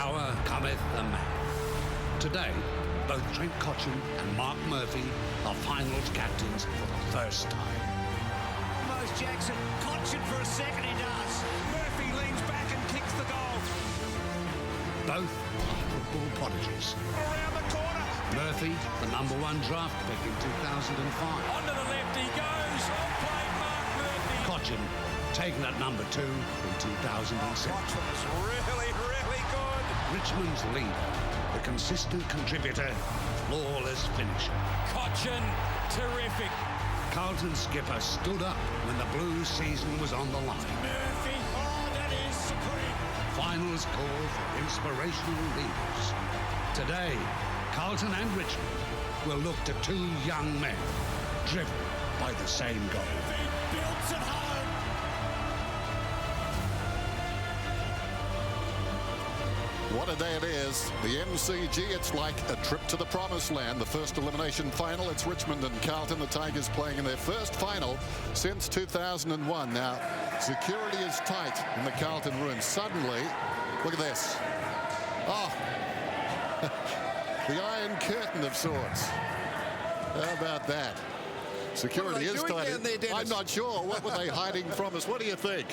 hour cometh the man. Today, both Trent Cotchin and Mark Murphy are finals captains for the first time. Almost Jackson. Cotchin for a second, he does. Murphy leans back and kicks the goal. Both are football prodigies. Around the corner. Murphy, the #1 draft pick in 2005. Onto the left he goes. Well played, Mark Murphy. Cotchin, taken at #2 in 2006. Cotchin was really good. Richmond's leader, the consistent contributor, flawless finisher. Cotchin, terrific. Carlton skipper stood up when the Blues season was on the line. Murphy, oh, that is supreme. Finals call for inspirational leaders. Today, Carlton and Richmond will look to two young men driven by the same goal. Murphy builds it home. What a day it is. The MCG, it's like a trip to the promised land. The first elimination final, it's Richmond and Carlton. The Tigers playing in their first final since 2001. Now, security is tight in the Carlton room. Suddenly, look at this. Oh, the Iron Curtain of sorts. How about that? Security is tight. I'm not sure. What were they hiding from us? What do you think?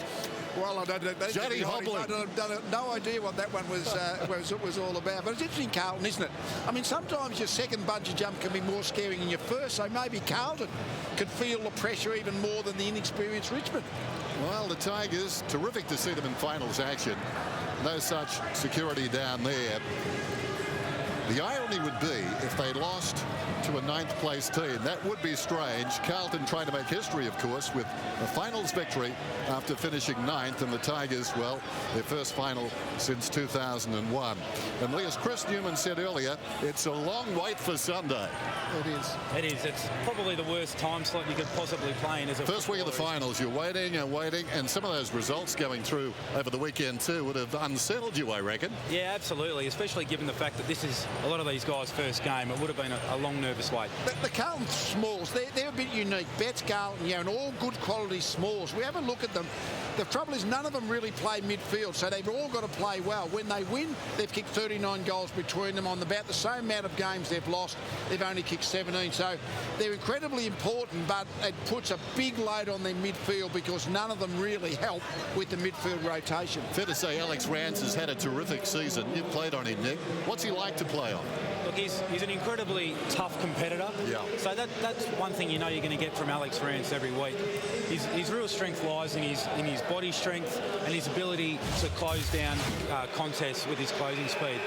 Well, I don't know. Johnny Hobbling. I've no idea what that one was all about. But it's interesting, Carlton, isn't it? I mean, sometimes your second bungee jump can be more scary than your first. So maybe Carlton could feel the pressure even more than the inexperienced Richmond. Well, the Tigers, terrific to see them in finals action. No such security down there. The irony would be if they lost to a 9th place team. That would be strange. Carlton trying to make history, of course, with a finals victory after finishing 9th, and the Tigers, well, their first final since 2001. And Lee, as Chris Newman said earlier, it's a long wait for Sunday. It is. It is. It's probably the worst time slot you could possibly play in as a first week of the finals. You're waiting and waiting, and some of those results going through over the weekend too would have unsettled you, I reckon. Yeah, absolutely, especially given the fact that this is a lot of these guys' first game. It would have been a long, nervous wait. The Carlton smalls, they're a bit unique. Betts, Carlton, and all good quality smalls. We have a look at them. The trouble is none of them really play midfield, so they've all got to play well. When they win, they've kicked 39 goals between them. On about the same amount of games they've lost, they've only kicked 17. So they're incredibly important, but it puts a big load on their midfield because none of them really help with the midfield rotation. Fair to say Alex Rance has had a terrific season. You've played on him, Nick. What's he like to play on? Look, he's an incredibly tough competitor. Yeah. So that's one thing you know you're going to get from Alex Rance every week. His real strength lies in his body strength and his ability to close down contests with his closing speed.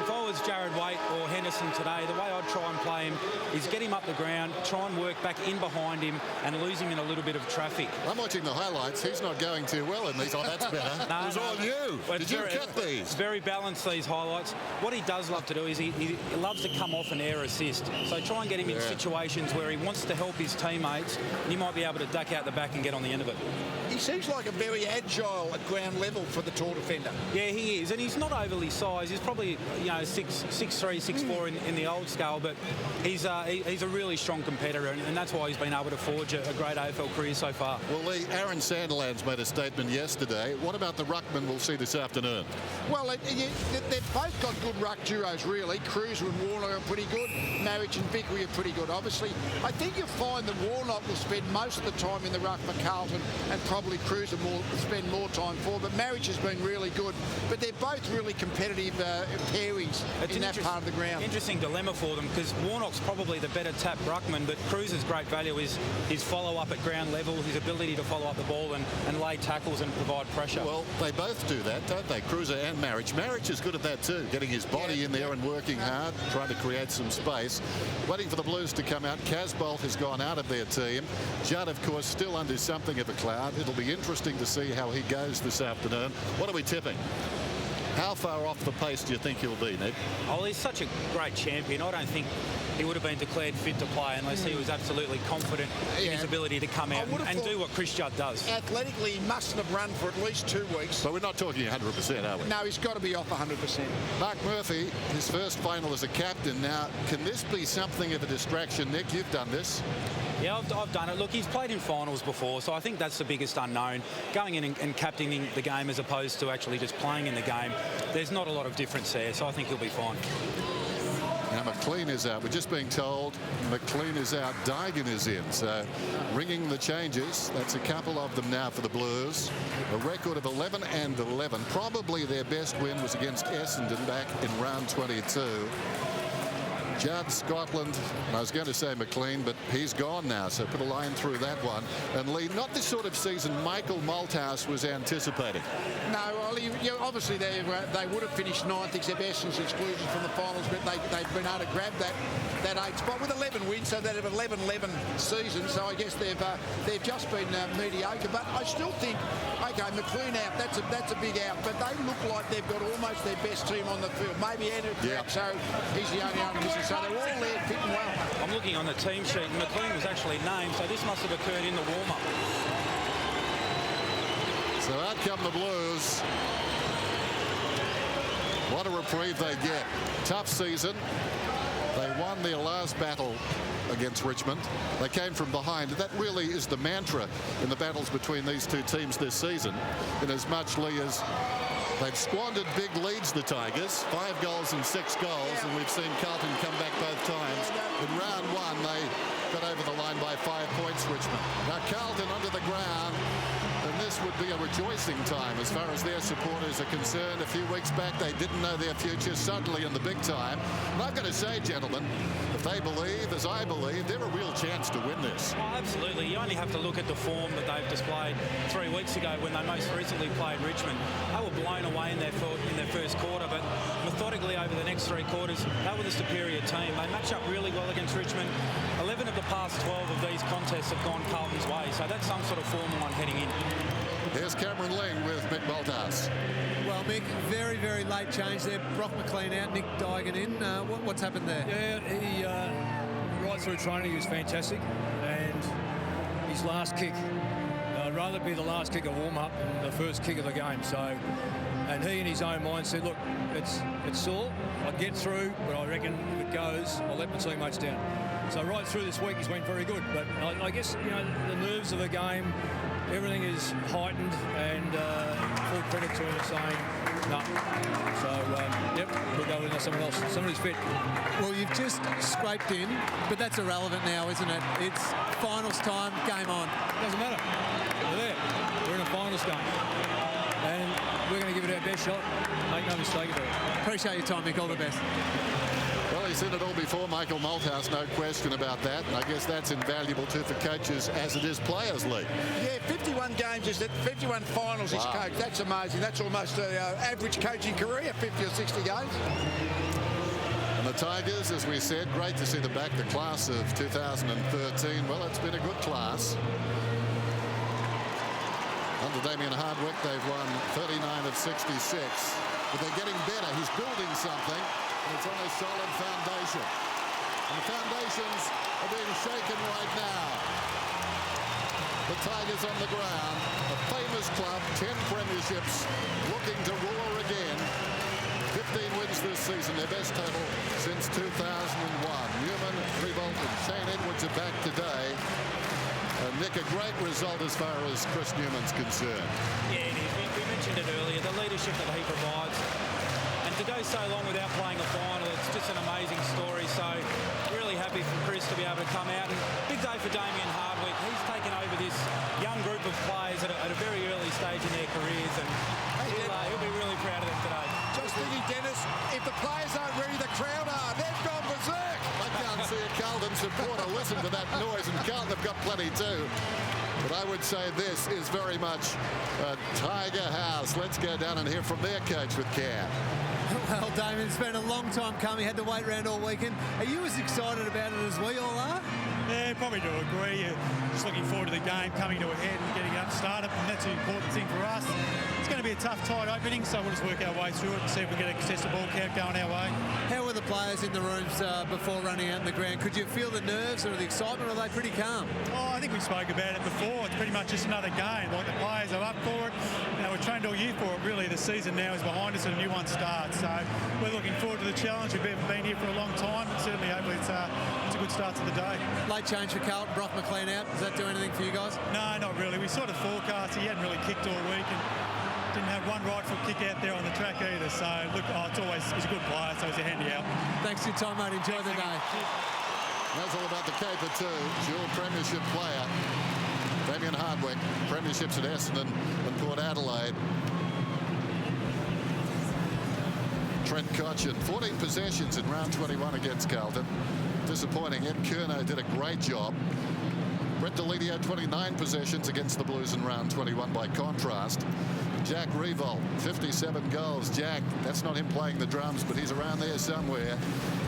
If I was Jared Waite or Henderson today, the way I'd try and play him is get him up the ground, try and work back in behind him and lose him in a little bit of traffic. I'm watching the highlights. He's not going too well in these. Oh, that's better. No, it was all you. Did you cut these? It's very balanced, these highlights. What he does love to do is he loves to come off an air assist. So try and get him in situations where he wants to help his teammates and he might be able to duck out the back and get on the end of it. He seems like a very agile at ground level for the tall defender. Yeah, he is, and he's not overly sized. He's probably 6'3", 6'4" in the old scale, but he's a really strong competitor, and that's why he's been able to forge a great AFL career so far. Well, Lee, Aaron Sandilands made a statement yesterday. What about the ruckman we'll see this afternoon? Well, they've both got good ruck duos, really. Cruiser and Warnock are pretty good. Marriage and Vickery are pretty good, obviously. I think you'll find that Warnock will spend most of the time in the ruck for Carlton and probably Cruiser will spend more time for, but Marriage has been really good. But they're both really competitive pairings in that part of the ground. Interesting dilemma for them because Warnock's probably the better tap ruckman, but Cruiser's great value is his follow-up at ground level, his ability to follow up the ball and lay tackles and provide pressure. Well, they both do that, don't they? Cruiser and Marriage. Marriage is good at that too, getting his body in there and working hard, trying to create some space. Waiting for the Blues to come out. Casbolt has gone out of their team. Judd, of course, still under something of a cloud. It'll be interesting to see how he goes this afternoon. What are we tipping? How far off the pace do you think he'll be, Nick? Oh, he's such a great champion. I don't think he would have been declared fit to play unless he was absolutely confident in his ability to come out and do what Chris Judd does. Athletically, he mustn't have run for at least 2 weeks. So we're not talking 100%, are we? No, he's got to be off 100%. Mark Murphy, his first final as a captain. Now, can this be something of a distraction, Nick? You've done this. Yeah, I've done it. Look, he's played in finals before, so I think that's the biggest unknown. Going in and captaining the game as opposed to actually just playing in the game, there's not a lot of difference there, so I think he'll be fine. Now McLean is out. We're just being told McLean is out. Dygan is in. So ringing the changes. That's a couple of them now for the Blues. A record of 11-11. Probably their best win was against Essendon back in round 22. Judd, Scotland, and I was going to say McLean, but he's gone now, so put a line through that one. And Lee, not the sort of season Michael Malthouse was anticipating. No, Ollie, obviously they would have finished ninth except Essendon's exclusion from the finals, but they've been able to grab that 8th spot with 11 wins, so they have 11-11 season. So I guess they've just been mediocre. But I still think, okay, McLean out, that's a big out, but they look like they've got almost their best team on the field. Maybe Andrew Crouch, so he's the only one missing. So they're all there fitting well. I'm looking on the team sheet, and McLean was actually named, so this must have occurred in the warm-up. So out come the Blues. What a reprieve they get. Tough season. They won their last battle against Richmond. They came from behind. That really is the mantra in the battles between these two teams this season, in as much, Lee, as they've squandered big leads, the Tigers, 5 goals and 6 goals, and we've seen Carlton come back both times. In round 1, they got over the line by 5 points, Richmond. Now Carlton under the ground, and this would be a rejoicing time as far as their supporters are concerned. A few weeks back, they didn't know their future, suddenly in the big time. And I've got to say, gentlemen, if they believe, as I believe, they're a real chance to win this. Oh, absolutely. You only have to look at the form that they've displayed 3 weeks ago when they most recently played Richmond. They were blown away in their first quarter, but methodically over the next 3 quarters, they were the superior team. They match up really well against Richmond. 11 of the past 12 of these contests have gone Carlton's way, so that's some sort of form one heading in. Here's Cameron Ling with Mick Malthouse. Well, Mick, very, very late change there. Brock McLean out, Nick Dygan in. What's happened there? Yeah, he right through training he was fantastic, and his last kick, I'd rather be the last kick of warm-up than the first kick of the game. So, and he in his own mind said, look, it's sore, I'll get through, but I reckon if it goes, I'll let my teammates down. So right through this week he's been very good, but I guess, you know, the nerves of the game, everything is heightened, and full credit to him saying no. So, yep, we'll go with someone else. Somebody's fit. Well, you've just scraped in, but that's irrelevant now, isn't it? It's finals time, game on. Doesn't matter. We're there. We're in a finals game. And we're going to give it our best shot. Make no mistake about it. Appreciate your time, Mick. All the best. Well, he's seen it all before, Michael Malthouse, no question about that. And I guess that's invaluable too for coaches as it is players, Lee. Yeah, 51 games, 51 finals he's coached. That's amazing. That's almost an average coaching career, 50 or 60 games. And the Tigers, as we said, great to see them back, the class of 2013. Well, it's been a good class. Under Damien Hardwick, they've won 39 of 66. But they're getting better. He's building something. And it's on a solid foundation. And the foundations are being shaken right now. The Tigers on the ground, a famous club, 10 premierships, looking to roar again. 15 wins this season, their best total since 2001. Newman, Revolt, and Shane Edwards are back today. Nick, a great result as far as Chris Newman's concerned. Yeah, it is. We mentioned it earlier, the leadership that he provides. And to go so long without playing a final, it's just an amazing story. So really happy for Chris to be able to come out. And big day for Damien Hardwick. He's taken over this young group of players at a very early stage in their careers. And he'll be really proud of them today. Just thinking, Dennis, if the players aren't ready, the crowd are. They've gone berserk. I can't see a Carlton supporter listen to that noise, and Carlton have got plenty too. But I would say this is very much a Tiger house. Let's go down and hear from their coach with care. Well, Damien, it's been a long time coming. Had to wait around all weekend. Are you as excited about it as we all are? Yeah, probably do agree. Just looking forward to the game coming to a head and getting up started, and that's the important thing for us. It's going to be a tough, tight opening, so we'll just work our way through it and see if we get a contested ball count going our way. How were the players in the rooms before running out in the ground? Could you feel the nerves or the excitement, or are they pretty calm? Oh, I think we spoke about it before. It's pretty much just another game. Like, the players are up for it. You know, we've trained all year for it. Really, the season now is behind us and a new one starts. So we're looking forward to the challenge. We've been here for a long time, but certainly hopefully it's a good start to the day. Late change for Carlton, Brock McLean out. Does that do anything for you guys? No, not really. We sort of forecast he hadn't really kicked all week and didn't have one right foot kick out there on the track either. So, look, he's a good player, so he's a handy out. Thanks for your time, mate. Enjoy the day. That's all about the caper too. It's your premiership player, Damien Hardwick. Premierships at Essendon and Port Adelaide. Trent Cotchin, 14 possessions in round 21 against Carlton. Disappointing. Ed Curnow did a great job. Brett Delidio, 29 possessions against the Blues in round 21 by contrast. Jack Revolt, 57 goals. Jack, that's not him playing the drums, but he's around there somewhere.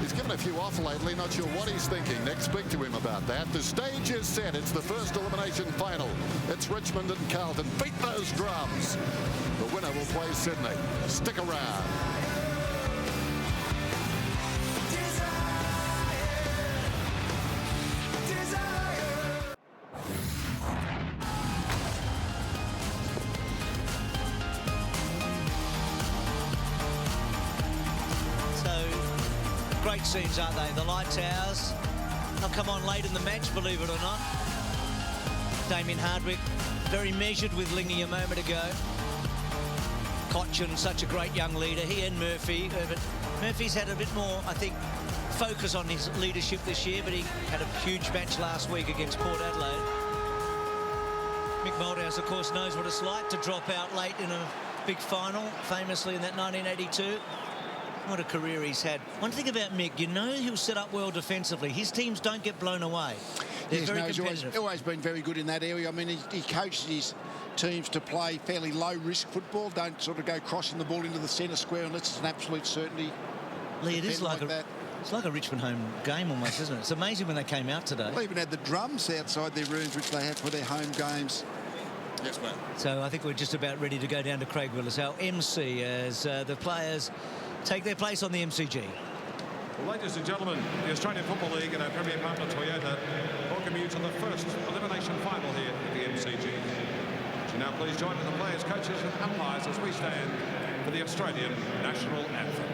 He's given a few off lately, not sure what he's thinking. Next, speak to him about that. The stage is set. It's the first elimination final. It's Richmond and Carlton. Beat those drums. The winner will play Sydney. Stick around. Great scenes, aren't they? The light towers. They'll come on late in the match, believe it or not. Damien Hardwick, very measured with Lingy a moment ago. Cotchin, such a great young leader. He and Murphy. But Murphy's had a bit more, I think, focus on his leadership this year, but he had a huge match last week against Port Adelaide. Mick Malthouse, of course, knows what it's like to drop out late in a big final, famously in that 1982. What a career he's had. One thing about Mick, you know he'll set up well defensively. His teams don't get blown away. They're very competitive. He's always been very good in that area. I mean, he coaches his teams to play fairly low-risk football. Don't sort of go crossing the ball into the centre square unless it's an absolute certainty. Lee, it is like it's like a Richmond home game almost, isn't it? It's amazing when they came out today. They even had the drums outside their rooms, which they have for their home games. Yes, mate. So I think we're just about ready to go down to Craig Willis, our MC, as the players take their place on the MCG. Well, ladies and gentlemen, the Australian Football League and our Premier partner Toyota welcome you to the first elimination final here at the MCG. So now please join with the players, coaches and umpires as we stand for the Australian National Anthem.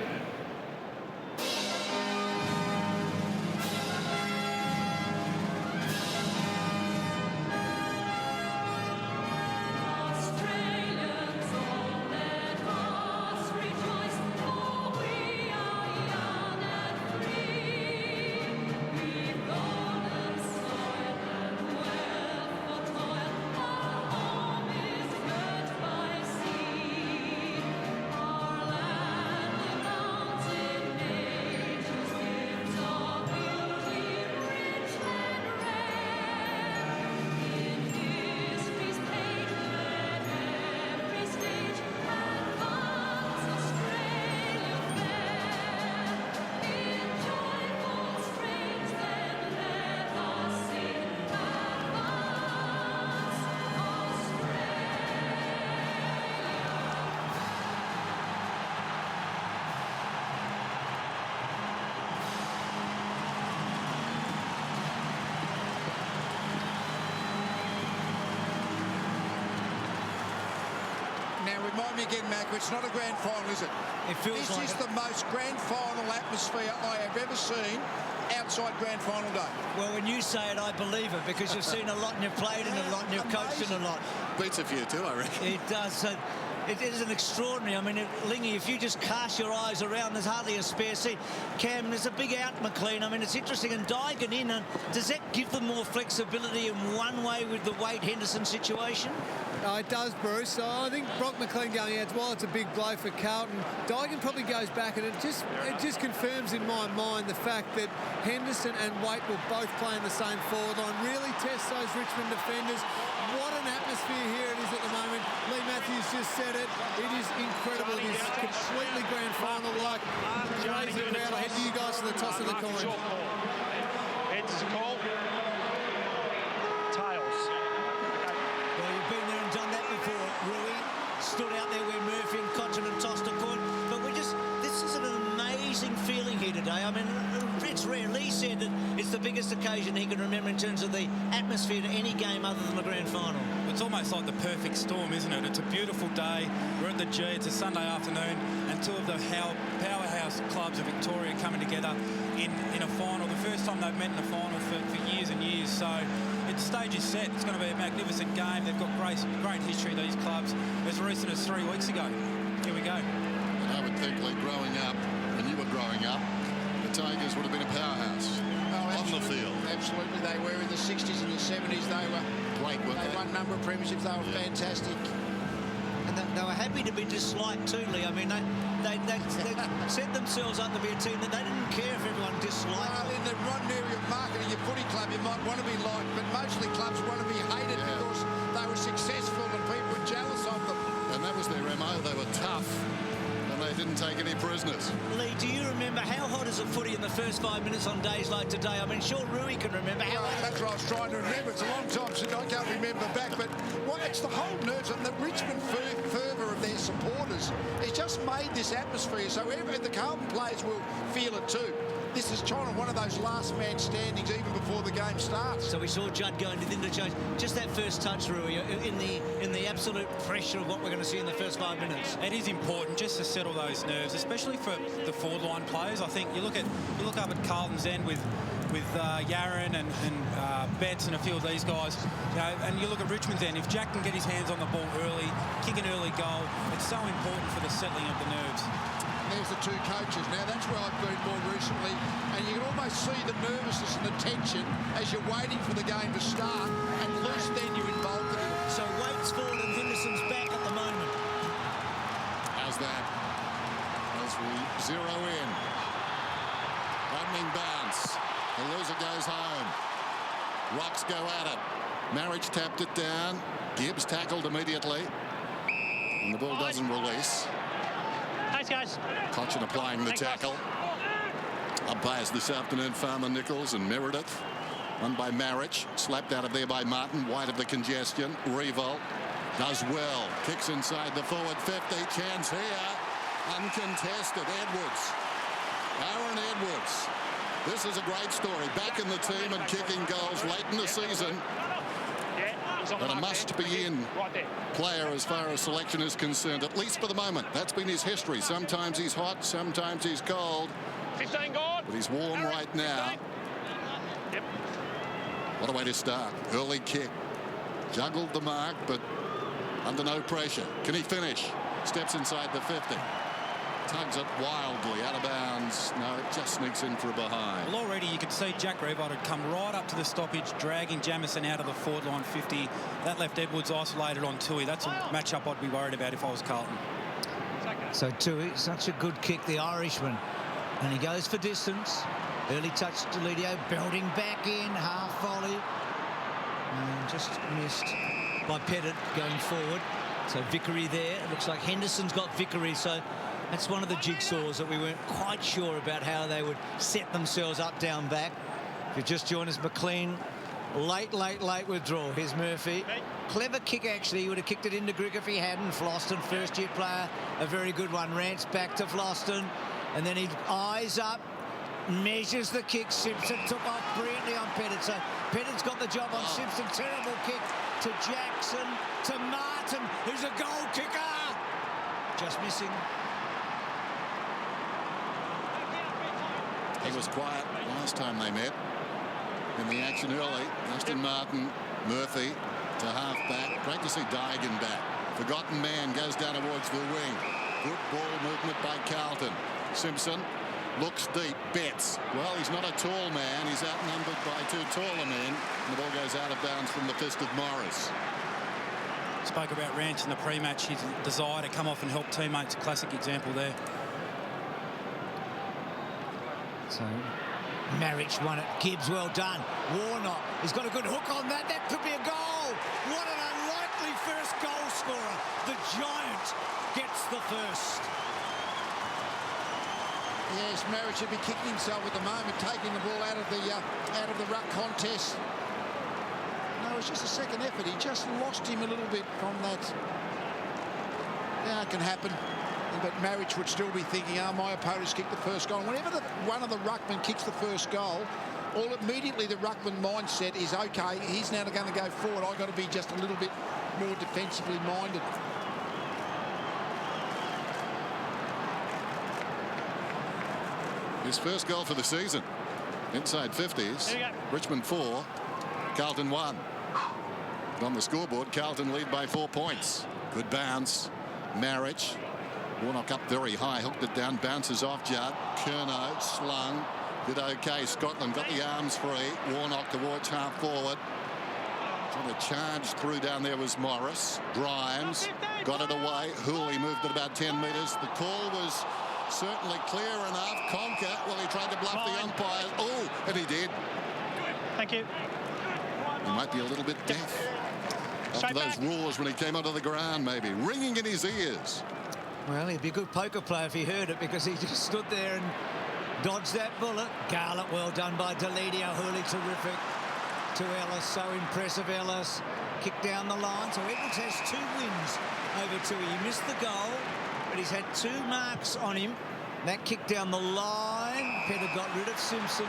Remind me again, Mac, it's not a grand final, is it? It feels this like is the most grand final atmosphere I have ever seen outside grand final day. Well, when you say it, I believe it, because you've seen a lot and you've played in a lot and you've coached in a lot. Beats a few too, I reckon. It does. So it is an extraordinary. I mean, Lingy, if you just cast your eyes around, there's hardly a spare seat. Cam, there's a big out McLean. I mean, it's interesting. And Dygan in. And does that give them more flexibility in one way with the Wade Henderson situation? It does, Bruce. So I think Brock McLean going out, while it's a big blow for Carlton, Dygan probably goes back, and it just confirms in my mind the fact that Henderson and Waite will both play in the same forward line. Really test those Richmond defenders. What an atmosphere here it is at the moment. Lee Matthews just said it. It is incredible. It is completely grand final-like. Crazy crowd. I head to you guys for the toss of the coin. It's called tails. Well, you've been there and done that before, Rui. Stood out there where Murphy and Cotchin and tossed a coin. But this is an amazing feeling here today. I mean, it's rare. Lee said that it's the biggest occasion he can remember in terms of the atmosphere to any game other than the grand final. It's almost like the perfect storm, isn't it? It's a beautiful day. We're at the G. It's a Sunday afternoon, and two of the powerhouse clubs of Victoria coming together in a final. The first time they've met in a final for years and years. So the stage is set. It's going to be a magnificent game. They've got great history, these clubs, as recent as 3 weeks ago. Here we go. And I would think, Lee, growing up, when you were growing up, the Tigers would have been a powerhouse on the field. Absolutely, they were in the 60s and the 70s. They were great. They won a number of premierships. They were fantastic. And they were happy to be disliked too, Lee. I mean, they set themselves up to be a team that they didn't care if everyone disliked them. In the one area of marketing, your footy club, you might want to be liked, but mostly clubs want to be hated because they were successful and people were jealous of them. And that was their MO. They were tough. They didn't take any prisoners. Lee, do you remember how hot is a footy in the first 5 minutes on days like today? I mean, sure, Rui can remember how hot. That's what I was trying to remember. It's a long time since I can't remember back, but it's the whole nerves and the Richmond fervour of their supporters. It's just made this atmosphere, so the Carlton players will feel it too. This is China, one of those last man standings even before the game starts. So we saw Judd going to the interchange. Just that first touch, Rui, in the absolute pressure of what we're going to see in the first 5 minutes. It is important just to settle those nerves, especially for the forward line players. I think you look up at Carlton's end with Yaron and Betts and a few of these guys, and you look at Richmond's end. If Jack can get his hands on the ball early, kick an early goal, it's so important for the settling of the nerves. There's the two coaches. Now, that's where I've been more recently, and you can almost see the nervousness and the tension as you're waiting for the game to start, and loose then you're involved in it. So Waite's forward and Henderson's back at the moment. How's that? As we zero in. Opening bounce. The loser goes home. Rocks go at it. Marriage tapped it down. Gibbs tackled immediately. And the ball doesn't release. Thanks, guys. Cochin applying the tackle. Umpires this afternoon, Farmer, Nichols and Meredith. Won by Marriage. Slapped out of there by Martin. Wide of the congestion. Revolt does well. Kicks inside the forward 50. Chance here. Uncontested. Edwards. Aaron Edwards. This is a great story. Back in the team and kicking goals late in the season. But a must-be-in player as far as selection is concerned, at least for the moment. That's been his history. Sometimes he's hot, sometimes he's cold. 15 gone. But he's warm right now. Yep. What a way to start. Early kick. Juggled the mark, but under no pressure. Can he finish? Steps inside the 50. Tugs it wildly out of bounds. No, it just sneaks in for a behind. Well, already you could see Jack Revolt had come right up to the stoppage, dragging Jamison out of the forward line 50. That left Edwards isolated on Tui. That's a matchup I'd be worried about if I was Carlton. So Tui, such a good kick, the Irishman. And he goes for distance. Early touch to Lidio, belting back in, half volley. And just missed by Pettit going forward. So Vickery there. It looks like Henderson's got Vickery, so that's one of the jigsaws that we weren't quite sure about how they would set themselves up down back. If you just join us, McLean, late withdrawal. Here's Murphy. Clever kick, actually. He would have kicked it into Grigg if he hadn't. Floston, first-year player, a very good one. Rants back to Floston, and then he eyes up, measures the kick. Simpson took off brilliantly on Pettit. So Pettit's got the job on Simpson. Terrible kick to Jackson, to Martin, who's a goal kicker. Just missing. He was quiet last time they met. In the action early, Justin Martin, Murphy to half-back. Great to see Daigan back. Forgotten man goes down towards the wing. Good ball movement by Carlton. Simpson looks deep. Betts. Well, he's not a tall man. He's outnumbered by two taller men. And the ball goes out of bounds from the fist of Morris. Spoke about Rance in the pre-match. His desire to come off and help teammates. Classic example there. So Marriage won it. Gibbs, well done. Warnock, he's got a good hook on that. That could be a goal. What an unlikely first goal scorer. The Giant gets the first. Yes, Marriage should be kicking himself at the moment, taking the ball out of the ruck contest. No, it's just a second effort. He just lost him a little bit from that. Yeah, it can happen. But Marriage would still be thinking, my opponent's kicked the first goal. Whenever one of the ruckmen kicks the first goal, immediately the ruckman mindset is, okay, he's now going to go forward. I've got to be just a little bit more defensively minded. His first goal for the season. Inside 50s. Richmond 4, Carlton 1. On the scoreboard, Carlton lead by 4 points. Good bounce. Marriage. Warnock up very high, hooked it down, bounces off Judd. Curnow slung. Did okay. Scotland got the arms free. Warnock towards half forward. Trying to charge through down there was Morris. Grimes got it away. Hooley moved it about 10 metres. The call was certainly clear enough. Conker, well, he tried to bluff the umpire. Oh, and he did. Thank you. He might be a little bit deaf after those roars when he came onto the ground, maybe ringing in his ears. Well, he'd be a good poker player if he heard it, because he just stood there and dodged that bullet. Garlett, well done by Deledio. Hooley, terrific to Ellis. So impressive, Ellis. Kicked down the line. So Edwards has 2 wins over 2. He missed the goal, but he's had 2 marks on him. That kick down the line. Petter got rid of Simpson.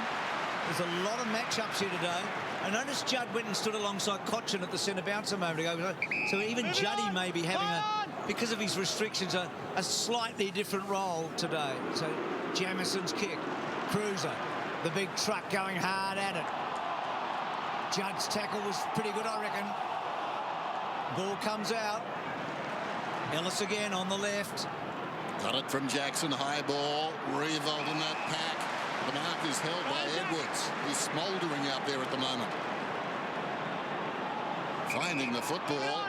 There's a lot of matchups here today. I noticed Judd went and stood alongside Cochin at the centre bounce a moment ago. So even Juddy may be having, because of his restrictions, a slightly different role today. So Jamison's kick. Cruiser, the big truck going hard at it. Judd's tackle was pretty good, I reckon. Ball comes out. Ellis again on the left. Got it from Jackson. High ball. Revolt in that pack. The mark is held by Edwards. He's smouldering out there at the moment. Finding the football.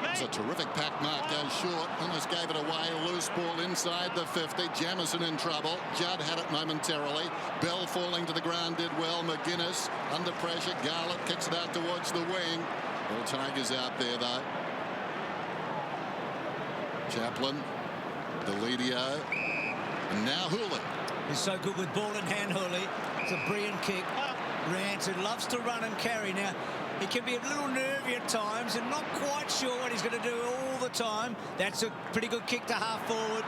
It's a terrific pack mark. Goes short. Almost gave it away. Loose ball inside the 50. Jamison in trouble. Judd had it momentarily. Bell falling to the ground did well. McGuinness under pressure. Garlett kicks it out towards the wing. All Tigers out there though. Chaplin. Deledio. And now Hooley. He's so good with ball in hand, Hooley. It's a brilliant kick. Rance, who loves to run and carry. Now, he can be a little nervy at times and not quite sure what he's going to do all the time. That's a pretty good kick to half forward.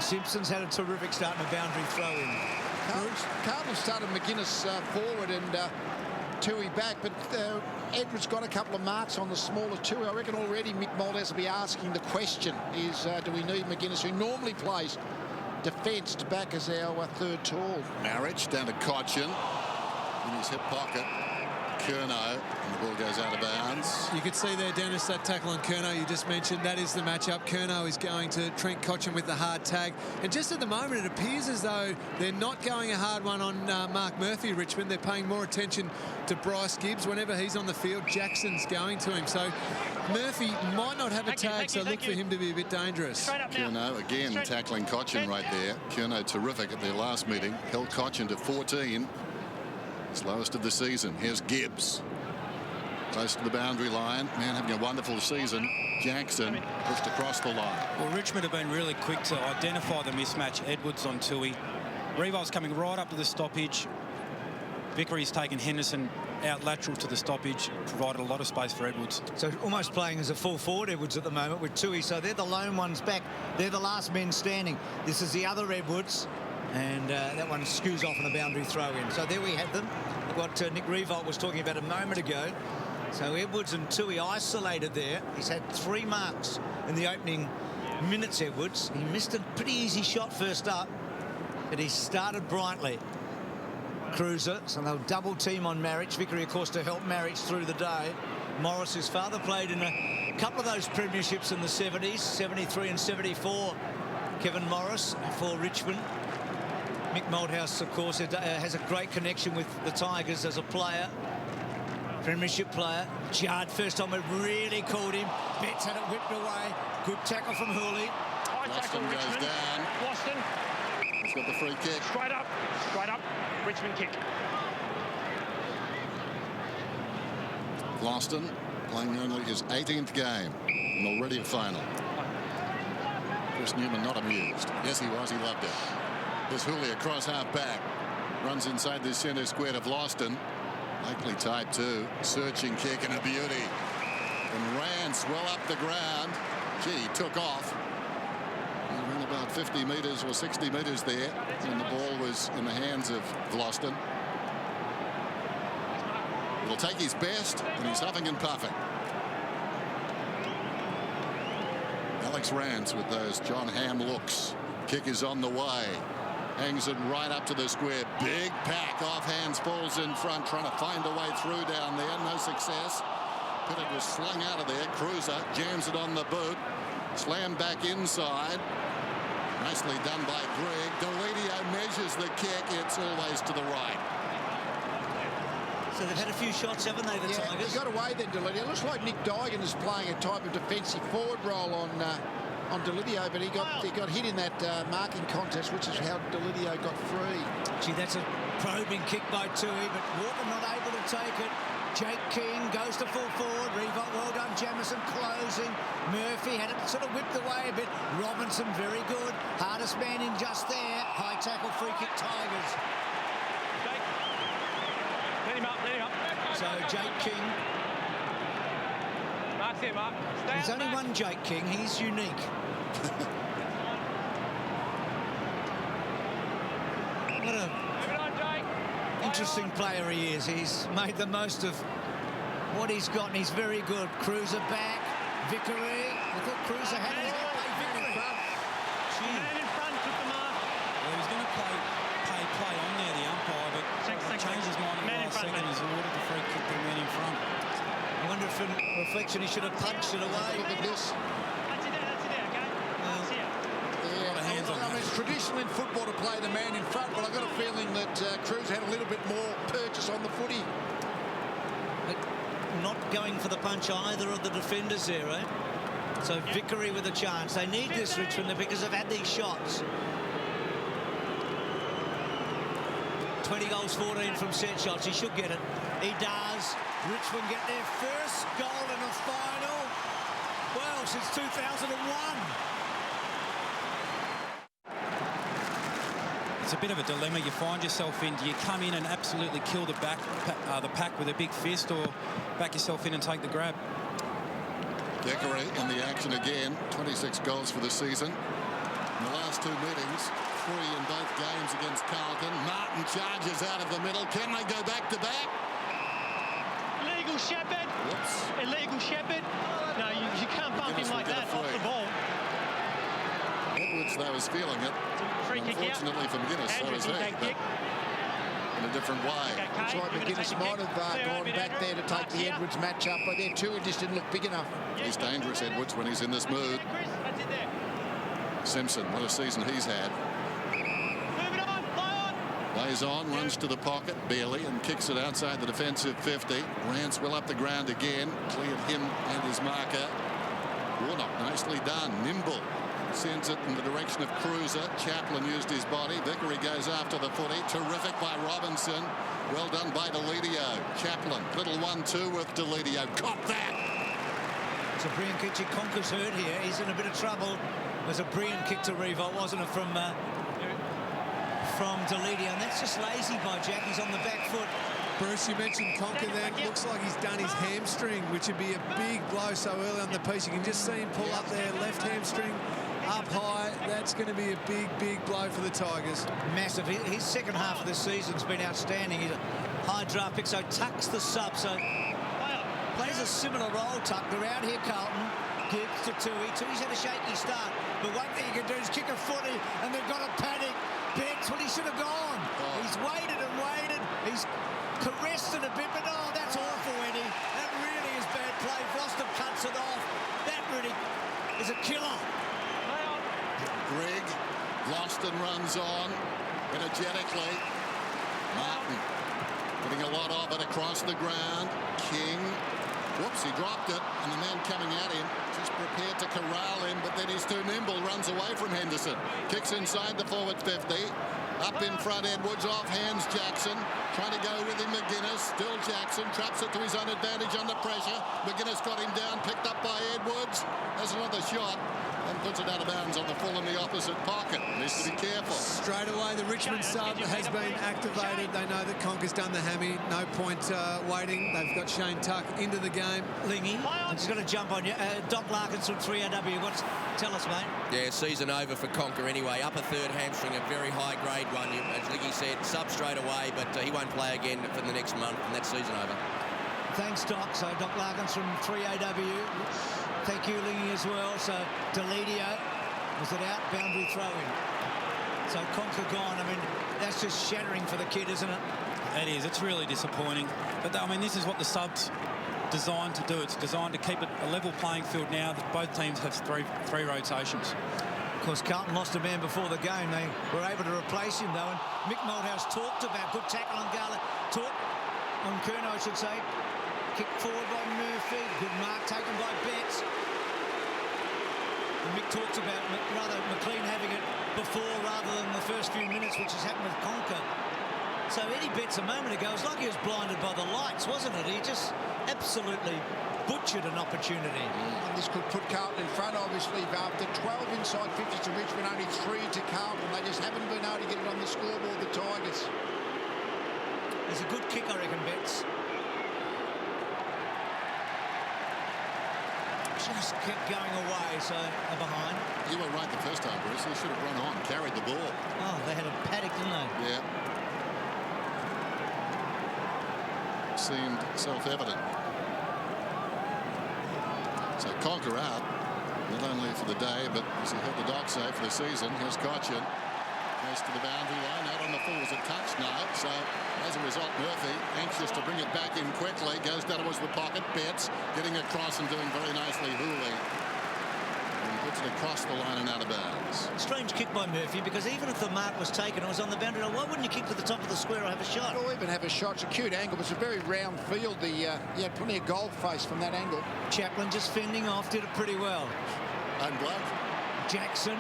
Simpson's had a terrific start in a boundary throw in. Carlton started McGuinness forward and Tui back, but Edwards got a couple of marks on the smaller Tui. I reckon already Mick Malthouse will be asking the question is, do we need McGuinness, who normally plays defence, back as our third tall. Marriage down to Cochin in his hip pocket. Curnow, and the ball goes out of bounds. You could see there, Dennis, that tackle on Curnow you just mentioned. That is the matchup. Curnow is going to Trent Cochin with the hard tag. And just at the moment, it appears as though they're not going a hard one on Mark Murphy, Richmond. They're paying more attention to Bryce Gibbs. Whenever he's on the field, Jackson's going to him. So Murphy might not have a tag, so look for him to be a bit dangerous. Curnow again tackling Cochin right there. Curnow terrific at their last meeting. Held Cochin to 14. His lowest of the season. Here's Gibbs. Close to the boundary line. Man having a wonderful season. Jackson pushed across the line. Well, Richmond have been really quick to identify the mismatch. Edwards on Tui. Revol's coming right up to the stoppage. Vickery's taken Henderson out lateral to the stoppage. Provided a lot of space for Edwards. So almost playing as a full forward, Edwards, at the moment with Tui. So they're the lone ones back. They're the last men standing. This is the other Edwards. And that one skews off on a boundary throw in. So there we have them. What Nick Revolt was talking about a moment ago. So Edwards and Tui isolated there. He's had 3 marks in the opening minutes, Edwards. He missed a pretty easy shot first up, but he started brightly. Cruiser, so they'll double team on Marriage. Vickery, of course, to help Marriage through the day. Morris, his father, played in a couple of those premierships in the 70s, 73 and 74. Kevin Morris for Richmond. Mick Malthouse, of course, has a great connection with the Tigers as a player. Premiership player. Judd, first time it really caught him. Betts had it whipped away. Good tackle from Hooley. Boston goes down. Boston. He's got the free kick. Straight up. Richmond kick. Boston playing only his 18th game and already a final. Chris Newman not amused. Yes, he was. He loved it. There's Hooley across half back. Runs inside the centre square of Loston. Likely tied to. Searching kick and a beauty. And Rance well up the ground. Gee, he took off. He ran about 50 metres or 60 metres there. And the ball was in the hands of Gloucester. He'll take his best, and he's huffing and puffing. Alex Rance with those John Hamm looks. Kick is on the way. Hangs it right up to the square. Big pack off hands, falls in front, trying to find a way through down there. No success. Pittard was slung out of there. Cruiser jams it on the boot. Slam back inside. Nicely done by Greg. Deledio measures the kick. It's always to the right. So they've had a few shots, haven't they, the Tigers? He got away then, Deledio. It looks like Nick Duigan is playing a type of defensive forward role on Deledio, but he got hit in that marking contest, which is how Deledio got free. Gee, that's a probing kick by Tui, but Walker not able to take it. Jake King goes to full forward. Revolt, well done. Jamison closing. Murphy had it sort of whipped away a bit. Robinson very good. Hardest man in just there. High tackle, free kick, Tigers. Jake. Let him up. So Jake King. Mark's here, Mark. There's only one Jake King. He's unique. What a interesting player he is. He's made the most of what he's got, and he's very good. Cruiser back. Vickery. I thought Cruiser had it. He's going to play Vickery. Man in front took the mark. Well, he was going to play on there, the umpire, but changed his mind at the last second. He's ordered the free kick to the man in front. I wonder if in reflection he should have punched it away. Look at this. That's it there, okay? That's here. I mean, it's traditional in football to play the man in front, but I've got a feeling that Cruz had a little bit more purchase on the footy. But not going for the punch either of the defenders there, eh? So Vickery with a chance. They need this, Richmond, because they've had these shots. 20 goals, 14 from set shots. He should get it. He does. Richmond get their first goal in a final. Well, since 2001. It's a bit of a dilemma you find yourself in. Do you come in and absolutely kill the pack with a big fist, or back yourself in and take the grab? Vickery in the action again. 26 goals for the season. In the last two meetings, 3 in both games against Carlton. Martin charges out of the middle. Can they go back to back? Illegal shepherd. Whoops. Illegal shepherd. No, you can't bump him like that off the ball. Edwards, though, is feeling it. Free kick out. Unfortunately for McGuinness, so is he. But in a different way. Looks like McGuinness might have gone back there to take the Edwards match up, but their two just didn't look big enough. He's dangerous, Edwards, when he's in this mood. That's it there. Simpson, what a season he's had. Move it on, play on. Lays on, runs to the pocket, barely, and kicks it outside the defensive 50. Rance well up the ground again. Cleared him and his marker. Warnock, nicely done. Nimble. Sends it in the direction of Cruiser. Chaplin used his body. Vickery goes after the footy. Terrific by Robinson. Well done by Deledio. Chaplin, little 1-2 with Deledio. Caught that. It's a brilliant kick. Conker's hurt here. He's in a bit of trouble. It was a brilliant kick to Revolt, wasn't it, from Deledio? And that's just lazy by Jack. He's on the back foot. Bruce, you mentioned Conker then. Looks like he's done his hamstring, which would be a big blow so early on the piece. You can just see him pull up there, left hamstring up high. That's going to be a big blow for the Tigers. Massive. His second half of the season's been outstanding. He's a high draft pick, so tucks the sub. So plays a similar role, tucked around here. Carlton gives to Tui. Tui's had a shaky start, but one thing he can do is kick a footy, and they've got a panic. Betts when he should have gone. He's waited and waited. He's caressed it a bit, but oh, that's awful, Eddie. That really is bad play. Foster cuts it off. That really is a killer. Greg lost and runs on energetically. Martin getting a lot of it across the ground. King, whoops, he dropped it, and the man coming at him just prepared to corral him, but then he's too nimble, runs away from Henderson. Kicks inside the forward 50. Up in front, Edwards, off hands Jackson. Trying to go with him, McGuinness. Still Jackson, traps it to his own advantage under pressure. McGuinness got him down, picked up by Edwards. Has another shot and puts it out of bounds on the full in the opposite pocket. Needs to be careful. Straight away, the Richmond sub has been activated. They know that Conker's done the hammy. No point waiting. They've got Shane Tuck into the game. Lingy, I'm just going to jump on you. Doc Larkins from 3AW. Tell us, mate. Yeah, season over for Conker anyway. Upper third hamstring, a very high-grade one. As Liggy said, sub straight away, but he won't play again for the next month, and that's season over. Thanks, Doc. So Doc Larkins from 3AW. Thank you, Lingy, as well. So Deledio, was it out? Boundary throw-in. So Conker gone. I mean, that's just shattering for the kid, isn't it? It is. It's really disappointing. But, I mean, this is what the sub's designed to do. It's designed to keep it a level playing field now that both teams have three rotations. Of course, Carlton lost a man before the game. They were able to replace him, though. And Mick Malthouse talked about good tackle on Garland. On Curnow, I should say. Kick forward by Murphy. Good mark taken by Betts. And Mick talks about McLean having it before rather than the first few minutes, which has happened with Conker. So Eddie Betts a moment ago, it was like he was blinded by the lights, wasn't it? He just absolutely butchered an opportunity. And this could put Carlton in front, obviously. After 12 inside 50s to Richmond, only 3 to Carlton. They just haven't been able to get it on the scoreboard, the Tigers. It's a good kick, I reckon, Betts. Just kept going away, so they're behind. You were right the first time, Bruce. They should have run on, carried the ball. Oh, they had a paddock, didn't they? Yeah. Seemed self-evident. So Conker out, not only for the day, but as you heard the doc say, for the season. Here's Cochin. Goes to the boundary line, out on the full as a touch now. So as a result, Murphy anxious to bring it back in quickly. Goes down towards the pocket. Betts getting across and doing very nicely. Hooley. And puts it across the line and out of bounds. Strange kick by Murphy, because even if the mark was taken, it was on the boundary line. Why wouldn't you kick to the top of the square or have a shot? Or even have a shot. It's a cute angle, but it's a very round field. He had plenty of goal face from that angle. Chaplin just fending off, did it pretty well. And bloke. Jackson.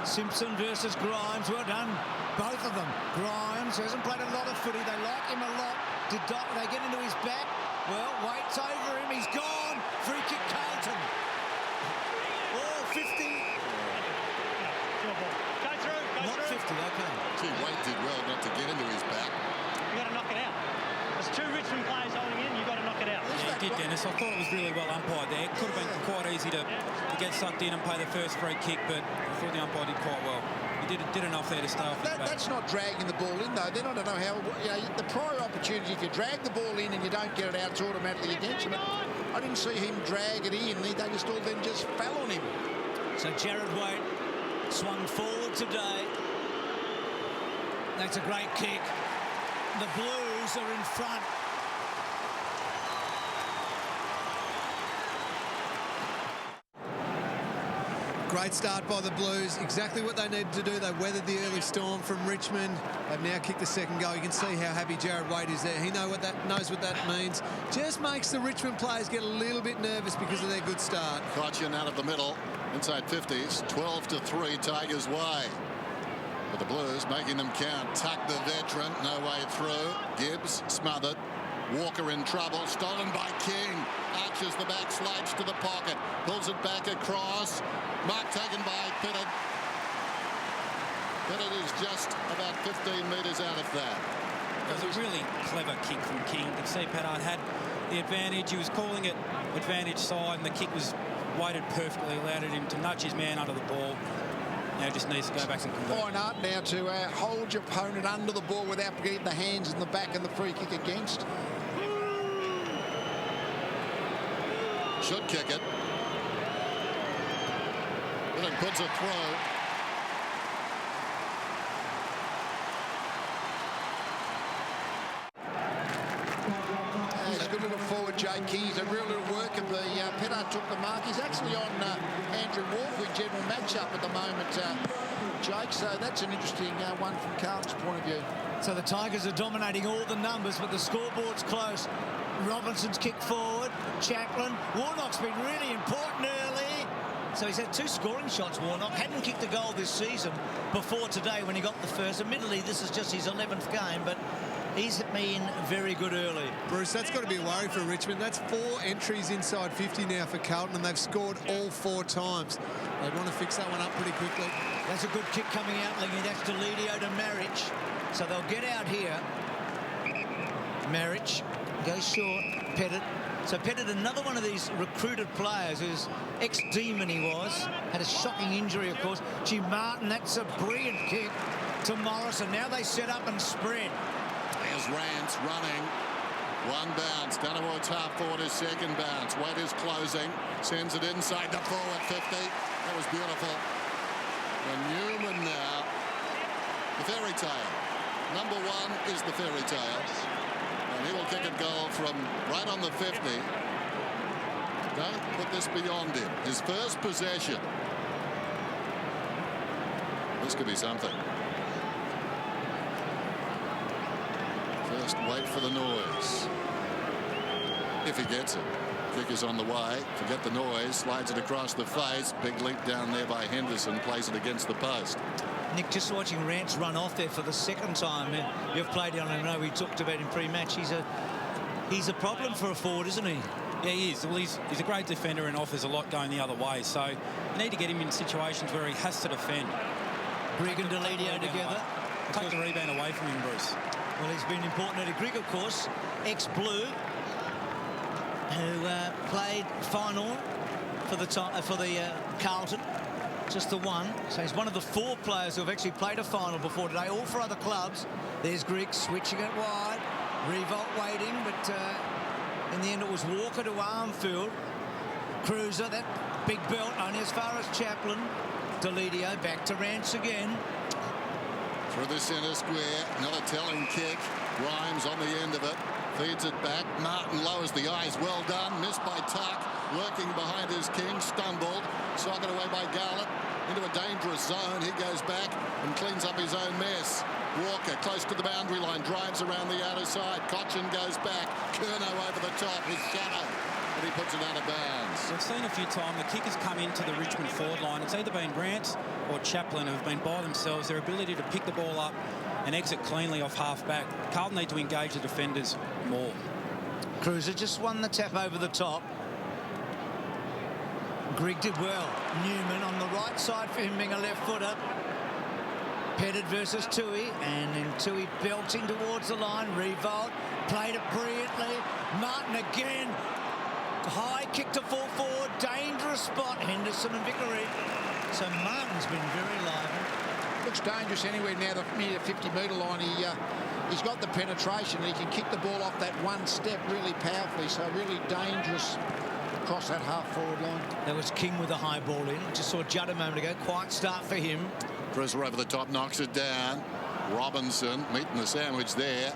Simpson versus Grimes. Well done, both of them. Grimes hasn't played a lot of footy. They like him a lot. Did they get into his back? Well, waits over him. He's gone. Free kick, Carlton. Oh, 50. Go through. Not 50, okay. Gee, Waite did well not to get into his back. You got to knock it out. There's 2 Richmond players holding in. You got to knock it out. Yeah, he did, Dennis. I thought it was really well umpired there. It could have been quite easy to get sucked in and play the first free kick, but I thought the umpire did quite well. He did enough there to stay off his back. That's not dragging the ball in, though. Then I don't know how. The prior opportunity, if you drag the ball in and you don't get it out, it's automatically against you. But I didn't see him drag it in. They just all then just fell on him. So Jared Waite swung forward today. That's a great kick. The Blues are in front. Great start by the Blues. Exactly what they needed to do. They weathered the early storm from Richmond. They've now kicked the second goal. You can see how happy Jared Waite is there. He knows what that means. Just makes the Richmond players get a little bit nervous because of their good start. Cochin out of the middle, inside 50s. 12-3 Tigers way. But the Blues making them count. Tuck the veteran, no way through. Gibbs smothered. Walker in trouble, stolen by King. Arches the back, slides to the pocket, pulls it back across. Mark taken by Pettit. Pettit is just about 15 metres out of that. It was a really clever kick from King. You can see Pettit had the advantage. He was calling it advantage side, and the kick was weighted perfectly, allowed him to nudge his man under the ball. Now just needs to go back and convert. Fine art now to hold your opponent under the ball without getting the hands in the back and the free kick against. Should kick it. But it puts it through. He's a good little forward, Jake King. He's a real little worker. Pettit took the mark. He's actually on Andrew Wolf with general matchup at the moment, Jake. So that's an interesting one from Carlton's point of view. So the Tigers are dominating all the numbers, but the scoreboard's close. Robinson's kick forward. Chaplin. Warnock's been really important early. So he's had 2 scoring shots, Warnock. Hadn't kicked a goal this season before today when he got the first. Admittedly, this is just his 11th game, but he's been very good early. Bruce, that's got to be a worry for Richmond. That's 4 entries inside 50 now for Carlton, and they've scored all 4 times. They want to fix that one up pretty quickly. That's a good kick coming out, Lingy. That's Deledio to Marich. So they'll get out here. Marich goes short. Pettit. So Pettit, another one of these recruited players who's ex-Demon he was. Had a shocking injury, of course. Gee, Martin, that's a brilliant kick to Morrison. Now they set up and spread. There's Rance running. One bounce. Down towards half forward, his second bounce. Waite is closing. Sends it inside the forward 50. That was beautiful. And Newman now. The fairy tale. Number 1 is the fairy tale. And he will kick a goal from right on the 50. Don't put this beyond him. His first possession. This could be something. First, wait for the noise. If he gets it. Kick is on the way. Forget the noise. Slides it across the face. Big leap down there by Henderson. Plays it against the post. Nick, just watching Rance run off there for the second time. You've played him. I know we talked about him pre-match. He's a problem for a forward, isn't he? Yeah, he is. Well, he's a great defender and offers a lot going the other way. So you need to get him in situations where he has to defend. Grigg and Deledio together. Take the rebound away from him, Bruce. Well, he's been important at Grigg, of course, ex-Blue, who played final for the Carlton, just the one. So he's one of the 4 players who have actually played a final before today, all for other clubs. There's Grigg switching it wide, Revolt waiting, but in the end it was Walker to Armfield. Cruiser, that big belt only as far as Chaplin. Deledio back to Rance again. Through the centre square, another telling kick. Grimes on the end of it. Feeds it back. Martin lowers the eyes. Well done. Missed by Tuck. Lurking behind his king. Stumbled. Socked away by Garlett. Into a dangerous zone. He goes back and cleans up his own mess. Walker close to the boundary line. Drives around the outer side. Cochin goes back. Curnow over the top. His shadow. And he puts it out of bounds. We've seen a few times the kickers come into the Richmond forward line. It's either been Rance or Chaplin who've been by themselves. Their ability to pick the ball up and exit cleanly off half-back. Carlton need to engage the defenders more. Cruiser just won the tap over the top. Grigg did well. Newman on the right side for him being a left-footer. Pettit versus Tui, and then Tui belting towards the line. Revolt played it brilliantly. Martin again. High kick to full forward. Dangerous spot. Henderson and Vickery. So Martin's been very lively. Looks dangerous anywhere now, near the 50-metre line. He's got the penetration. He can kick the ball off that one step really powerfully. So really dangerous across that half-forward line. That was King with a high ball in. Just saw Judd a moment ago. Quiet start for him. Cruiser over the top, knocks it down. Robinson meeting the sandwich there.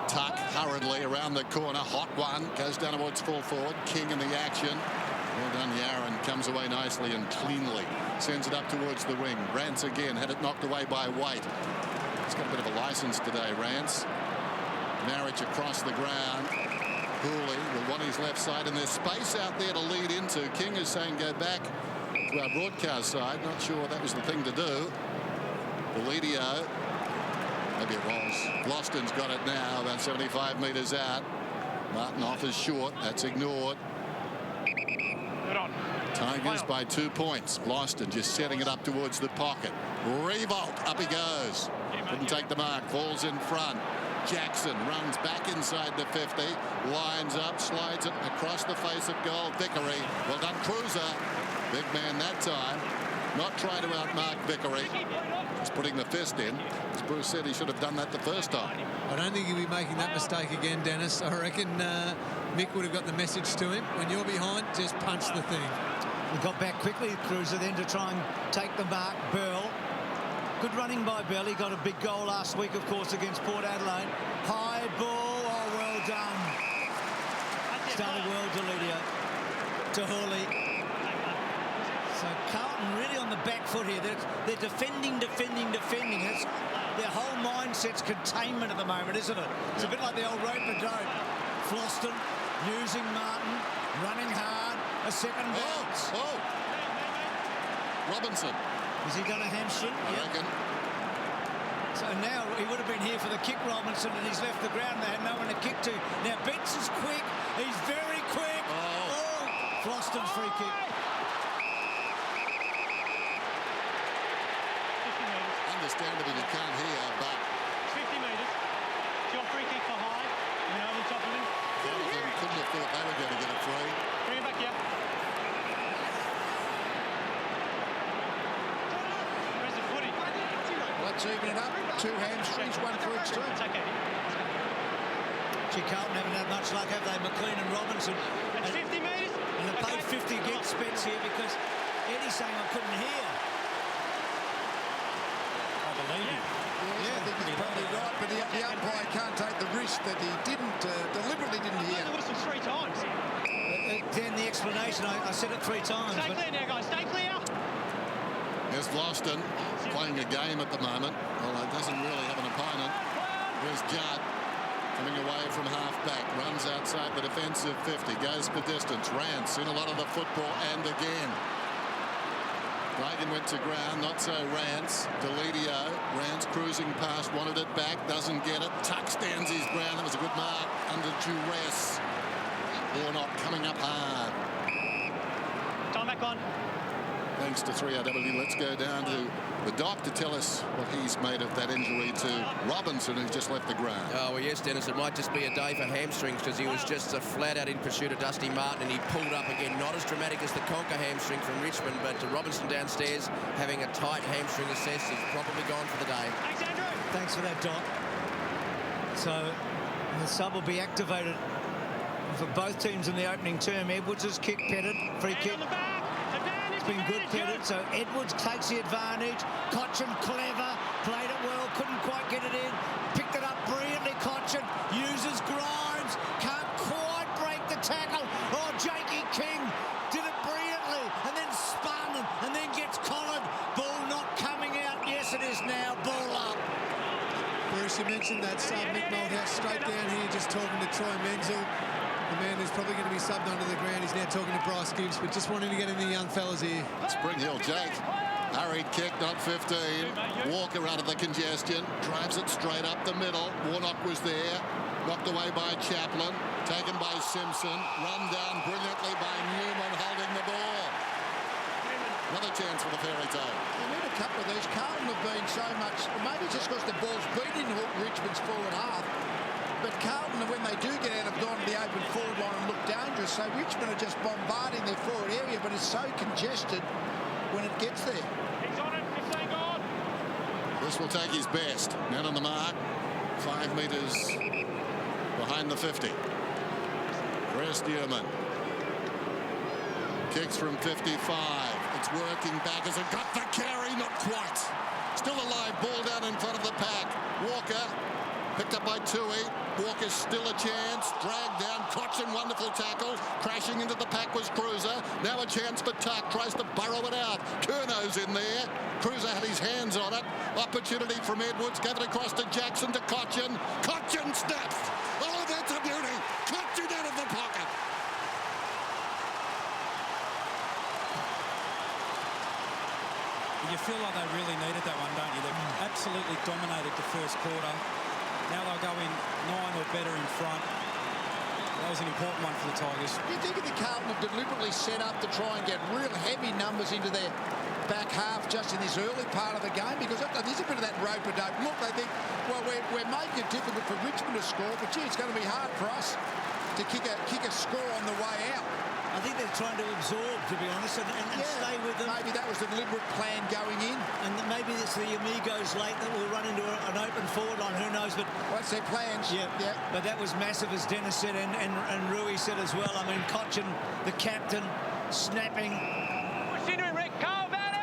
Tuck hurriedly around the corner. Hot one. Goes down towards full forward. King in the action. Well done, Yaron. Comes away nicely and cleanly. Sends it up towards the wing. Rance again. Had it knocked away by Waite. He's got a bit of a license today, Rance. Marriage across the ground. Hooley will want his left side, and there's space out there to lead into. King is saying go back to our broadcast side. Not sure that was the thing to do. Deledio. Maybe it was. Gloston's got it now, about 75 metres out. Martin offers short. That's ignored. Tigers by 2 points. Gloston just setting it up towards the pocket. Revolt. Up he goes. Couldn't take the mark. Falls in front. Jackson runs back inside the 50. Lines up. Slides it across the face of goal. Vickery. Well done, Cruiser. Big man that time. Not trying to outmark Vickery. Just putting the fist in. As Bruce said, he should have done that the first time. I don't think he'll be making that mistake again, Dennis. I reckon Mick would have got the message to him. When you're behind, just punch the thing. He got back quickly, Cruiser, then to try and take the mark. Bell. Good running by Bell. He got a big goal last week, of course, against Port Adelaide. High ball. Oh, well done. Started well, Deledio. To Hurley. So Carlton really on the back foot here. They're defending. It's, their whole mindset's containment at the moment, isn't it? It's a bit like the old rope-a-dope. Floston using Martin, running hard. A second bounce. Oh. Robinson. Has he done a hamstring? I reckon. So now he would have been here for the kick, Robinson, and he's left the ground. They had no one to kick to. Now Benson's quick. He's very quick. Oh. Floston's free kick. Understandably, you can't hear, but 50 metres. Your free kick for high. You know, on top of him. Carlton couldn't have thought they were going to get it free. Bring it back here. Where's the footy? Let's even it up. 2 hamstrings, 1 for each team. It's okay. Gee, Carlton haven't had much luck, have they? McLean and Robinson. It's 50 metres. And they played 50 against Spence here because Eddie's saying I couldn't hear. believe him. Yeah, I think he's probably right, but the umpire can't take the risk that he deliberately didn't hear. The whistle 3 times. Then the explanation, I said it 3 times. Stay clear now, guys. Stay clear. Here's Gloston playing a game at the moment. Well, it doesn't really have an opponent. Here's Judd coming away from half-back. Runs outside the defensive 50. Goes for distance. Rance in a lot of the football and again. Reagan went to ground, not so Rance. Deledio, Rance cruising past, wanted it back, doesn't get it. Tuck stands his ground. That was a good mark under duress. Warnock coming up hard. Time back on. Thanks to 3RW. Let's go down to the doc to tell us what he's made of that injury to Robinson, who just left the ground. Oh, well, yes, Dennis, it might just be a day for hamstrings because he was just flat out in pursuit of Dusty Martin and he pulled up again. Not as dramatic as the Conker hamstring from Richmond, but Robinson downstairs having a tight hamstring assessed. He's probably gone for the day. Thanks, Andrew. Thanks for that, Doc. So the sub will be activated for both teams in the opening term. Edwards' kick petted, free kick. Been good petted, so Edwards takes the advantage. Cochin clever, played it well, couldn't quite get it in, picked it up brilliantly. Cochin uses Grimes, can't quite break the tackle. Oh, Jakey King did it brilliantly and then spun and then gets collared. Ball not coming out. Yes, it is now. Ball up. Bruce, you mentioned that sub, Mick Malthouse straight down here just talking to Troy Menzel. The man who's probably going to be subbed under the ground. He's now talking to Bryce Gibbs, but just wanting to get in the young fellas here. Spring Hill, Jake. Hurried kick, not 15. Walker out of the congestion. Drives it straight up the middle. Warnock was there. Knocked away by Chaplin. Taken by Simpson. Run down brilliantly by Newman holding the ball. Another chance for the fairy tale. You need a couple of these. Carlton have been so much, maybe just because the ball's been in Richmond's forward half. But Carlton, when they do get out, have gone to the open forward line and look dangerous. So Richmond are just bombarding their forward area, but it's so congested when it gets there. He's on it. 15 gone. This will take his best. Man on the mark. 5 metres behind the 50. Chris Newman. Kicks from 55. It's working back as it got the carry. Not quite. Still alive. Ball down in front of the pack. Walker. Picked up by Tui. Walker's still a chance. Dragged down. Cochin, wonderful tackle. Crashing into the pack was Cruiser. Now a chance for Tuck. Tries to burrow it out. Curno's in there. Cruiser had his hands on it. Opportunity from Edwards. Gave it across to Jackson to Cochin. Cochin snaps. Oh, that's a beauty. Cochin out of the pocket. You feel like they really needed that one, don't you? They absolutely dominated the first quarter. Now they'll go in 9 or better in front. That was an important one for the Tigers. Do you think the Carlton have deliberately set up to try and get real heavy numbers into their back half just in this early part of the game? Because there's a bit of that rope-a-dope look. They think, well, we're making it difficult for Richmond to score, but gee, it's going to be hard for us to kick a score on the way out. I think they're trying to absorb, to be honest, and stay with them. Maybe that was the deliberate plan going in. And maybe it's the amigos late that will run into an open forward line. Who knows? But what's their plans? Yeah. But that was massive, as Dennis said, and Rui said as well. I mean, Cochin, the captain, snapping.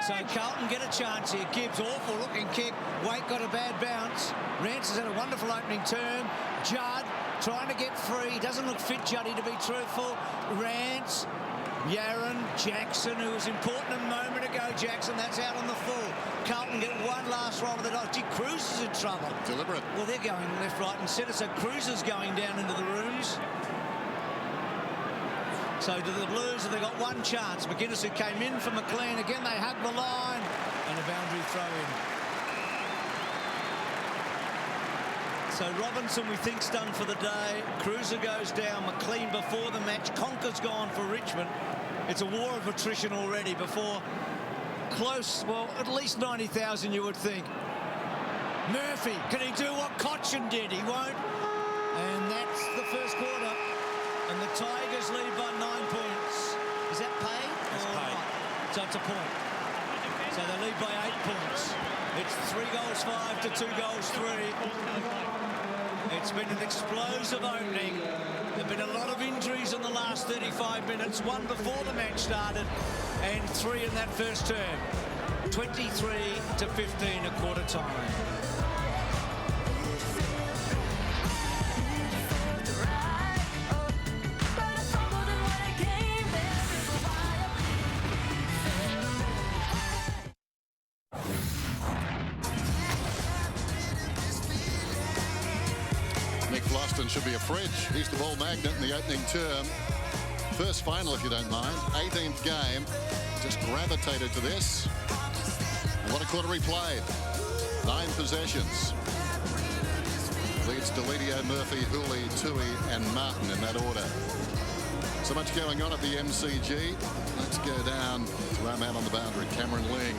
So Carlton get a chance here. Gibbs, awful looking kick. Waite got a bad bounce. Rance has had a wonderful opening term. Judd trying to get free. Doesn't look fit, Juddy, to be truthful. Rance, Yaron, Jackson, who was important a moment ago. Jackson, that's out on the full. Carlton get one last roll of the dice. Gee, Cruz is in trouble. Deliberate. Well, they're going left, right and centre. So Cruz is going down into the rooms. So to the Blues, they got one chance. McGuinness, who came in for McLean. Again, they hug the line. And a boundary throw in. So Robinson, we think's done for the day. Cruiser goes down. McLean before the match. Conker's gone for Richmond. It's a war of attrition already before close, well, at least 90,000 you would think. Murphy, can he do what Cochin did? He won't. And that's the first quarter. And the Tigers lead by 9 points. Is that paid? It's paid. Not? So it's a point. So they lead by 8 points. It's 3 goals 5 to 2 goals 3. It's been an explosive opening. There have been a lot of injuries in the last 35 minutes. 1 before the match started and 3 in that first term. 23-15 at quarter time. Should be a fridge. He's the ball magnet in the opening term. First final, if you don't mind. 18th game. Just gravitated to this. And what a quarter he played. 9 possessions. Leads Delidio, Murphy, Hooley, Tui and Martin in that order. So much going on at the MCG. Let's go down to our man on the boundary, Cameron Ling.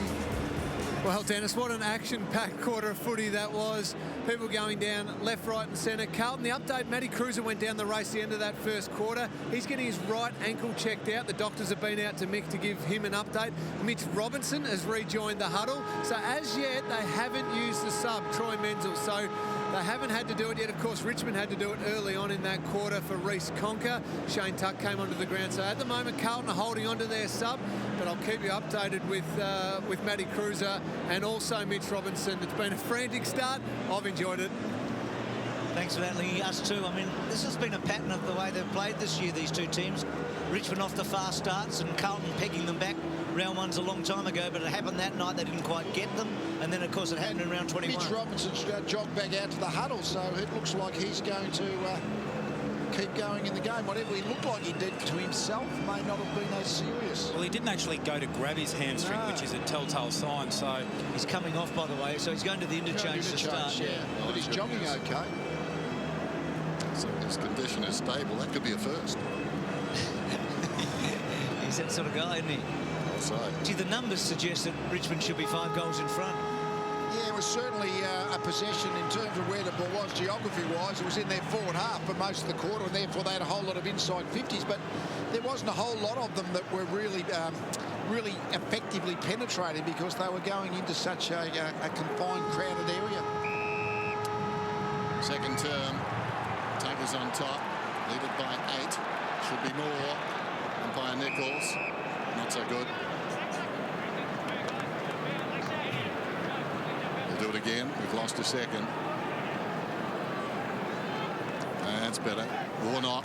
Well, Dennis, what an action-packed quarter of footy that was. People going down left, right and centre. Carlton, the update, Matty Cruiser went down the race at the end of that first quarter. He's getting his right ankle checked out. The doctors have been out to Mick to give him an update. Mitch Robinson has rejoined the huddle. So as yet, they haven't used the sub, Troy Menzel. So they haven't had to do it yet. Of course, Richmond had to do it early on in that quarter for Reece Conker. Shane Tuck came onto the ground. So at the moment, Carlton are holding on to their sub. But I'll keep you updated with Matty Cruiser and also Mitch Robinson. It's been a frantic start. I've enjoyed it. Thanks for that, Lee. Us too. I mean, this has been a pattern of the way they've played this year, these two teams. Richmond off the fast starts and Carlton pegging them back. Round one's a long time ago, but it happened that night. They didn't quite get them. And then, of course, it happened in round 21. Mitch Robinson's jogged back out to the huddle, so it looks like he's going to keep going in the game. Whatever he looked like he did to himself may not have been as serious. Well, he didn't actually go to grab his hamstring, which is a telltale sign. So he's coming off, by the way, so he's going to the interchange to start. Yeah, but he's jogging okay. So his condition is stable. That could be a first. He's that sort of guy, isn't he? Offside. Gee, the numbers suggest that Richmond should be 5 goals in front. Yeah, it was certainly a possession in terms of where the ball was geography-wise. It was in their forward half for most of the quarter, and therefore they had a whole lot of inside 50s. But there wasn't a whole lot of them that were really effectively penetrating because they were going into such a confined, crowded area. Second term, Tigers on top, leaded by 8. Should be more. Umpire Nichols, not so good. We'll do it again. We've lost a second. That's better. Warnock,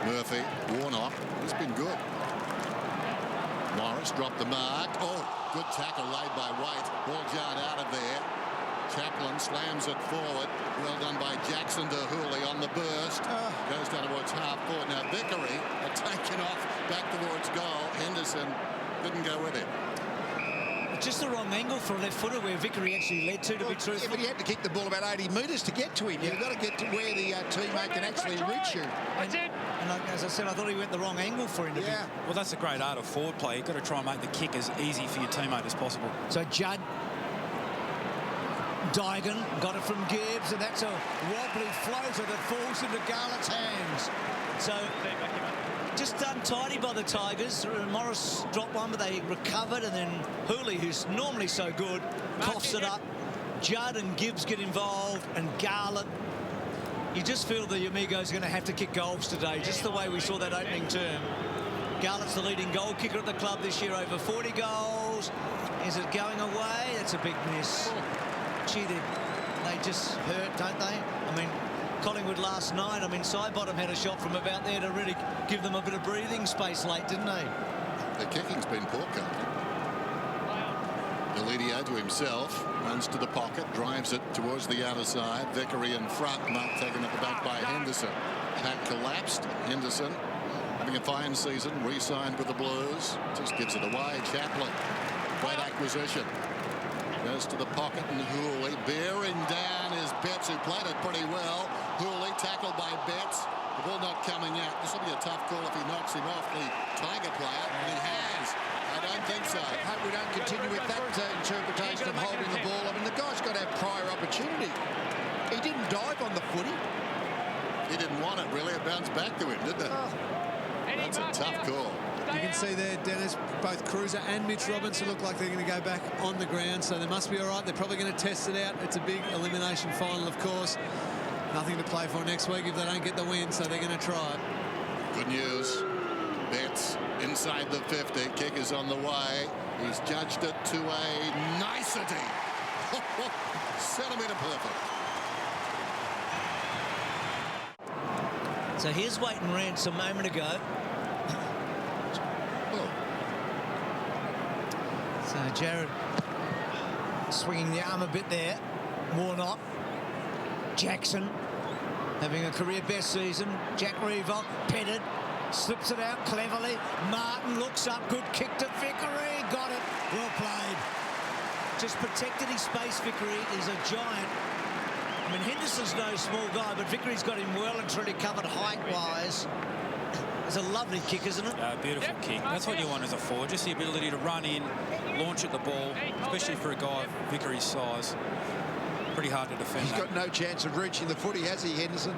Murphy, Warnock. He's been good. Morris dropped the mark. Oh, good tackle laid by White. Ball jarred out of there. Chaplin slams it forward. Well done by Jackson to Hooley on the burst. Goes down towards half forward. Now Vickery had taken off back towards goal. Henderson didn't go with it. Just the wrong angle for a left footer where Vickery actually led to be truthful. Yeah, but he had to kick the ball about 80 metres to get to him. Yeah. You've got to get to where the teammate can actually reach you. And as I said, I thought he went the wrong angle for him to be. Well, that's a great art of forward play. You've got to try and make the kick as easy for your teammate as possible. So Judd, Dygan got it from Gibbs, and that's a wobbly floater that falls into Garlett's hands. So just untidy by the Tigers. Morris dropped one, but they recovered, and then Hooley, who's normally so good, coughs it up. Judd and Gibbs get involved, and Garlett. You just feel the Amigos going to have to kick goals today, just the way we saw that opening term. Garlett's the leading goal kicker at the club this year, over 40 goals. Is it going away? That's a big miss. Gee, they just hurt, don't they? I mean, Collingwood last night, I mean, Sidebottom had a shot from about there to really give them a bit of breathing space late, didn't they? The kicking's been poor, Carlton. Delidio to himself, runs to the pocket, drives it towards the outer side. Vickery in front, not taken at the back by Henderson. Pack collapsed. Henderson having a fine season, re-signed with the Blues. Just gives it away. Chaplin, great acquisition. Goes to the pocket, and Hooley bearing down is Betts, who played it pretty well. Hooley tackled by Betts. The ball not coming out. This will be a tough call if he knocks him off the Tiger player, and he has. I don't think so. I hope we don't continue with that interpretation of holding the ball. I mean, the guy's got to have prior opportunity. He didn't dive on the footy. He didn't want it, really. It bounced back to him, didn't it? That's a tough call. You can see there, Dennis, both Cruiser and Mitch Robinson look like they're going to go back on the ground, so they must be all right. They're probably going to test it out. It's a big elimination final, of course. Nothing to play for next week if they don't get the win, so they're going to try it. Good news. Betts inside the 50. Kick is on the way. He's judged it to a nicety. Centimetre perfect. So here's Waiton Rance a moment ago. So Jared swinging the arm a bit there. Warnock. Jackson having a career best season. Jack Revolt petted. Slips it out cleverly. Martin looks up. Good kick to Vickery. Got it. Well played. Just protected his space, Vickery. He's a giant. I mean, Henderson's no small guy, but Vickery's got him well and truly covered height-wise. It's a lovely kick, isn't it? Beautiful kick. That's what you want as a forward. Just the ability to run in, launch at the ball, especially for a guy of Vickery's size. Pretty hard to defend. He's got no chance of reaching the footy, has he, Henderson?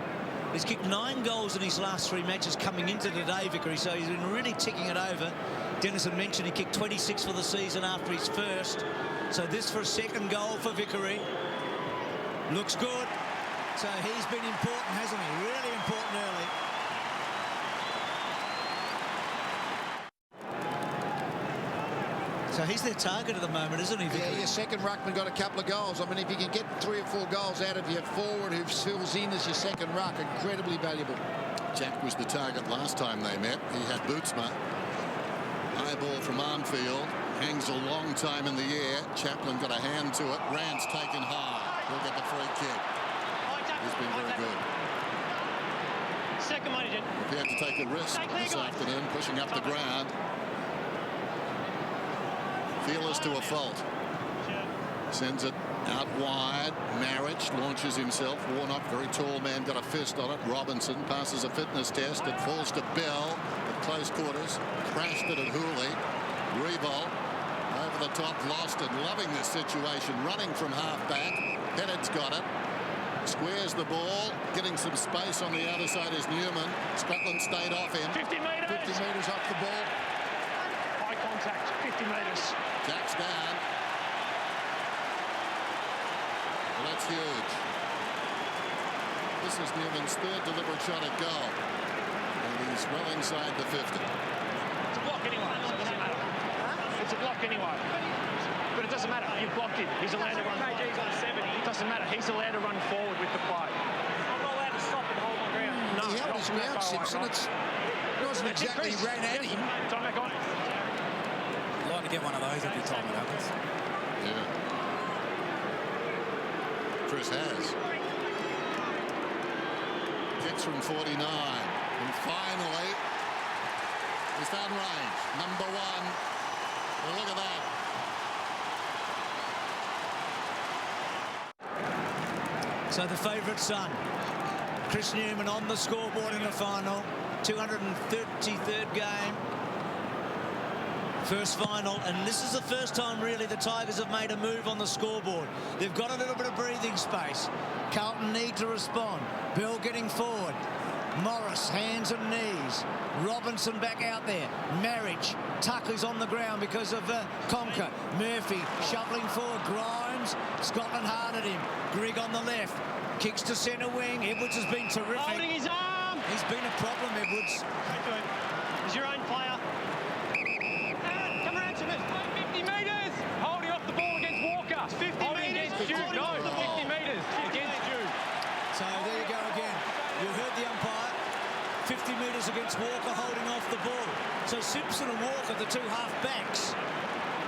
He's kicked 9 goals in his last 3 matches coming into today, Vickery, so he's been really ticking it over. Dennis had mentioned he kicked 26 for the season after his first. So this for a second goal for Vickery. Looks good. So he's been important, hasn't he? Really important early. So he's their target at the moment, isn't he, Vickery? Yeah, your second ruckman got a couple of goals. I mean, if you can get 3 or 4 goals out of your forward who fills in as your second ruck, incredibly valuable. Jack was the target last time they met. He had Bootsma. High ball from Armfield. Hangs a long time in the air. Chaplin got a hand to it. Rance taken high. He'll get the free kick. He's been very good. Second one, Prepared to take a risk this afternoon, pushing up the ground. Fearless to a fault. Sends it out wide. Marriage launches himself. Warnock, very tall man, got a fist on it. Robinson passes a fitness test. It falls to Bell at close quarters. Crashed it at Hooley. Revolt over the top, lost and loving this situation. Running from half back. Pettit's got it. Squares the ball. Getting some space on the outer side is Newman. Scotland stayed off him. 50 metres. 50 metres off the ball. High contact, 50 metres. Jack's down. Well, that's huge. This is Newman's 3rd deliberate shot at goal. And he's well inside the 50. It's a block anyway, so it doesn't matter. It's a block anyway. But it doesn't matter. You blocked him. He's allowed to run. KG's on 70. It doesn't matter. He's allowed to run forward with the play. I'm not allowed to stop and hold my ground. No, he held his ground, Simpson. It wasn't exactly he ran at him. Time back on. I'd like to get one of those every time it happens. Yeah. Chris has. Kicks from 49. And finally, he's down range. Number 1. Well, look at that. So the favourite son, Chris Newman, on the scoreboard in the final. 233rd game. First final, and this is the first time really the Tigers have made a move on the scoreboard. They've got a little bit of breathing space. Carlton need to respond. Bell getting forward. Morris, hands and knees. Robinson back out there. Marriage. Tucker's on the ground because of Conker. Murphy shoveling forward. Grimes. Scotland hard at him. Grigg on the left. Kicks to centre wing. Edwards has been terrific. Holding his arm. He's been a problem, Edwards. He's your own player. Come around to me. 50 metres. Holding off the ball against Walker. 50 metres. No, 50 metres against you. So there you go again. You heard the umpire. 50 metres against Walker holding off the ball. So Simpson and Walker, the 2 half-backs,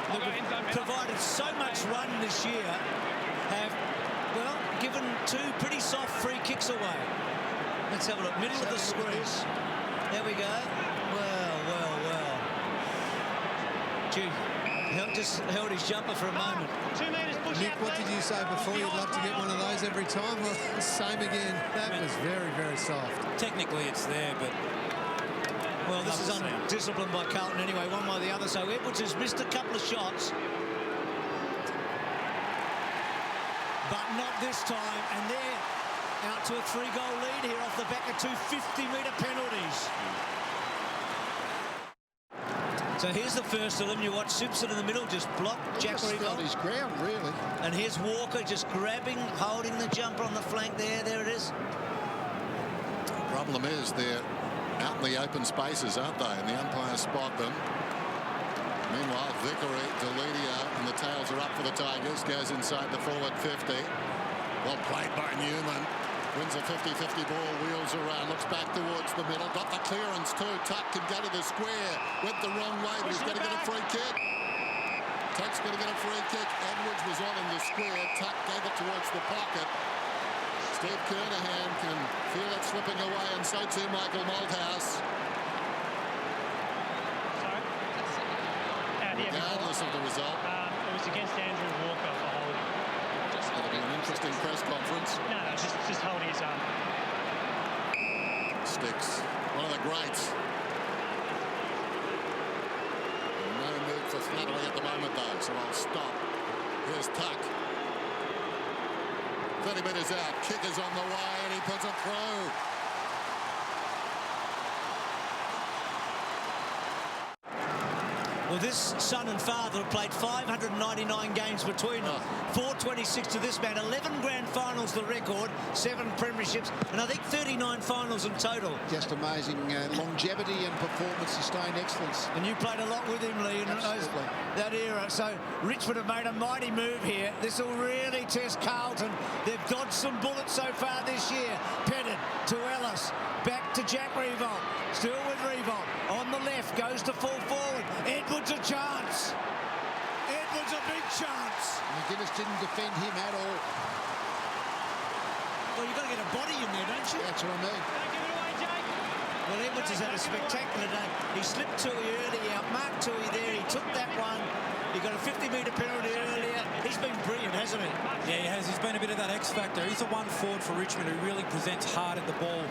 that have provided so much run this year, have, well, given 2 pretty soft free kicks away. Let's have a look. Middle of the screen. There we go. Well. Gee, just held his jumper for a moment. 2 metres push Nick, out. what did you say before? You'd love to get one of those every time? Well, same again. That was very, very soft. Technically it's there, but... Well, this is undisciplined by Carlton anyway, one by the other. So Edwards has missed a couple of shots. But not this time. And they're out to a 3-goal lead here off the back of 2 50-metre penalties. So here's the first of them. You watch Simpson in the middle just block Jack on his ground, really. And here's Walker just grabbing, holding the jumper on the flank there. There it is. The problem is they're out in the open spaces, aren't they? And the umpires spot them. Meanwhile, Vickery, Deledio, and the tails are up for the Tigers. Goes inside the forward 50. Well played by Newman. Wins a 50-50 ball, wheels around, looks back towards the middle. Got the clearance too. Tuck can go to the square. Went the wrong way, but he's going to get a free kick. Tuck's going to get a free kick. Edwards was on in the square. Tuck gave it towards the pocket. Steve Kernahan can feel it slipping away, and so too Michael Malthouse. Regardless of the result. It was against Andrew Walker for holding. It'll be an interesting press conference. No, just holding his arm. Sticks, one of the greats. No mood for flattery at the moment, though, so I'll stop. Here's Tuck. 30 metres out, kick is on the way, and he puts it through. Well, this son and father have played 599 games between them. 426 to this man, 11 grand finals the record, 7 premierships, and I think 39 finals in total. Just amazing longevity and performance, sustained excellence. And you played a lot with him, Lee, in that era. So Richmond have made a mighty move here. This will really test Carlton. They've dodged some bullets so far this year. Pettit to Ellis, back to Jack Revolt, still with Revolt. On the left, goes to full forward. Edwards a chance. Edwards a big chance. McGuinness didn't defend him at all. Well, you've got to get a body in there, don't you? That's what I mean. Don't give it away, Jake. Well, Edwards has had a spectacular day. He slipped Tui early out, marked Tui there. He took that one. He got a 50-metre penalty earlier. He's been brilliant, hasn't he? Yeah, he has. He's been a bit of that X factor. He's the one forward for Richmond who really presents hard at the ball.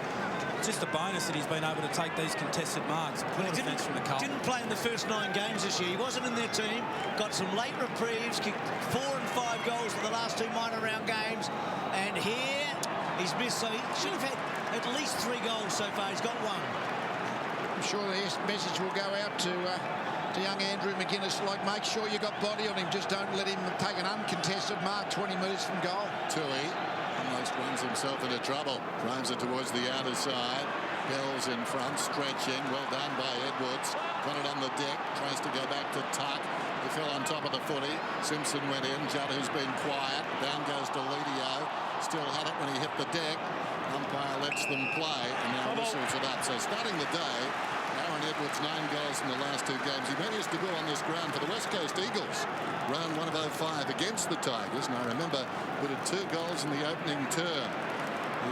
Just a bonus that he's been able to take these contested marks. Poor defence from the Carlton. Didn't play in the first 9 games this year. He wasn't in their team. Got some late reprieves. Kicked 4 and 5 goals in the last 2 minor round games. And here he's missed. So he should have had at least 3 goals so far. He's got 1. I'm sure the message will go out to young Andrew McGuinness, like, make sure you got body on him. Just don't let him take an uncontested mark 20 metres from goal. Tui almost runs himself into trouble. Drives it towards the outer side. Bell's in front, stretching. Well done by Edwards. Got it on the deck. Tries to go back to Tuck. He fell on top of the footy. Simpson went in. Judd, who's been quiet. Down goes Deledio. Still had it when he hit the deck. Umpire lets them play and now whistles it up. So starting the day, Aaron Edwards, 9 goals in the last 2 games. He managed to go on this ground for the West Coast Eagles. Round 1 of 05 against the Tigers. And I remember we did 2 goals in the opening term.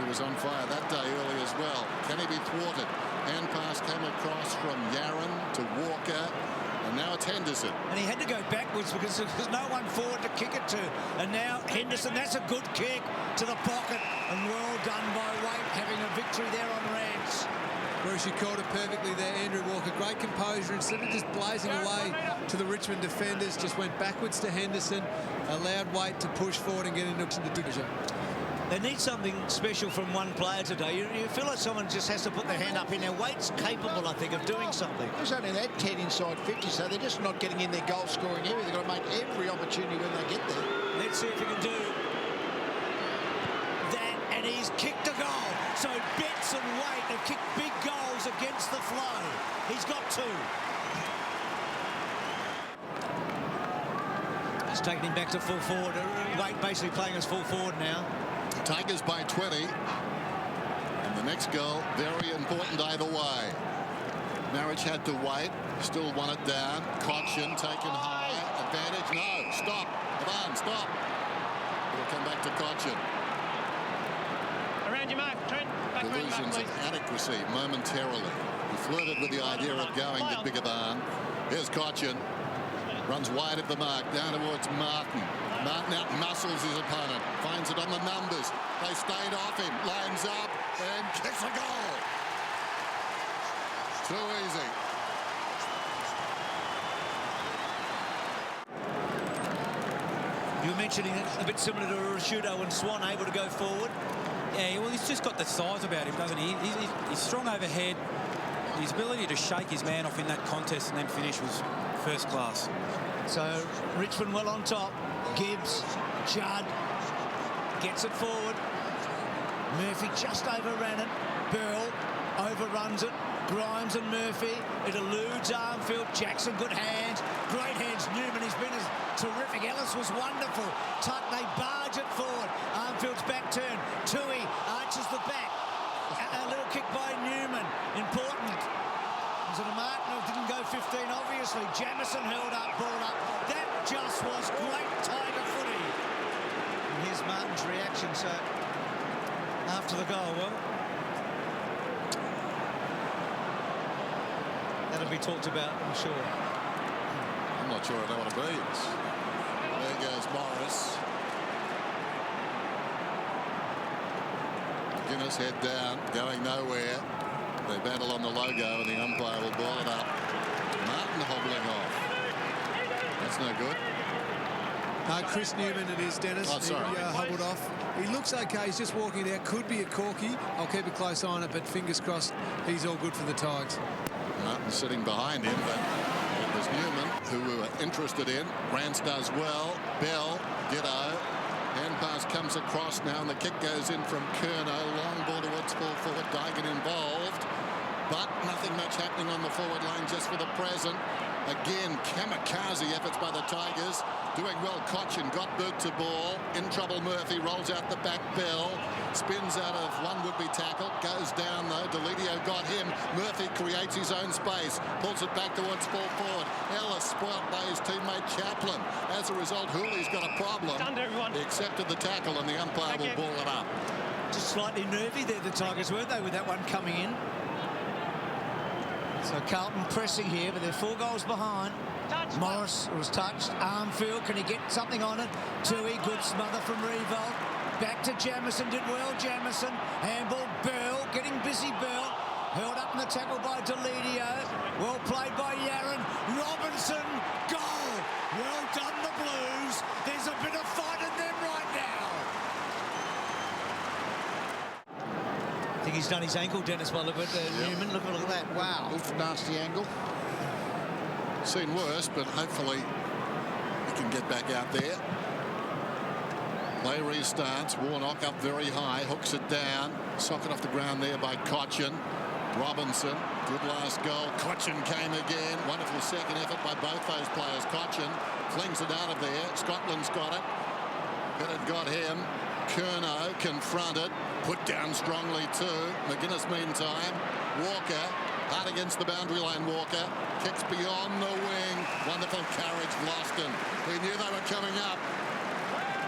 He was on fire that day early as well. Can he be thwarted? Hand pass came across from Yarran to Walker. And now it's Henderson. And he had to go backwards because there's no one forward to kick it to. And now Henderson, that's a good kick to the pocket. And well done by Waite, having a victory there on Rance. Bruce, you called it perfectly there, Andrew Walker. Great composure. Instead of just blazing away to the Richmond defenders, just went backwards to Henderson, allowed Waite to push forward and get into the division. They need something special from one player today. You feel like someone just has to put their hand up in there. Waite's capable, I think, of doing something. There's only that 10 inside 50, so they're just not getting in their goal-scoring area. They've got to make every opportunity when they get there. Let's see if he can do that, and he's kicked a goal. So Betts and Waite have kicked big goals against the flow. He's got 2. He's taking him back to full forward. Waite basically playing as full forward now. Tigers by 20. And the next goal, very important either way. Marriage had to wait. Still won it down. Cochin taken high. Advantage. No. Stop. Ivan, stop. It'll come back to Cochin. Around your mark, Trent. Back Delusions of adequacy momentarily. He flirted with the idea of going to Big Ivan. Here's Cochin. Runs wide of the mark, down towards Martin. Martin out muscles his opponent. Finds it on the numbers. They stayed off him. Lines up and kicks a goal. Too easy. You were mentioning it a bit similar to Rashudo and Swan, able to go forward. Yeah, well, he's just got the size about him, doesn't he? He's strong overhead. His ability to shake his man off in that contest and then finish was first class. So Richmond well on top. Gibbs, Judd gets it forward. Murphy just overran it. Burl overruns it. Grimes and Murphy. It eludes Armfield. Jackson, good hands. Great hands. Newman, he's been terrific. Ellis was wonderful. Tuck, they barge it forward. Armfield's back turn. Tui arches the back. A little kick by Newman. Important. Was it a mark? No, it didn't go 15, obviously. Jamison held up, ball up. That just was great Tiger footy. And here's Martin's reaction. So, after the goal, well, that'll be talked about, I'm sure. I'm not sure I know what it means. There goes Morris. Guinness head down, going nowhere. They battle on the logo and the umpire will ball it up. Martin hobbling off. That's no good. Chris Newman it is, Dennis. Oh, sorry. He hobbled off. He looks okay. He's just walking out. Could be a corky. I'll keep a close eye on it, but fingers crossed he's all good for the Tigers. Martin sitting behind him, but it was Newman who we were interested in. Rance does well. Bell, ditto. Hand pass comes across now, and the kick goes in from Curnow. Long ball towards full forward. Dygan involved, but nothing much happening on the forward line just for the present. Again, kamikaze efforts by the Tigers. Doing well, Cochin got boot to ball. In trouble, Murphy rolls out the back. Bell spins out of one would-be tackle. Goes down, though. Deledio got him. Murphy creates his own space. Pulls it back towards full forward. Ellis spoilt by his teammate Chaplin. As a result, Hooley's got a problem. He accepted the tackle, and the umpire will ball it up. Just slightly nervy there, the Tigers, weren't they, with that one coming in? So Carlton pressing here, but they're 4 goals behind. Morris was touched. Armfield, can he get something on it? Tui, good smother from Revolt. Back to Jamison, did well, Jamison. Handball, Bell, getting busy, Bell. Held up in the tackle by Deledio. Well played by Yaron. Robinson, goal! Well done, the Blues. There's a bit of fight in them right now. I think he's done his ankle, Dennis, by the look at Newman. Look at that. Wow. Nasty angle. Seen worse, but hopefully he can get back out there. Play restarts. Warnock up very high, hooks it down. Socket off the ground there by Cochin. Robinson, good last goal. Cochin came again. Wonderful second effort by both those players. Cochin flings it out of there. Scotland's got it. Bennett got him. Curnow confronted. Put down strongly too. McGuinness meantime. Walker. Hard against the boundary line, Walker. Kicks beyond the wing. Wonderful carriage, Gloston. We knew they were coming up.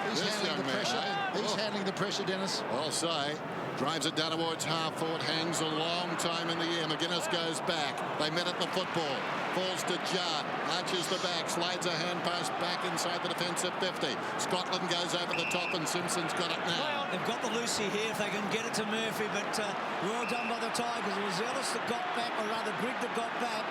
He's handling the pressure. He's handling the pressure, Dennis. I'll say. Drives it down towards half forward. Hangs a long time in the air. McGuinness goes back. They met at the football. Falls to Judd. Arches the back. Slides a hand pass back inside the defensive 50. Scotland goes over the top and Simpson's got it now. They've got the Lucy here if they can get it to Murphy, but well done by the Tigers. It was Ellis that got back, or rather Grigg that got back.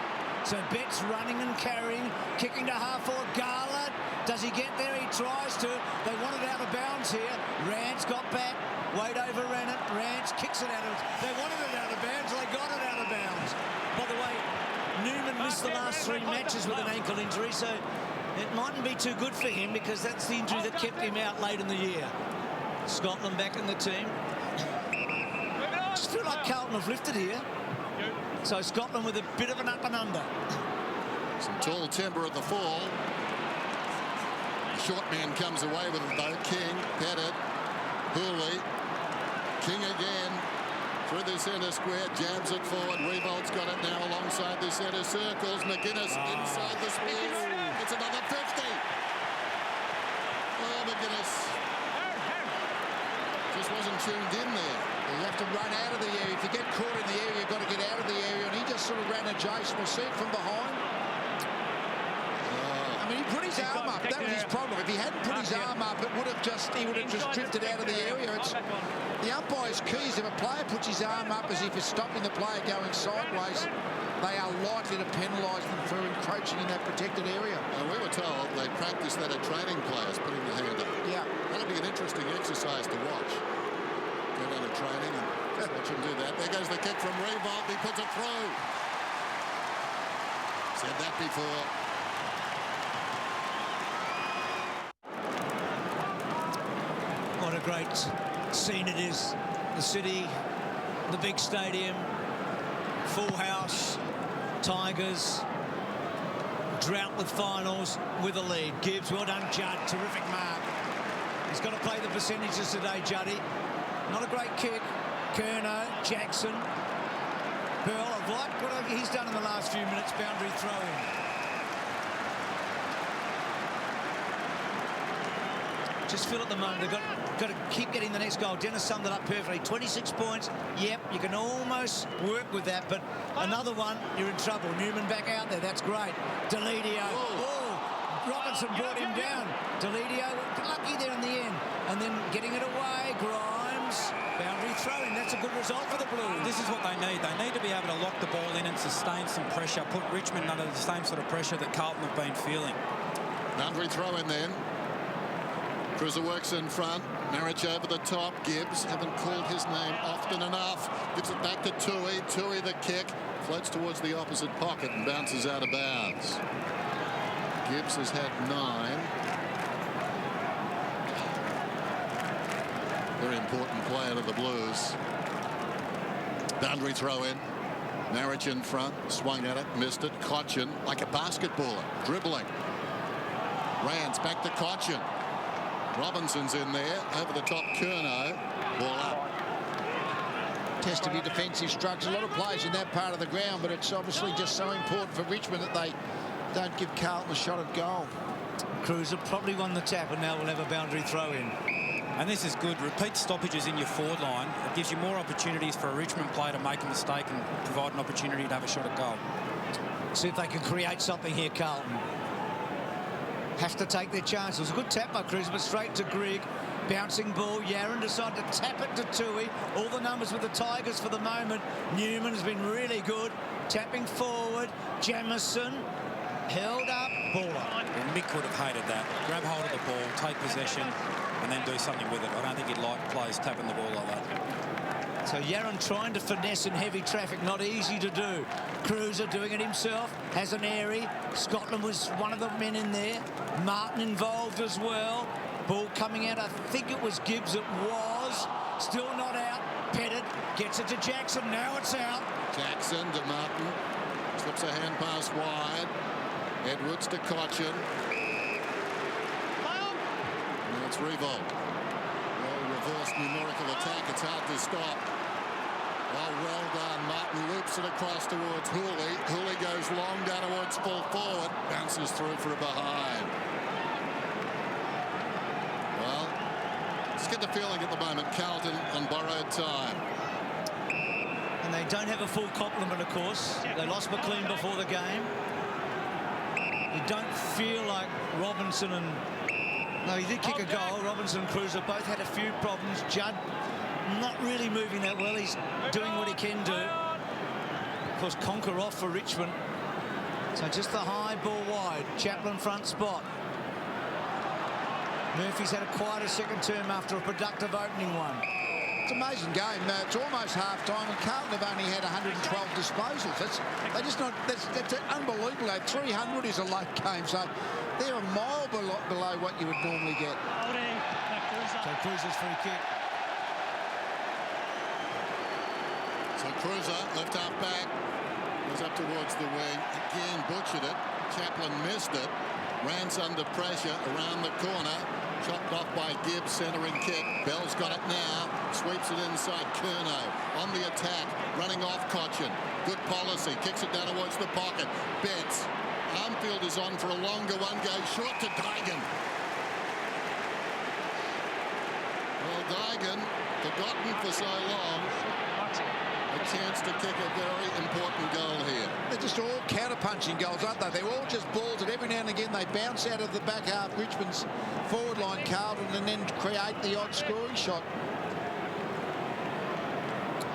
So Betts running and carrying, kicking to half forward. Garland, does he get there? He tries to. They want it out of bounds here. Rance got back. Wade overran it. Rance kicks it out of. They wanted it out of bounds. They got it out of bounds. By the way, Newman missed the last 3 matches with an ankle injury, so it mightn't be too good for him because that's the injury that kept him out late in the year. Scotland back in the team. I just feel like Carlton have lifted here. So Scotland with a bit of an up and under. Some tall timber at the fall. The short man comes away with it though. King, Pettit, Hooley. King again through the centre square, jabs it forward. Revolt's got it now alongside the centre circles. McGuinness inside the space. It's another 50. Oh, McGuinness just wasn't tuned in there. You have to run out of the area. If you get caught in the area, you've got to get out of the area. And he just sort of ran adjacent. We'll see it from behind. I mean, he put his arm up. That was his problem. If he hadn't put his arm up, it would have just drifted out of the area. It's the umpire's keys. If a player puts his arm up as if he's stopping the player going sideways, they are likely to penalise them for encroaching in that protected area. And we were told they practice that at training players, putting the hand up. Yeah. That'll be an interesting exercise to watch. Get out of training and just watch him do that. There goes the kick from Revolt. He puts it through. Said that before. What a great scene it is. The city, the big stadium, full house. Tigers drought with finals with a lead. Gibbs, well done, Judd. Terrific mark. He's got to play the percentages today, Juddy. Not a great kick. Kerno, Jackson, Burl. I've liked what he's done in the last few minutes. Boundary throw-in. Just feel at the moment they've got to keep getting the next goal. Dennis summed it up perfectly. 26 points. Yep, you can almost work with that, but another one, you're in trouble. Newman back out there. That's great. Deledio. Oh, Robinson brought him down. Deledio lucky there in the end, and then getting it away. Grimes. Boundary throw-in. That's a good result for the Blues. This is what they need. They need to be able to lock the ball in and sustain some pressure. Put Richmond under the same sort of pressure that Carlton have been feeling. Boundary throw-in then. Cruiser works in front. Marriage over the top. Gibbs, haven't called his name often enough. Gives it back to Tui. Tui the kick. Floats towards the opposite pocket and bounces out of bounds. Gibbs has had 9. Very important player to the Blues. Boundary throw in. Marriage in front. Swung at it. Missed it. Cochin like a basketballer. Dribbling. Rance back to Cochin. Robinson's in there. Over the top, Kerno. Ball up. Test of your defensive structure. A lot of players in that part of the ground, but it's obviously just so important for Richmond that they don't give Carlton a shot at goal. Cruiser probably won the tap, and now we'll have a boundary throw-in. And this is good. Repeat stoppages in your forward line. It gives you more opportunities for a Richmond player to make a mistake and provide an opportunity to have a shot at goal. See if they can create something here, Carlton. Have to take their chances. It was a good tap by Cruiser, but straight to Grigg. Bouncing ball. Yaron decided to tap it to Tui. All the numbers with the Tigers for the moment. Newman has been really good. Tapping forward. Jamison held up. Baller. And Mick would have hated that. Grab hold of the ball, take possession, and then do something with it. I don't think he'd like players tapping the ball like that. So Yaron trying to finesse in heavy traffic, not easy to do. Cruiser doing it himself, has an airy. Scotland was one of the men in there. Martin involved as well. Ball coming out, I think it was Gibbs, it was. Still not out, Pettit gets it to Jackson, now it's out. Jackson to Martin. Slips a hand pass wide. Edwards to Cochin. Now it's Revolt. Well, reverse numerical attack. It's hard to stop. Oh, well done. Martin loops it across towards Hooley. Hooley goes long down towards full forward. Bounces through for a behind. Well, let's get the feeling at the moment. Carlton on borrowed time. And they don't have a full complement, of course. They lost McLean before the game. You don't feel like Robinson and... No, he did kick a goal. Robinson and Cruiser both had a few problems. Judd not really moving that well. He's doing what he can do. Of course, Conker off for Richmond. So just the high ball wide. Chaplin front spot. Murphy's had a quieter second term after a productive opening one. It's an amazing game. It's almost half-time, and Carlton have only had 112 disposals. That's unbelievable. 300 is a late game, so they're a mile below what you would normally get. So Cruiser's free kick. So Cruiser, left half back, goes up towards the wing. Again, butchered it. Chaplin missed it. Rance under pressure around the corner. Chopped off by Gibbs, centering kick. Bell's got it now. Sweeps it inside. Kerno on the attack. Running off Cochin. Good policy. Kicks it down towards the pocket. Betts. Armfield is on for a longer one. Goes short to Dygan. Well, Dygan, forgotten for so long. A chance to kick a very important goal here. They're just all counter-punching goals, aren't they? They're all just balls that every now and again they bounce out of the back half Richmond's forward line, Carlton, and then create the odd scoring shot.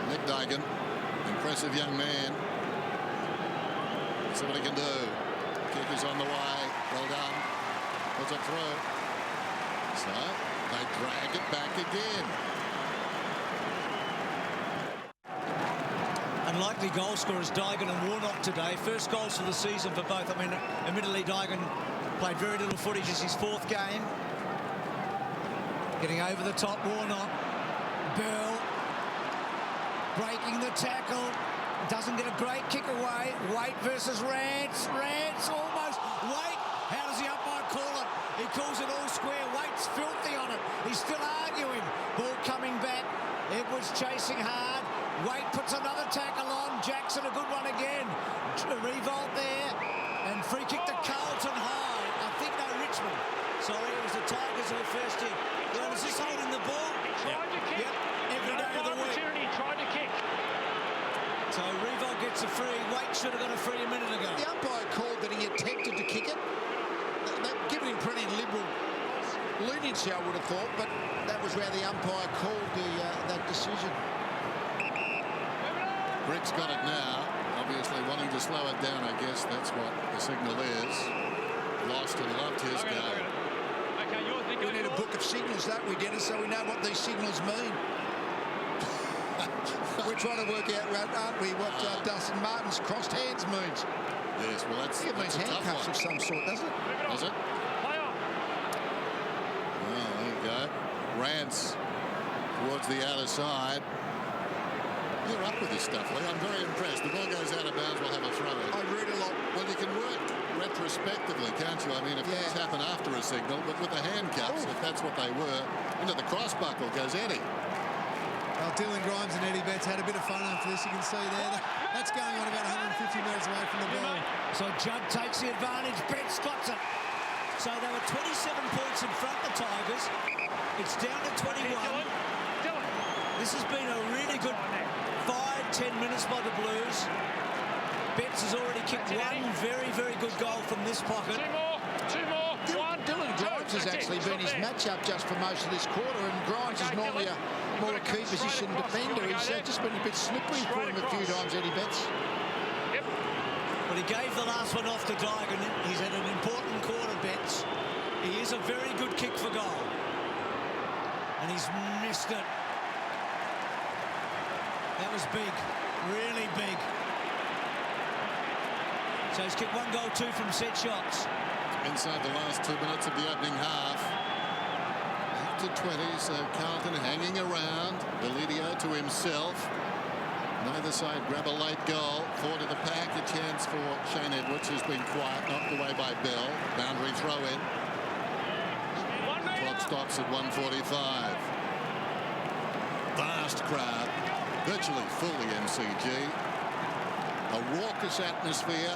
Nick Dygan, impressive young man. See what he can do. Kick is on the way. Well done. Puts it through. So they drag it back again. Unlikely goal scorers Dygan and Warnock today. First goals for the season for both. I mean, admittedly, Dygan played very little footage. It's his 4th game. Getting over the top, Warnock. Bell breaking the tackle. Doesn't get a great kick away. Waite versus Rance. Rance almost. Waite. How does the umpire call it? He calls it all square. Waite's filthy on it. He's still arguing. Ball coming back. Edwards chasing hard. Waite puts another tackle on. Jackson, a good one again. A revolt there. And free kick to Carlton high. I think no, Richmond. Sorry, it was the Tigers who were first in. Well, is this holding the ball? Tried to kick. Yep. Every day of the week. Opportunity, tried to kick. So Revolt gets a free. Waite should have got a free a minute ago. The umpire called that he attempted to kick it. That given him pretty liberal leniency, I would have thought, but that was where the umpire called that decision. Brick's got it now. Obviously wanting to slow it down, I guess that's what the signal is. Lost and loved his game. We need a book of signals, that we get it, so we know what these signals mean. We're trying to work out, aren't we, what Dustin Martin's crossed hands means. Yes, well, that's it means handcuffs of some sort, doesn't it? Does it? Oh, there you go. Rance towards the outer side. You're up with this stuff, Lee. I'm very impressed. The ball goes out of bounds, we'll have a throw in. I read a lot. Well, you can work retrospectively, can't you? I mean, if things happen after a signal, but with the handcuffs, if that's what they were, into the cross buckle goes Eddie. Well, Dylan Grimes and Eddie Betts had a bit of fun after this. You can see there. That's going on about 150 metres away from the ball. So Judd takes the advantage. Betts got it. So they were 27 points in front of the Tigers. It's down to 21. This has been a really good 5-10 minutes by the Blues. Betts has already kicked one very, very good goal from this pocket. Two more. Dylan Grimes has actually been his matchup just for most of this quarter, and Grimes is normally a more key position defender. He's just been a bit slippery for him a few times, Eddie Betts. But he gave the last one off to Dygan. He's had an important quarter, Betts. He is a very good kick for goal. And he's missed it. That was big, really big. So he's kicked 1 goal, 2 from set shots. Inside the last 2 minutes of the opening half. Up to 20, so Carlton hanging around. Delidio to himself. Neither side grab a late goal. 4 to the pack, a chance for Shane Edwards, who's been quiet, knocked away by Bell. Boundary throw in. Clock stops at 1:45. Vast crowd, virtually full the MCG. A raucous atmosphere.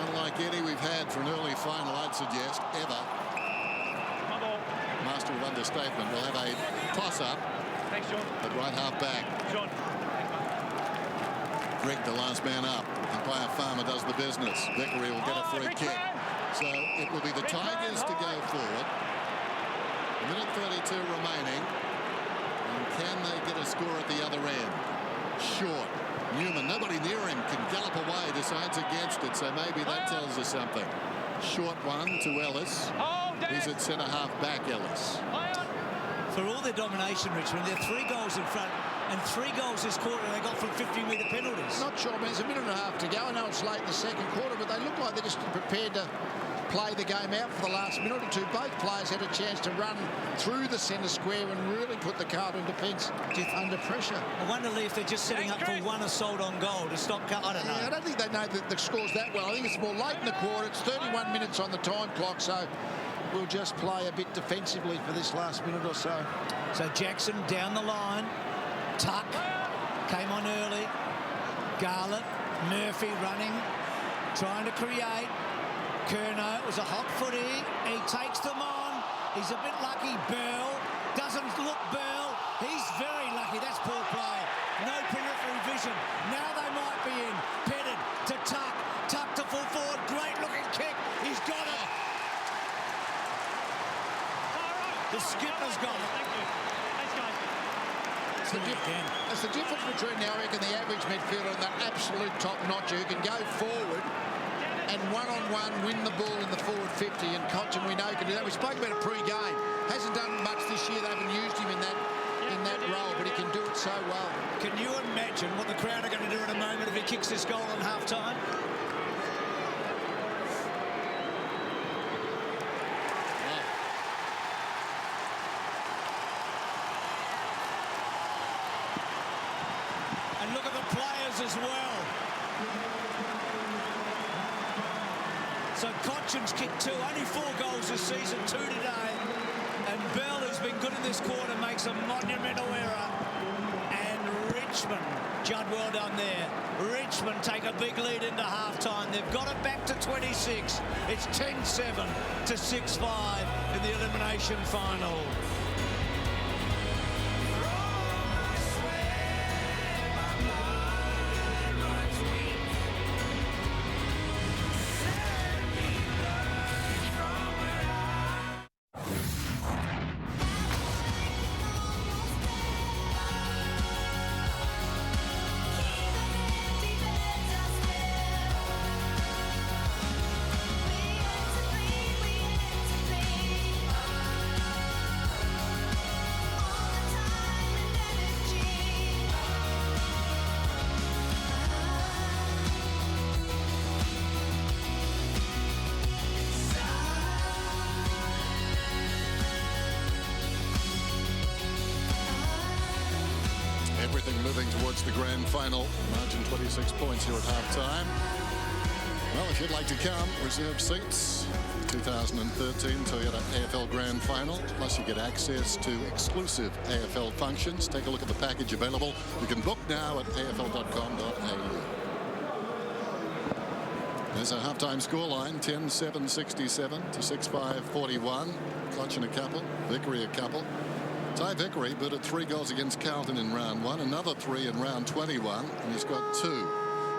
Unlike any we've had for an early final, I'd suggest, ever. Master of understatement. We'll have a toss-up at right half back. Greg, the last man up. Umpire Farmer does the business. Vickery will get a free kick. So it will be the Tigers to go forward. A minute 32 remaining. And can they get a score at the other end? Short. Newman, nobody near him, can gallop away, decides against it, so maybe that tells us something. Short one to Ellis. He's at centre half back, Ellis. For all their domination, Richmond, they're 3 goals in front, and 3 goals this quarter they got from 50-metre penalties. Not sure, man. There's a minute and a half to go. I know it's late in the second quarter, but they look like they're just prepared to play the game out for the last minute or two. Both players had a chance to run through the centre square and really put the Carlton defence under pressure. I wonder, Lee, if they're just setting up for 1 assault on goal to stop. I don't know. I don't think they know the scores that well. I think it's more late in the quarter. It's 31 minutes on the time clock, so we'll just play a bit defensively for this last minute or so. So Jackson down the line. Tuck came on early. Garlett, Murphy running, trying to create. Curnow was a hot footy. He takes them on. He's a bit lucky. Bell doesn't look Bell. He's very lucky. That's poor play. No periphery vision. Now they might be in. Pettit to Tuck. Tuck to full forward. Great looking kick. He's got it. The skipper's got it. Thank you. Thanks, guys. It's the difference between now, I reckon, the average midfielder and the absolute top notcher who can go forward and one-on-one win the ball in the forward 50, and Cochin, we know, can do that. We spoke about it pre-game. Hasn't done much this year. They haven't used him in that role, but he can do it so well. Can you imagine what the crowd are going to do in a moment if he kicks this goal on half-time? And look at the players as well. So Cochin's kicked 2, only 4 goals this season, 2 today. And Bell, who's been good in this quarter, makes a monumental error. And Richmond, Judd, well done there. Richmond take a big lead into half-time. They've got it back to 26. It's 10-7 to 6-5 in the elimination final. Everything moving towards the grand final. Margin 26 points here at half-time. Well, if you'd like to come, reserve seats. 2013 Toyota AFL Grand Final. Plus, you get access to exclusive AFL functions. Take a look at the package available. You can book now at afl.com.au. There's a half-time scoreline, 10-7-67 to 6-5-41. Cochin a couple, Vickery a couple. Ty Vickery booted 3 goals against Carlton in round 1, another 3 in round 21, and he's got 2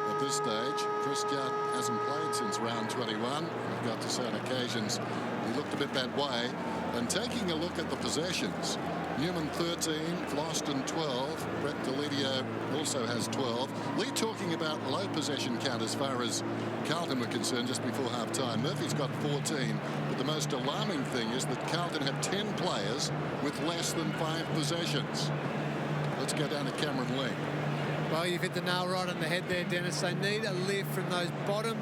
at this stage. Chris Judd hasn't played since round 21. We've got to say on occasions he looked a bit that way. And taking a look at the possessions, Newman 13, Floston 12, Brett Delidio also has 12. Lee talking about low possession count as far as Carlton were concerned just before half-time. Murphy's got 14, but the most alarming thing is that Carlton have 10 players with less than 5 possessions. Let's go down to Cameron Lee. Well, you've hit the nail right on the head there, Dennis. They need a lift from those bottom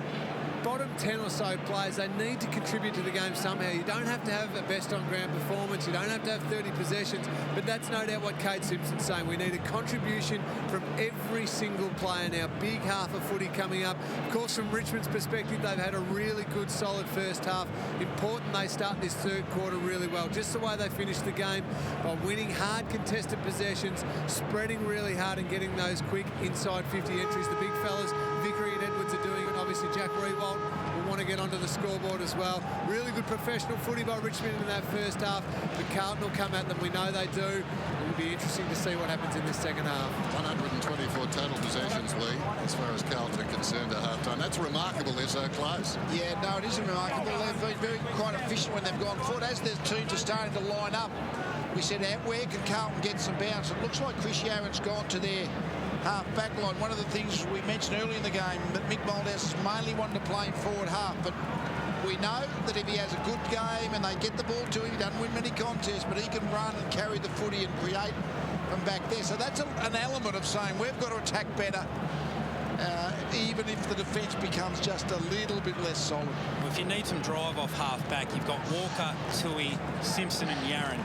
10 or so players. They need to contribute to the game somehow. You don't have to have a best on ground performance. You don't have to have 30 possessions, but that's no doubt what Kate Simpson's saying. We need a contribution from every single player now. Big half of footy coming up. Of course, from Richmond's perspective, they've had a really good, solid first half. Important they start this third quarter really well. Just the way they finished the game by winning hard contested possessions, spreading really hard and getting those quick inside 50 entries. The big fellas, Vickery and Edwards, are doing it. Obviously, Jack Rewalt will want to get onto the scoreboard as well. Really good professional footy by Richmond in that first half. But Carlton will come at them. We know they do. It'll be interesting to see what happens in this second half. 124 total possessions, Lee, as far as Carlton are concerned at half-time. That's remarkable. They're so close. Yeah, no, it isn't remarkable. They've been quite efficient when they've gone forward. As their teams are starting to line up, we said, where can Carlton get some bounce? It looks like Chris Yaron's gone to their half back line. One of the things we mentioned early in the game, that Mick Moldhouse is mainly wanting to play forward half, but we know that if he has a good game and they get the ball to him, he doesn't win many contests, but he can run and carry the footy and create from back there. So that's an element of saying we've got to attack better, even if the defence becomes just a little bit less solid. Well, if you need some drive off half back, you've got Walker, Tui, Simpson and Yaron.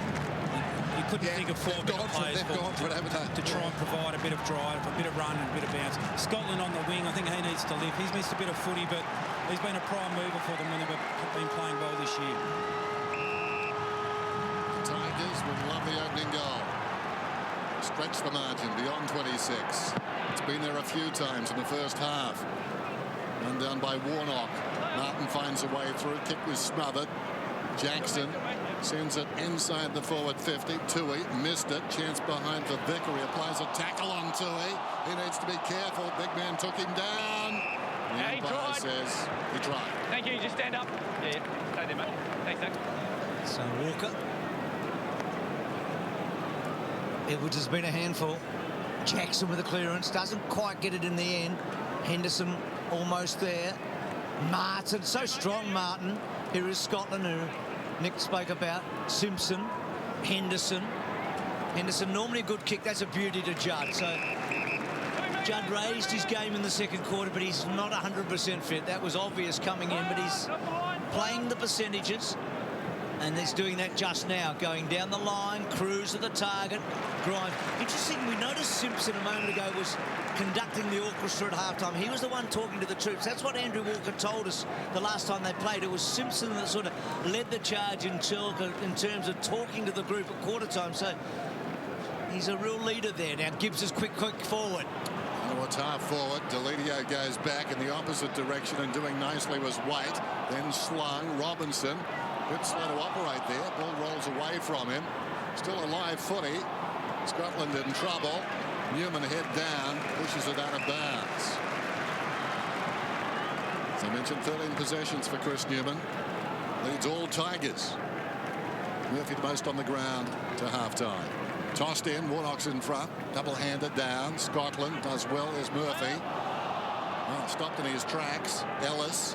You couldn't think of 4 better players to try and provide a bit of drive, a bit of run and a bit of bounce. Scotland on the wing, I think he needs to lift. He's missed a bit of footy, but he's been a prime mover for them when they've been playing well this year. The Tigers would love the opening goal. Stretch the margin beyond 26. It's been there a few times in the first half. Run down by Warnock. Martin finds a way through. Kick was smothered. Jackson sends it inside the forward 50. Tui missed it. Chance behind for Vickery. Applies a tackle on Tui. He needs to be careful. Big man took him down. The umpire says he tried. Thank you. Just stand up. Yeah, stay there, mate. Thanks, Zach. So Walker. Edwards has been a handful. Jackson with a clearance. Doesn't quite get it in the end. Henderson almost there. Martin. So strong, Martin. Here is Scotland, who Nick spoke about. Simpson, Henderson. Henderson, normally a good kick. That's a beauty to Judd. So Judd raised his game in the second quarter, but he's not 100% fit. That was obvious coming in, but he's playing the percentages. And he's doing that just now, going down the line, cruise to the target, Grimes. Interesting, we noticed Simpson a moment ago was conducting the orchestra at halftime. He was the one talking to the troops. That's what Andrew Walker told us the last time they played. It was Simpson that sort of led the charge in terms of talking to the group at quarter time. So he's a real leader there. Now Gibbs is quick forward. It's half forward. Deledio goes back in the opposite direction, and doing nicely was Waite. Then slung. Robinson. Bit slow to operate there. Ball rolls away from him. Still a live footy. Scotland in trouble. Newman head down. Pushes it out of bounds. As I mentioned, 13 possessions for Chris Newman. Leads all Tigers. Murphy the most on the ground to half-time. Tossed in. Warnock's in front. Double-handed down. Scotland does well as Murphy. Well, stopped in his tracks. Ellis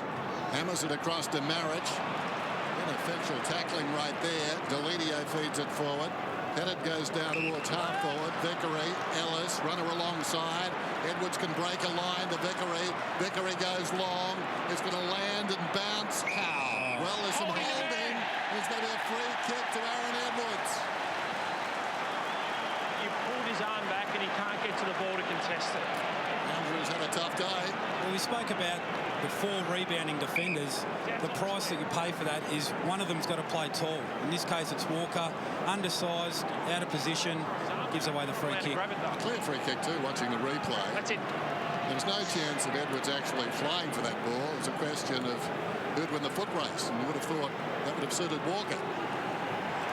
hammers it across to Marriage. Ineffectual tackling right there. Deledio feeds it forward. Pettit goes down towards half forward. Vickery, Ellis, runner alongside. Edwards can break a line to Vickery. Vickery goes long. It's going to land and bounce. Well, there's some holding. There's going to be a free kick to Aaron Edwards. You pulled his arm back and he can't get to the ball to contest it. Andrews had a tough day. Well, we spoke about the 4 rebounding defenders. The price that you pay for that is one of them's got to play tall. In this case, it's Walker, undersized, out of position, gives away the free kick. Clear free kick too, watching the replay. That's it. There was no chance of Edwards actually flying for that ball. It was a question of who'd win the foot race, and you would have thought that would have suited Walker.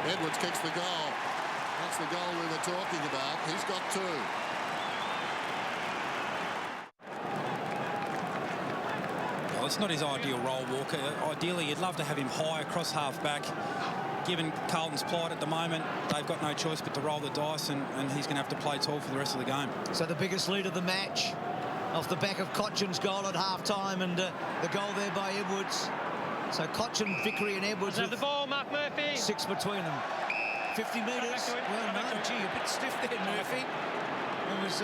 Edwards kicks the goal. That's the goal we were talking about. He's got 2. Well, it's not his ideal role, Walker. Ideally, you'd love to have him high across half-back. Given Carlton's plight at the moment, they've got no choice but to roll the dice, and he's going to have to play tall for the rest of the game. So the biggest lead of the match off the back of Cotchin's goal at half-time, and the goal there by Edwards. So Cotchin, Vickery and Edwards have the ball, Mark Murphy. 6 between them. 50 metres. Well, no, gee, a bit stiff there, Murphy. It was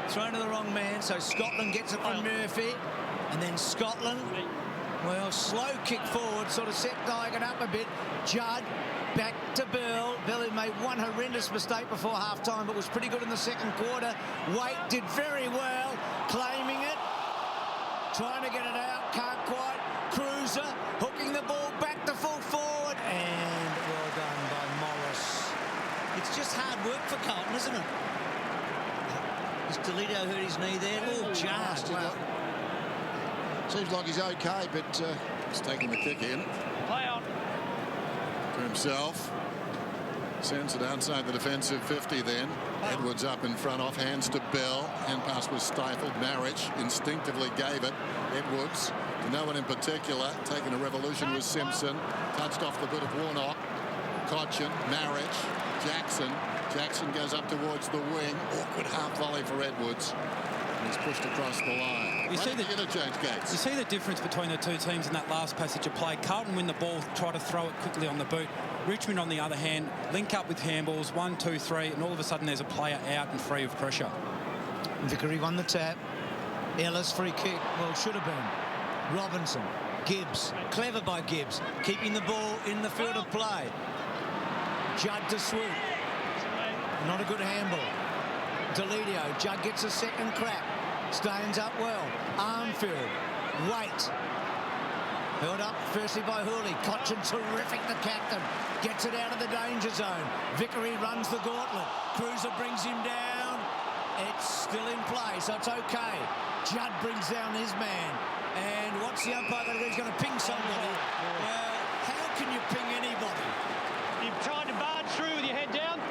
thrown to the wrong man, so Scotland gets it from Murphy. And then Scotland, well, slow kick forward, sort of set Diagon up a bit. Judd back to Bell. Bell made one horrendous mistake before half-time, but was pretty good in the second quarter. Waite did very well, claiming it, trying to get it out, can't quite. Cruiser hooking the ball back to full forward, and well done by Morris. It's just hard work for Carlton, isn't it? Has Deledio hurt his knee there? Oh, just. Wow. Seems like he's okay, but he's taking the kick in. Play on. To himself. Sends it outside the defensive 50 then. Edwards up in front, off hands to Bell. Hand pass was stifled. Marriage instinctively gave it. Edwards to no one in particular. Taking a revolution was Simpson. Touched off the boot of Warnock. Cotchin, Marriage, Jackson. Jackson goes up towards the wing. Awkward half volley for Edwards. And he's pushed across the line. You see the interchange gates. You see the difference between the two teams in that last passage of play. Carlton win the ball, try to throw it quickly on the boot. Richmond, on the other hand, link up with handballs, 1, 2, 3, and all of a sudden there's a player out and free of pressure. Vickery won the tap. Ellis free kick. Well, should have been. Robinson, Gibbs, clever by Gibbs, keeping the ball in the field of play. Judd to swoop. Not a good handball. Deledio, Judd gets a second crack. Stands up well. Armfield, Waite. Held up firstly by Hooley. Cotchin, terrific, the captain. Gets it out of the danger zone. Vickery runs the gauntlet. Cruiser brings him down. It's still in play, so it's okay. Judd brings down his man. And what's the umpire going to do? He's going to ping somebody. Well, how can you ping anybody? You've tried to barge through with your head down.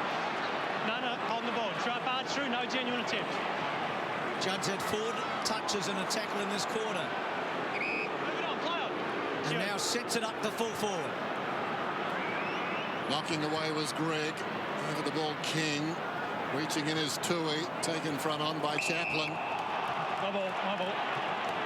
No, on the ball. Try barge through, no genuine attempt. Judd's had 4 touches and a tackle in this quarter. Move it on, play on. And now sets it up to full forward. Knocking away was Greg. Over the ball, King. Reaching in his Tui. Taken front on by Chaplin. My ball.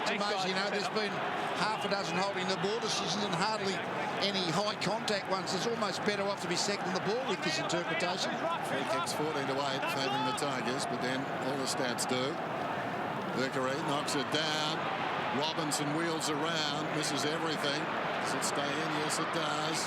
It's amazing, there's been half a dozen holding the ball decisions and hardly any high contact ones. It's almost better off to be second the ball with this interpretation. Free kicks 14-8, favouring the Tigers, but then all the stats do. Vickery knocks it down. Robinson wheels around, misses everything. Does it stay in? Yes, it does.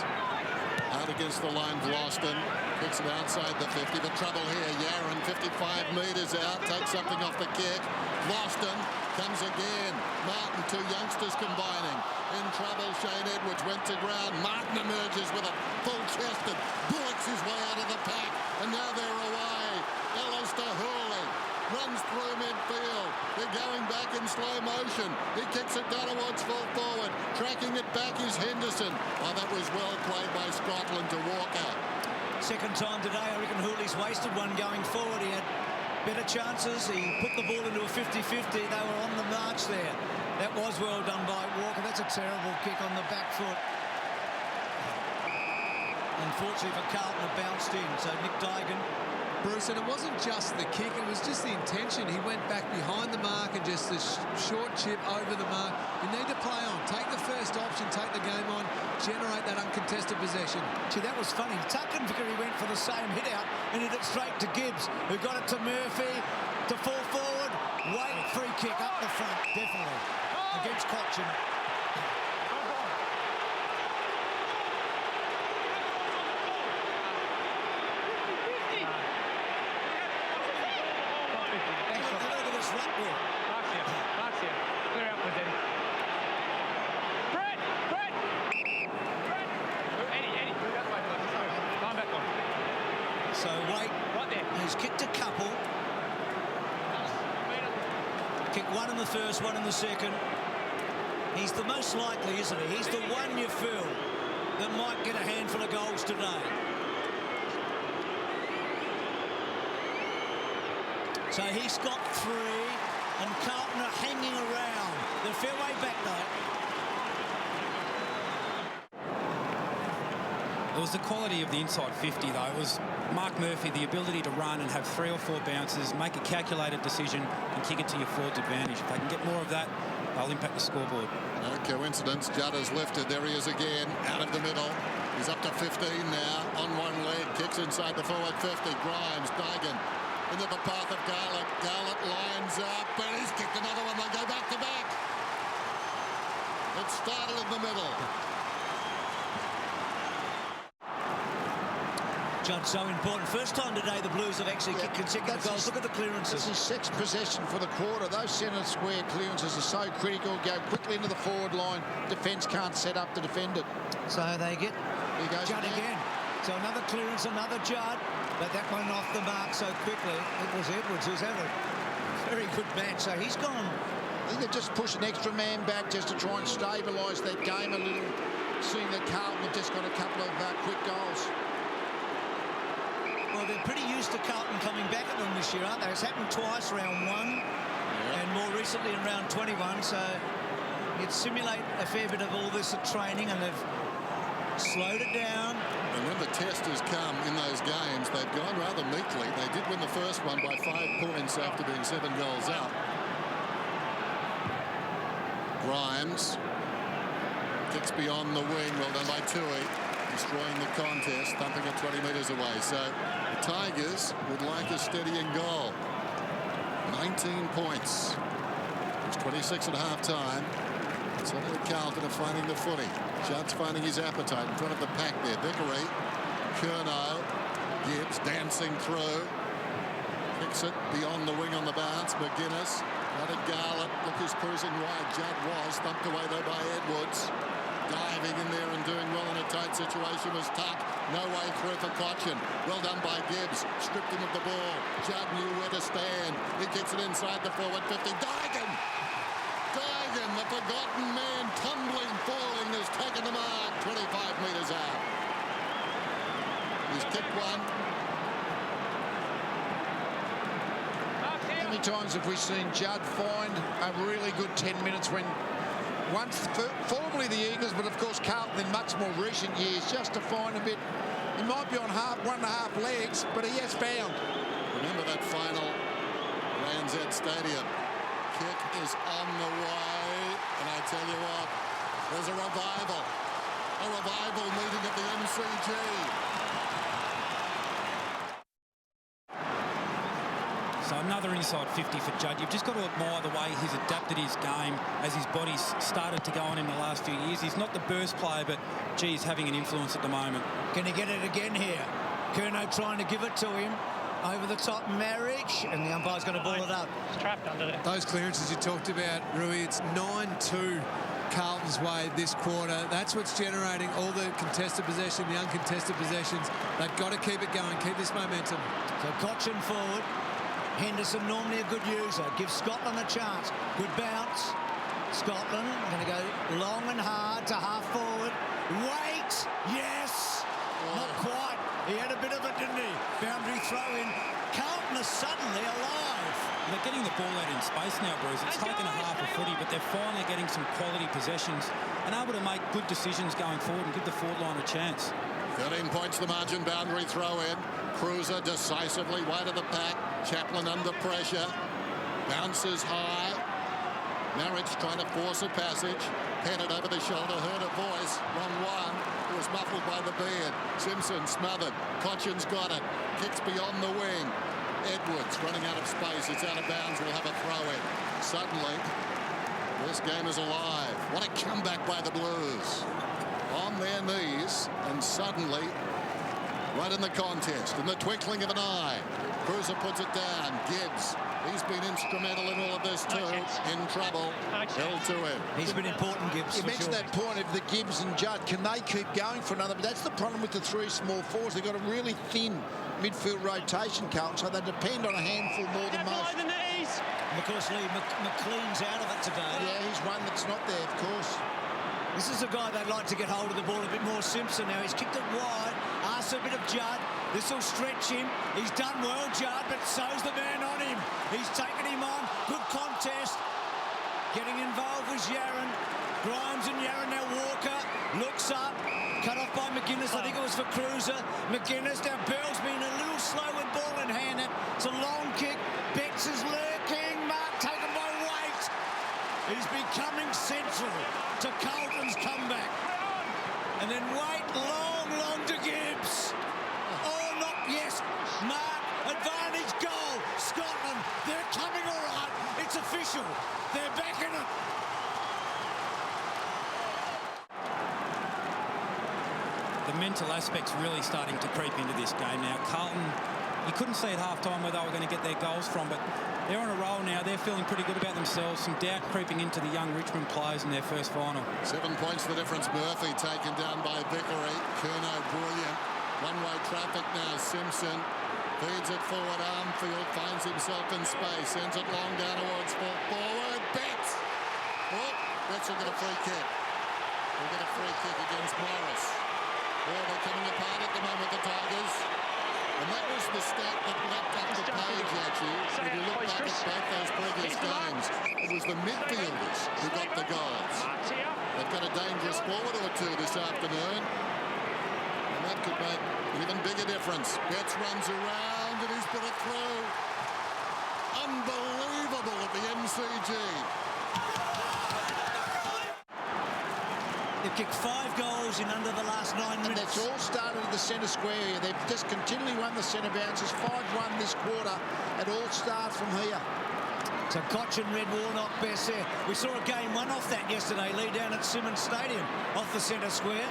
Out against the line, Vlauston. Kicks it outside the 50, but trouble here. Yaron, 55 metres out, takes something off the kick. Vlauston comes again. Martin, two youngsters combining. In trouble, Shane Edwards went to ground. Martin emerges with a full-chested, bullocks his way out of the pack, and now they're away. Alistair Hurley runs through midfield. They're going back in slow motion. He kicks it down towards full forward. Tracking it back is Henderson. Oh, that was well played by Scotland to Walker. Second time today, I reckon Hooley's wasted one going forward. He had better chances. He put the ball into a 50-50. They were on the march there. That was well done by Walker. That's a terrible kick on the back foot. Unfortunately for Carlton, it bounced in. So Nick Duigan. Bruce, and it wasn't just the kick, it was just the intention. He went back behind the mark and just the short chip over the mark. You need to play on. Take the first option, take the game on, generate that uncontested possession. Gee, that was funny. Tucken Vickery went for the same hit out and hit it straight to Gibbs, who got it to Murphy to fall forward. Wait, free kick up the front, definitely, against Cochin. So Wait, he's kicked a couple. Kicked one in the first, one in the second. He's the most likely, isn't he? He's the one you feel that might get a handful of goals today. So he's got three, and Carlton are hanging around. They're fair way back though. It was the quality of the inside 50, though. It was Mark Murphy, the ability to run and have 3 or 4 bounces, make a calculated decision and kick it to your forward's advantage. If they can get more of that, they'll impact the scoreboard. No coincidence. Judd has lifted. There he is again, out of the middle. He's up to 15 now, on one leg, kicks inside the forward 50. Grimes, Duigan, into the path of Garlett. Garlett lines up, and he's kicked another one. They go back to back. It started in the middle. Judd, so important. First time today the Blues have actually kicked consecutive goals. Look at the clearances. This is 6 possession for the quarter. Those centre square clearances are so critical. Go quickly into the forward line. Defence can't set up to defend it. So they get Judd again. So another clearance, another Judd. But that one off the mark so quickly. It was Edwards who's had a very good match. So he's gone. I think they've just pushed an extra man back just to try and stabilise that game a little. Seeing that Carlton have just got a couple of quick goals. Well, they're pretty used to Carlton coming back at them this year, aren't they? It's happened twice, round 1, and more recently in round 21. So you'd simulate a fair bit of all this at training, and they've slowed it down. And when the test has come in those games, they've gone rather meekly. They did win the first one by 5 points after being 7 goals up. Grimes kicks beyond the wing. Well done by Tui. Destroying the contest, thumping it 20 metres away. So the Tigers would like a steadying goal. 19 points. It's 26 at half-time. Suddenly Carlton are finding the footy. Judd's finding his appetite in front of the pack there. Vickery, Curnow, Gibbs dancing through. Kicks it beyond the wing on the bounce. McGuinness, not a Garlett. Look who's cruising wide. Judd was thumped away though by Edwards. Diving in there and doing well in a tight situation was Tuck. No way through for Cochin. Well done by Gibbs. Stripped him of the ball. Judd knew where to stand. He kicks it inside the forward 50. Duigan! Duigan, the forgotten man, tumbling, falling, has taken the mark. 25 metres out. He's kicked one. How many times have we seen Judd find a really good 10 minutes when once formerly the Eagles, but of course Carlton in much more recent years, just to find a bit. He might be on 1.5 legs, but he has found. Remember that final ANZ Stadium. Kick is on the way, and I tell you what, there's a revival meeting at the MCG. So another inside 50 for Judd. You've just got to admire the way he's adapted his game as his body's started to go on in the last few years. He's not the burst player, but, gee, he's having an influence at the moment. Can he get it again here? Curnow trying to give it to him. Over the top, Marriage, and the umpire's going to ball it up. It's trapped under there. Those clearances you talked about, Rui, it's 9-2 Carlton's way this quarter. That's what's generating all the contested possession, the uncontested possessions. They've got to keep it going, keep this momentum. So Cochin forward. Henderson normally a good user. Gives Scotland a chance. Good bounce. Scotland going to go long and hard to half forward. Wait! Yes! Not quite. He had a bit of it, didn't he? Boundary throw in. Carlton is suddenly alive. They're getting the ball out in space now, Bruce. It's taken a half a footy, but they're finally getting some quality possessions and able to make good decisions going forward and give the forward line a chance. 13 points the margin, boundary throw in. Cruiser decisively wide of the pack. Chaplin under pressure. Bounces high. Marriage trying to force a passage. Headed over the shoulder, heard a voice. Wrong one. It was muffled by the beard. Simpson smothered. Cochin's got it. Kicks beyond the wing. Edwards running out of space. It's out of bounds. We'll have a throw in. Suddenly, this game is alive. What a comeback by the Blues. On their knees, and suddenly, right in the contest, in the twinkling of an eye, Cruiser puts it down. Gibbs, he's been instrumental in all of this too. In trouble. Held to him. He's been important, Gibbs. You mentioned that point of the Gibbs and Judd. Can they keep going for another? But that's the problem with the three small forwards. They've got a really thin midfield rotation, Carlton, so they depend on a handful more than most. Of course, Lee McLean's out of it today. Yeah, he's one that's not there, of course. This is a guy they'd like to get hold of the ball a bit more. Simpson now. He's kicked it wide. Asks a bit of Judd. This will stretch him. He's done well, Judd, but so's the man on him. He's taken him on. Good contest. Getting involved was Yaron. Grimes and Yaron now. Walker looks up. Cut off by McGuinness. I think it was for Cruiser. McGuinness. Now Bell's been a little slow with ball in hand. It's a long kick. Betts is lurking. Mark taken by Waite. He's becoming central to Carlton's comeback. And then Waite long to Gibbs. Oh, not yes. Mark, advantage goal. Scotland, they're coming all right. It's official. They're back in it. The mental aspect's really starting to creep into this game now. Carlton, you couldn't see at half-time where they were going to get their goals from, but they're on a roll now. They're feeling pretty good about themselves. Some doubt creeping into the young Richmond players in their first final. 7 points the difference. Murphy taken down by Vickery. Curnow brilliant. One-way traffic now. Simpson feeds it forward. Armfield finds himself in space. Sends it long down towards full forward. Betts. Oh, Betts will get a free kick. We'll get a free kick against Morris. Oh, they're coming apart at the moment, the Tigers. And that was the stat that leapt up the page, actually. If you look back at both those previous games, it was the midfielders who got the goals. They've got a dangerous forward or two this afternoon. And that could make an even bigger difference. Betts runs around and he's put it through. Unbelievable at the MCG. They've kicked 5 goals in under the last 9 minutes. And that's all started at the centre square here. They've just continually run the centre bounces. 5-1 this quarter. It all starts from here. So Cochin, Red, Warnock, best there. We saw a game 1 off that yesterday, Lee, down at Simmons Stadium, off the centre square.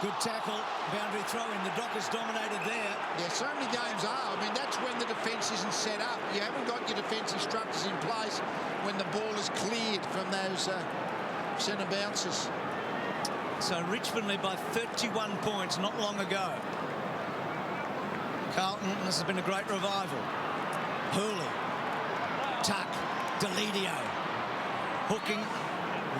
Good tackle, boundary throw in. The Dockers dominated there. Yeah, so many games are. I mean, that's when the defence isn't set up. You haven't got your defensive structures in place when the ball is cleared from those centre bounces. So Richmond led by 31 points not long ago. Carlton, this has been a great revival. Hooley, Tuck, Deledio, hooking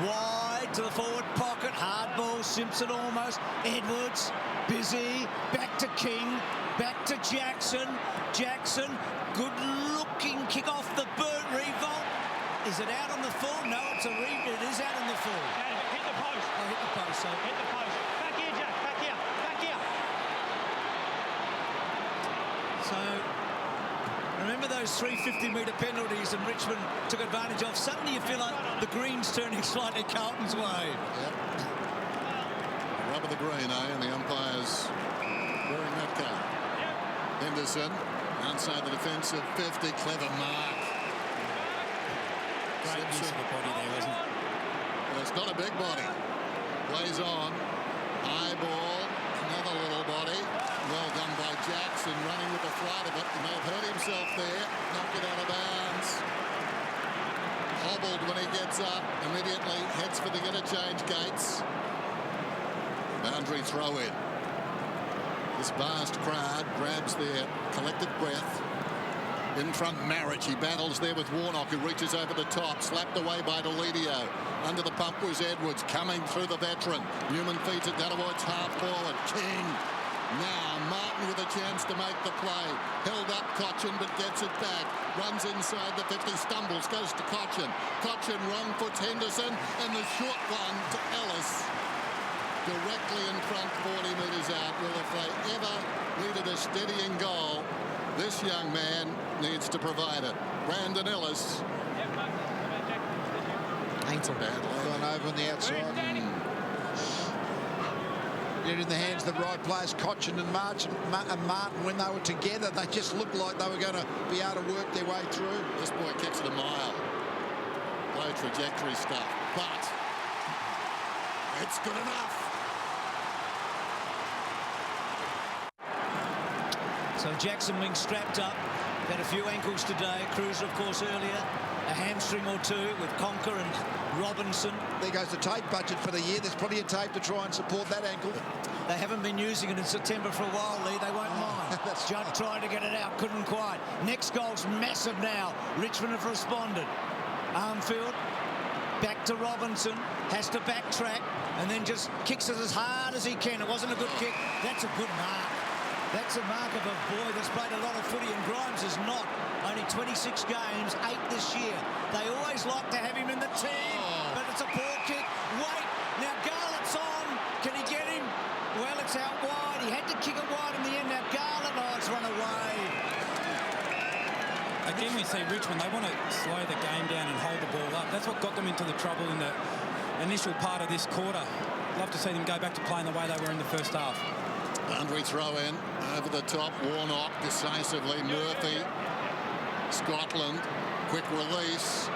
wide to the forward pocket. Hard ball, Simpson almost. Edwards, busy. Back to King, back to Jackson. Jackson, good looking kick off the boot. Revolt. Is it out on the full? No, it's a it is out on the full. Hit the post. Oh, hit the post. So hit the post. Back here, Jack. Back here. Back here. So remember those 350-metre penalties and Richmond took advantage of. Suddenly you feel like the green's turning slightly Carlton's way. Yep. The rub of the green, and the umpires wearing that card. Henderson Outside the defensive 50, clever mark. Great use of the body there, wasn't it? Well, it's not a big body. Plays on. High ball. Another little body. Well done by Jackson, running with the flight of it. He may have hurt himself there. Knocked it out of bounds. Hobbled when he gets up. Immediately heads for the interchange gates. Boundary throw in. This vast crowd grabs their collective breath. In front, Marriage. He battles there with Warnock, who reaches over the top. Slapped away by Deledio. Under the pump was Edwards, coming through the veteran. Newman feeds it down towards half forward. King. Now Martin with a chance to make the play. Held up Cochin, but gets it back. Runs inside the 50, stumbles, goes to Cochin. Cochin wrong foots Henderson, and the short one to Ellis. Directly in front, 40 metres out. Well, if they ever needed a steadying goal, this young man needs to provide it. Brandon Ellis. Ankle. Gone over on the outside. Get in the hands of the right players, Cochin and Martin. When they were together, they just looked like they were going to be able to work their way through. This boy kicks it a mile. Low trajectory stuff, but it's good enough. So Jackson being strapped up. Had a few ankles today. Cruiser, of course, earlier. A hamstring or two with Conker and Robinson. There goes the tape budget for the year. There's plenty of tape to try and support that ankle. They haven't been using it in September for a while, Lee. They won't mind. Judd tried to get it out, couldn't quite. Next goal's massive now. Richmond have responded. Armfield, back to Robinson. Has to backtrack and then just kicks it as hard as he can. It wasn't a good kick. That's a good mark. That's a mark of a boy that's played a lot of footy, and Grimes is not. Only 26 games, 8 this year. They always like to have him in the team, but it's a poor kick. Wait, now Garlett's on. Can he get him? Well, it's out wide. He had to kick it wide in the end. Now Garlett, it's run away. Again, we see Richmond, they want to slow the game down and hold the ball up. That's what got them into the trouble in the initial part of this quarter. Love to see them go back to playing the way they were in the first half. Boundary throw in, over the top, Warnock decisively, Murphy, Scotland, quick release,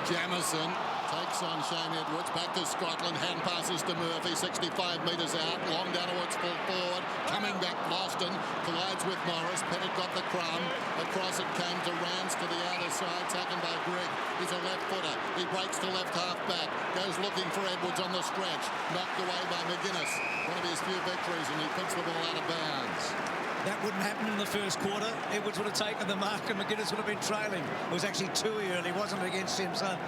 Jamison takes on Shane Edwards, back to Scotland, hand passes to Murphy, 65 metres out, long down towards full forward, coming back Boston, collides with Morris, Pettit got the crumb, across it came to Rance to the outer side, taken by Grigg, he's a left footer, he breaks to left half back, goes looking for Edwards on the stretch, knocked away by McGuinness, one of his few victories, and he puts the ball out of bounds. That wouldn't happen in the first quarter. Edwards would have taken the mark and McGuinness would have been trailing. It was actually Tui early, wasn't it, against him? So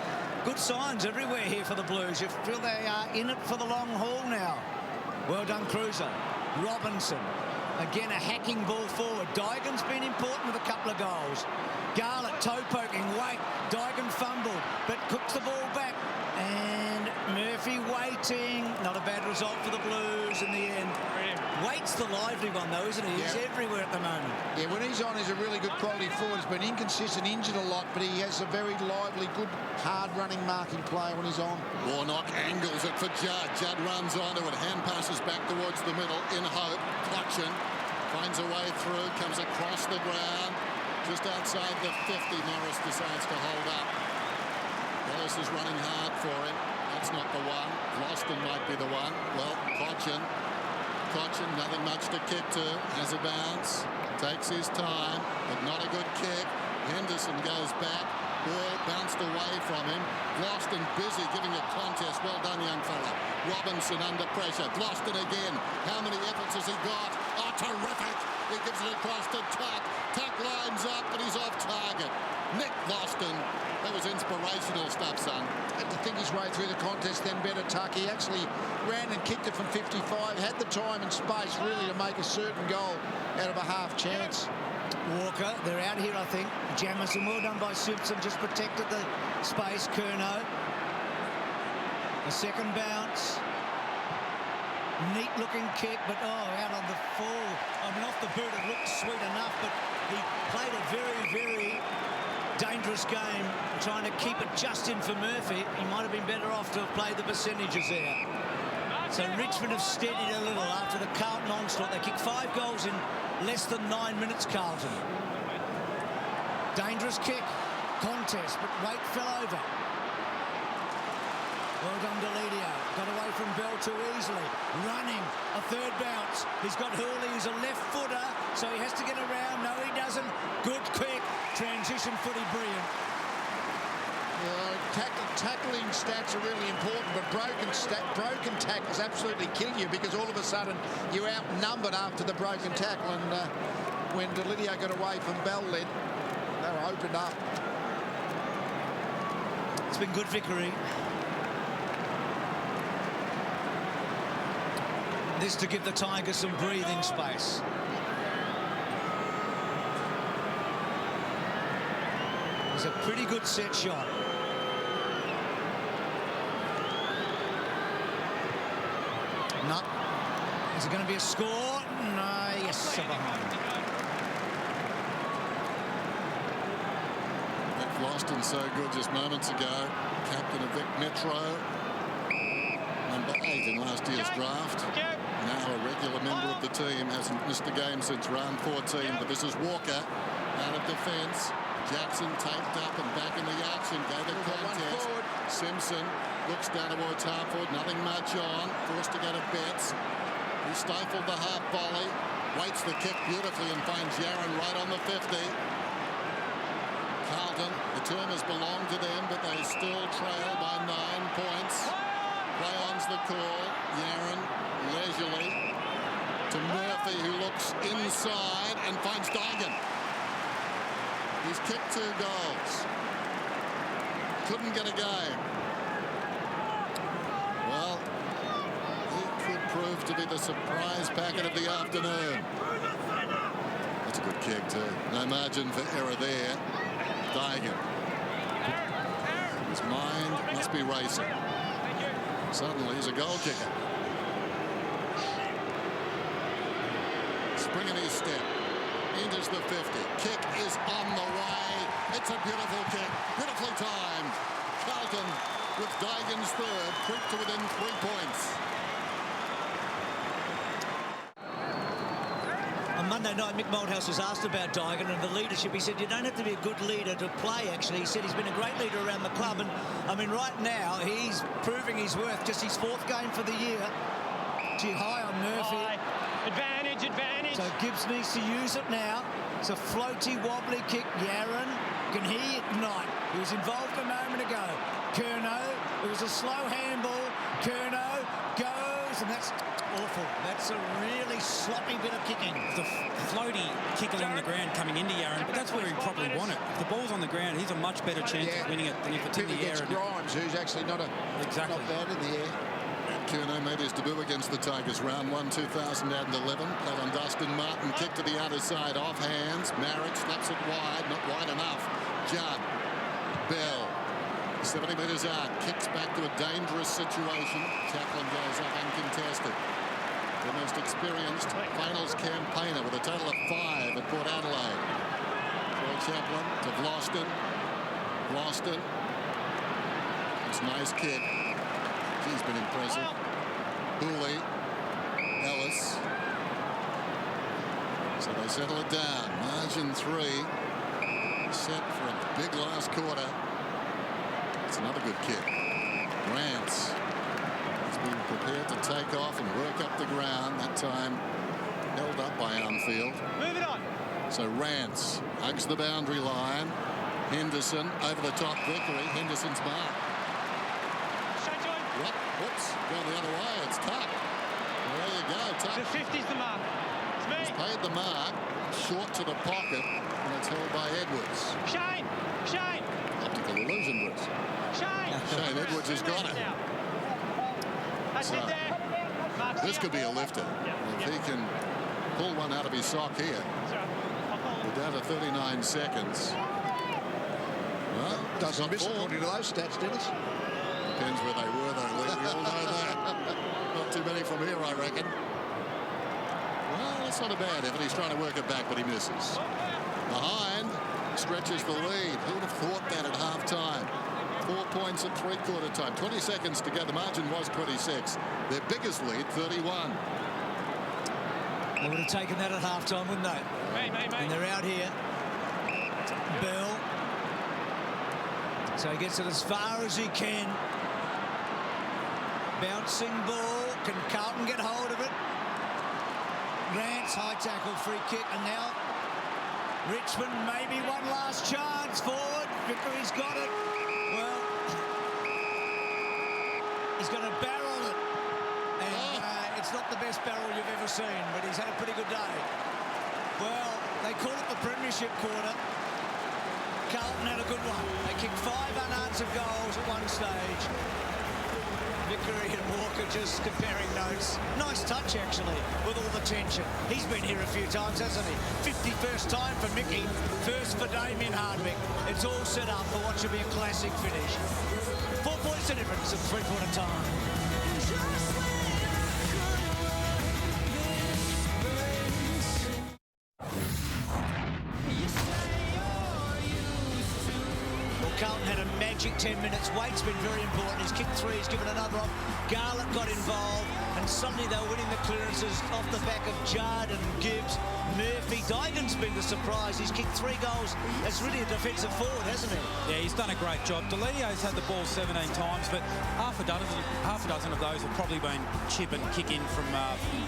good signs everywhere here for the Blues. You feel they are in it for the long haul now. Well done, Cruiser. Robinson. Again, a hacking ball forward. Dygan's been important with a couple of goals. Garlett toe poking. Wait. Dygan fumbled, but cooks the ball back. And Murphy waiting. Not a bad result for the Blues in the end. Waite's the lively one, though, isn't he? He's everywhere at the moment. Yeah, when he's on, he's a really good quality forward. He's been inconsistent, injured a lot, but he has a very lively, good, hard-running marking player when he's on. Warnock angles it for Judd. Judd runs onto it. Hand passes back towards the middle in hope. Cochin finds a way through, comes across the ground. Just outside the 50, Morris decides to hold up. Ellis is running hard for him. That's not the one. Gloston might be the one. Well, Cochin, nothing much to kick to. Has a bounce. Takes his time, but not a good kick. Henderson goes back. Ball bounced away from him. Gloston busy giving a contest. Well done, young fella. Robinson under pressure. Gloston again. How many efforts has he got? Oh, terrific. He gives it across to Tuck. Tuck lines up, but he's off target. Nick Gloston. That was inspirational stuff, son. Had to think his way through the contest, then better Tuck. He actually ran and kicked it from 55. Had the time and space, really, to make a certain goal out of a half chance. Walker, they're out here, I think. Jamison, well done by Simpson, just protected the space. Curnow. A second bounce. Neat looking kick, but out on the full. I mean, off the boot, it looked sweet enough, but he played a very, very dangerous game, trying to keep it just in for Murphy. He might have been better off to have played the percentages there. So Richmond have steadied a little after the Carlton onslaught. They kicked 5 goals in less than 9 minutes, Carlton. Dangerous kick. Contest, but Waite fell over. Well done, Delidio. Got away from Bell too easily. Running, a third bounce. He's got Hurley, who's a left footer, so he has to get around. No, he doesn't. Good kick. Transition footy, brilliant. Tackling stats are really important, but broken tackles absolutely kill you because all of a sudden you're outnumbered after the broken tackle. And when Delidio got away from Bell, then they were opened up. It's been good victory. This to give the Tigers some breathing space. It's a pretty good set shot. No. Is it going to be a score? No, yes, behind. Loston so good just moments ago. Captain of Vic Metro. Number 8 in last year's draft. Now a regular member of the team. Hasn't missed a game since round 14. But this is Walker out of defence. Jackson taped up and back in the action. Gave it contest. Simpson looks down towards Hartford. Nothing much on. Forced to go to Betts. He stifled the half volley. Waits the kick beautifully and finds Yaron right on the 50. Carlton, the term has belonged to them, but they still trail by 9 points. Play on's the call. Yaron leisurely to Murphy, who looks inside and finds Daigan. He's kicked 2 goals. Couldn't get a game. Well, he could prove to be the surprise packet of the afternoon. That's a good kick too. No margin for error there. Daigan. His mind must be racing. Suddenly he's a goal kicker. Spring in his step. Enters the 50. Kick is on the way. It's a beautiful kick. Beautifully timed. Carlton with Daigan's third. Creep to within 3 points. On Monday night, Mick Malthouse was asked about Daigan and the leadership. He said, you don't have to be a good leader to play, actually. He said he's been a great leader around the club. And, I mean, right now, he's proving his worth. Just his 4th game for the year. Gee, high on Murphy. Advantage, advantage. So Gibbs needs to use it now. It's a floaty, wobbly kick. Yaron, can he ignite? He was involved a moment ago. Curnow, it was a slow handball. Curnow goes, and that's awful. That's a really sloppy bit of kicking. The floaty kick along the ground coming into Yaron, but that's where he probably won it. If the ball's on the ground, he's a much better chance of winning it than if it's in the air. Grimes, who's actually not bad in the air. Curnow made his debut against the Tigers round 1 2011. Played on Dustin Martin. Kick to the outer side off hands. Marriott slaps it wide. Not wide enough. Judd. Bell. 70 metres out. Kicks back to a dangerous situation. Chaplin goes up uncontested. The most experienced finals campaigner with a total of 5 at Port Adelaide. Troy Chaplin to Vlosten. Vlosten. It's a nice kick. He's been impressive. Hooley, Ellis. So they settle it down. Margin 3. Set for a big last quarter. It's another good kick. Rance has been prepared to take off and work up the ground. That time held up by Armfield. Move it on. So Rance hugs the boundary line. Henderson over the top. Vickery. Henderson's mark. What? Whoops. Going the other way. It's Tuck. Well, there you go. Tuck. The 50's the mark. It's me. He's paid the mark. Short to the pocket. And it's held by Edwards. Shane. Shane. Optical illusion, Bruce. Shane. Shane Edwards has got it. That's it there. This could be a lifter. If he can pull one out of his sock here. We're down to 39 seconds. Well, doesn't miss according to those stats, Dennis. Depends where they were, though, Lee. We all know that. Not too many from here, I reckon. Well, that's not a bad effort. He's trying to work it back, but he misses. Behind, stretches the lead. Who would have thought that at half-time? 4 points at three-quarter time. 20 seconds to go. The margin was 26. Their biggest lead, 31. They would have taken that at half-time, wouldn't they? Mate. And they're out here. Bell. So he gets it as far as he can. Bouncing ball. Can Carlton get hold of it? Grant's high tackle, free kick, and now Richmond maybe one last chance forward. Vickery's got it. Well, he's going to barrel it. And it's not the best barrel you've ever seen, but he's had a pretty good day. Well, they call it the premiership quarter. Carlton had a good one. They kicked 5 unanswered goals at one stage. Vickery and Walker just comparing notes. Nice touch, actually, with all the tension. He's been here a few times, hasn't he? 51st time for Mickey, first for Damien Hardwick. It's all set up for what should be a classic finish. 4 points to difference at three-quarter time. Carlton had a magic 10 minutes. Waite's been very important. He's kicked 3, he's given another off. Garlick got involved, and suddenly they were winning the clearances off the back of Judd and Gibbs. Murphy. Dygan's been the surprise. He's kicked 3 goals as really a defensive forward, hasn't he? Yeah, he's done a great job. Deleo's had the ball 17 times, but half a dozen of those have probably been chip and kick in from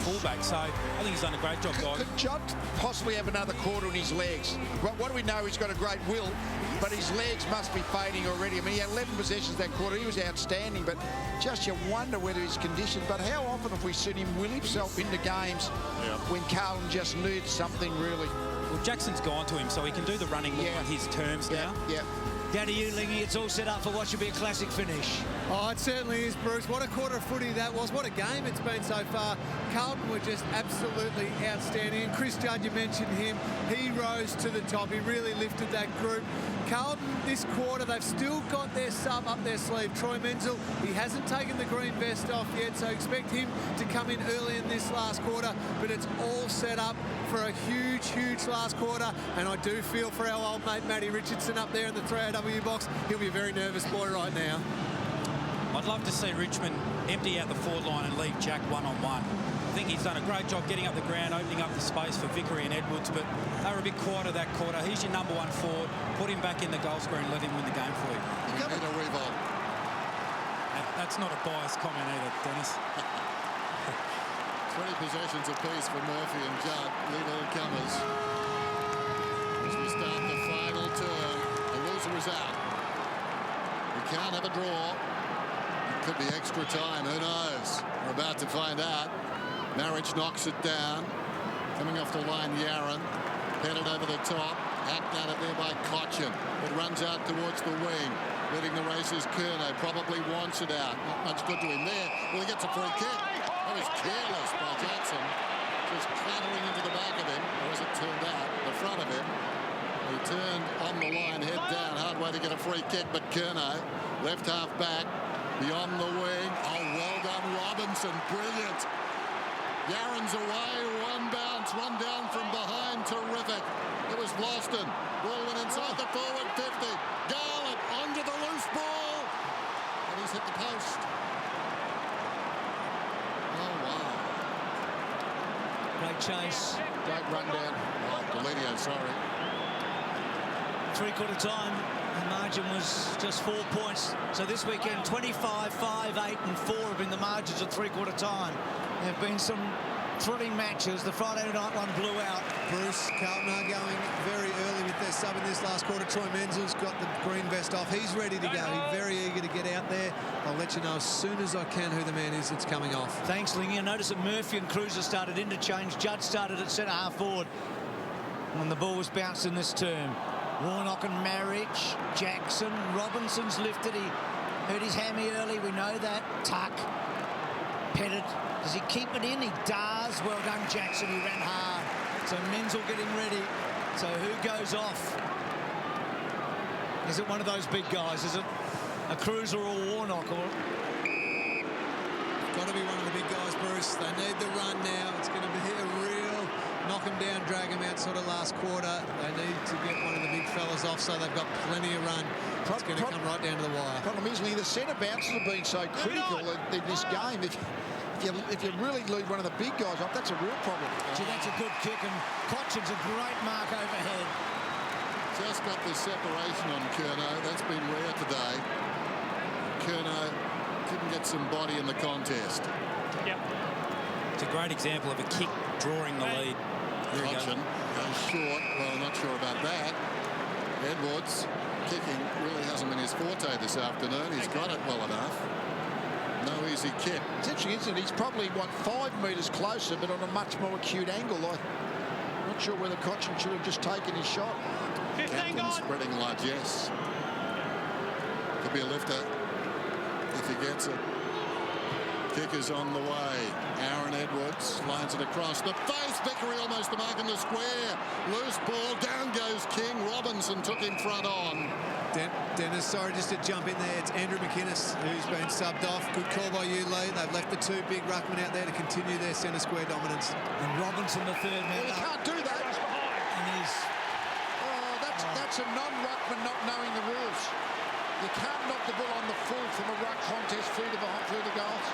fullback. So I think he's done a great job, guys. Could Judd possibly have another quarter in his legs? What do we know? He's got a great will, but his legs must be fading already. I mean, he had 11 possessions that quarter. He was outstanding, but just you wonder whether his condition. But how often have we seen him will himself into games when Carlton just needs something really? Well, Jackson's gone to him, so he can do the running on his terms now. Yeah. Down to you, Lingy. It's all set up for what should be a classic finish. Oh, it certainly is, Bruce. What a quarter of footy that was. What a game it's been so far. Carlton were just absolutely outstanding. And Chris Judd, you mentioned him. He rose to the top. He really lifted that group. Carlton, this quarter, they've still got their sub up their sleeve. Troy Menzel, he hasn't taken the green vest off yet, so expect him to come in early in this last quarter. But it's all set up for a huge, huge last quarter. And I do feel for our old mate, Matty Richardson, up there in the 3AW box. He'll be a very nervous boy right now. I'd love to see Richmond empty out the forward line and leave Jack one-on-one. I think he's done a great job getting up the ground, opening up the space for Vickery and Edwards, but they were a bit quieter that quarter. He's your number 1 forward. Put him back in the goal screen, let him win the game for you. That's not a biased comment either, Dennis. 20 possessions apiece for Murphy and Judd, lead all comers. As we start the final term, the loser is out. We can't have a draw. It could be extra time, who knows? We're about to find out. Marriage knocks it down. Coming off the line, Yaron. Pedaled over the top. Hacked at it there by Cochin. It runs out towards the wing. Leading the race is Curnow. Probably wants it out. Not much good to him there. Well, he gets a free kick. That was careless by Jackson. Just clattering into the back of him. Or as it turned out, the front of him. He turned on the line, head down. Hard way to get a free kick, but Curnow, left half back, beyond the wing. Oh, well done, Robinson. Brilliant. Yaron's away, one bounce, one down from behind, terrific. It was Loston. Ball went inside the forward 50. Garlick onto the loose ball. And he's hit the post. Oh, wow. Great chase. Great run down. Oh, Deledio, sorry. Three-quarter time, the margin was just 4 points. So this weekend, 25, 5, 8 and 4 have been the margins at three-quarter time. There have been some thrilling matches. The Friday night one blew out. Bruce, Carlton are going very early with their sub in this last quarter. Troy Menzel's got the green vest off. He's ready to go. He's very eager to get out there. I'll let you know as soon as I can who the man is that's coming off. Thanks, Lingy. I noticed that Murphy and Cruiser started interchange. Judd started at centre-half forward. And the ball was bounced in this term. Warnock and Marriage. Jackson. Robinson's lifted. He hurt his hammy early. We know that. Tuck. Pettit. Does he keep it in? He does. Well done, Jackson. He ran hard. So Menzel getting ready. So who goes off? Is it one of those big guys? Is it a Cruiser or Warnock? Or Got to be one of the big guys, Bruce. They need the run now. It's going to be a real knock them down, drag them out sort of last quarter. They need to get one of the big fellas off, so they've got plenty of run. It's going to come right down to the wire. Problem is, the centre bounces have been so critical in this game. If you really leave one of the big guys off, that's a real problem. Gee, that's a good kick, and Cochin's a great mark overhead. Just got the separation on Curnow. That's been rare today. Curnow couldn't get some body in the contest. Yep. It's a great example of a kick drawing the lead. There he goes. Goes short. Well, not sure about that. Edwards kicking really hasn't been his forte this afternoon. He's got it well enough. No easy kick. It's interesting, isn't it? He's probably, 5 metres closer, but on a much more acute angle. I'm not sure whether Cochin should have just taken his shot. 15 gone. Spreading largesse. Could be a lifter if he gets it. Kick is on the way. Aaron Edwards lines it across the face. Vickery almost the mark in the square. Loose ball. Down goes King. Robinson took him front on. Dennis, sorry just to jump in there. It's Andrew McInnes who's been subbed off. Good call by you, Lee. They've left the 2 big ruckmen out there to continue their centre square dominance. And Robinson, the third man. Well, you can't do that. And he's... That's a non-ruckman not knowing the rules. You can't knock the ball on the full from a ruck contest through the goals.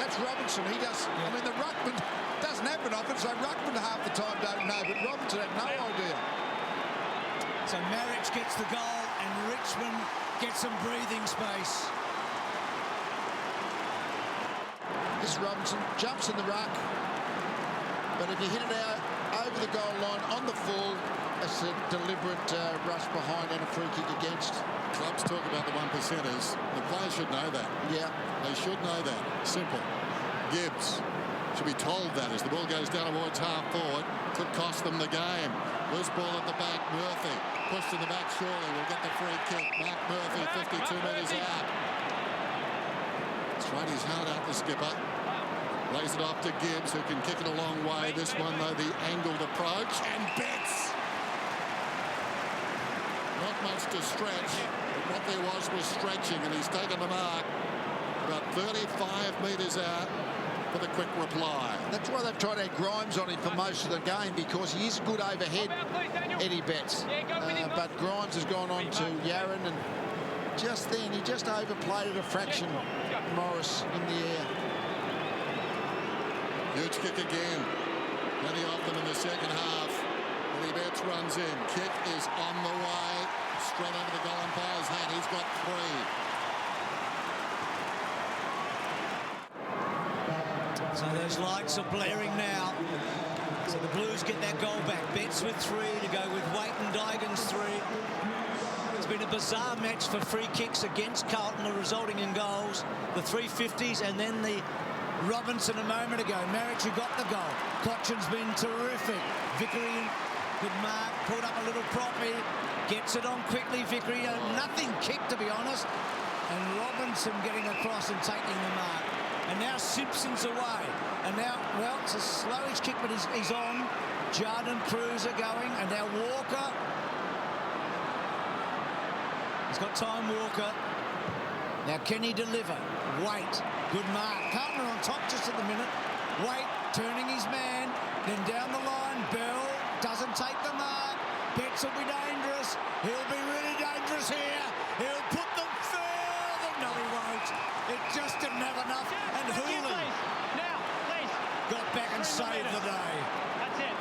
That's Robinson. He does. Yeah. I mean, the ruckman doesn't happen often, so ruckman half the time don't know, but Robinson had no idea. So Marriage gets the goal and Richmond gets some breathing space. This Robinson jumps in the ruck, but if you hit it out over the goal line on the full, it's a deliberate rush behind and a free kick against. Clubs talk about the 1%ers. The players should know that. Yeah. They should know that. Simple. Gibbs should be told that as the ball goes down towards half forward. Could cost them the game. Loose ball at the back. Murphy pushed in the back. Surely will get the free kick. Mark Murphy 52 metres out. Tried his heart out, the skipper. Lays it off to Gibbs, who can kick it a long way. This one, though, the angled approach. And Betts. Not much to stretch, but what there was stretching, and he's taken the mark about 35 metres out for the quick reply. That's why they've tried to have Grimes on him for most of the game, because he is good overhead, Eddie Betts. But Grimes has gone on to Yarran, and just then he just overplayed it a fraction, Morris, in the air. Huge kick again. Plenty of them in the second half. Eddie Betts runs in. Kick is on the way. Straight over the goal umpire's head. He's got 3. So those lights are blaring now. So the Blues get that goal back. Betts with 3 to go with Waite and Dygan's 3. It's been a bizarre match for free kicks against Carlton, resulting in goals. The 350s and then the Robinson a moment ago. Marriage who got the goal. Cochin's been terrific. Vickery, good mark, pulled up a little proppy, gets it on quickly. Vickery, nothing kicked to be honest. And Robinson getting across and taking the mark. And now Simpson's away. And now, well, it's a slowish kick, but he's on. Judd and Cruz are going, and now Walker. He's got time, Walker. Now can he deliver? Waite, good mark. Carlton on top just at the minute. Waite turning his man, then down the line. Bell doesn't take the mark. Betts will be dangerous. He'll be really dangerous here. He'll put them further. No, he won't. It just didn't have enough. And Hooley got back and saved the day. That's it.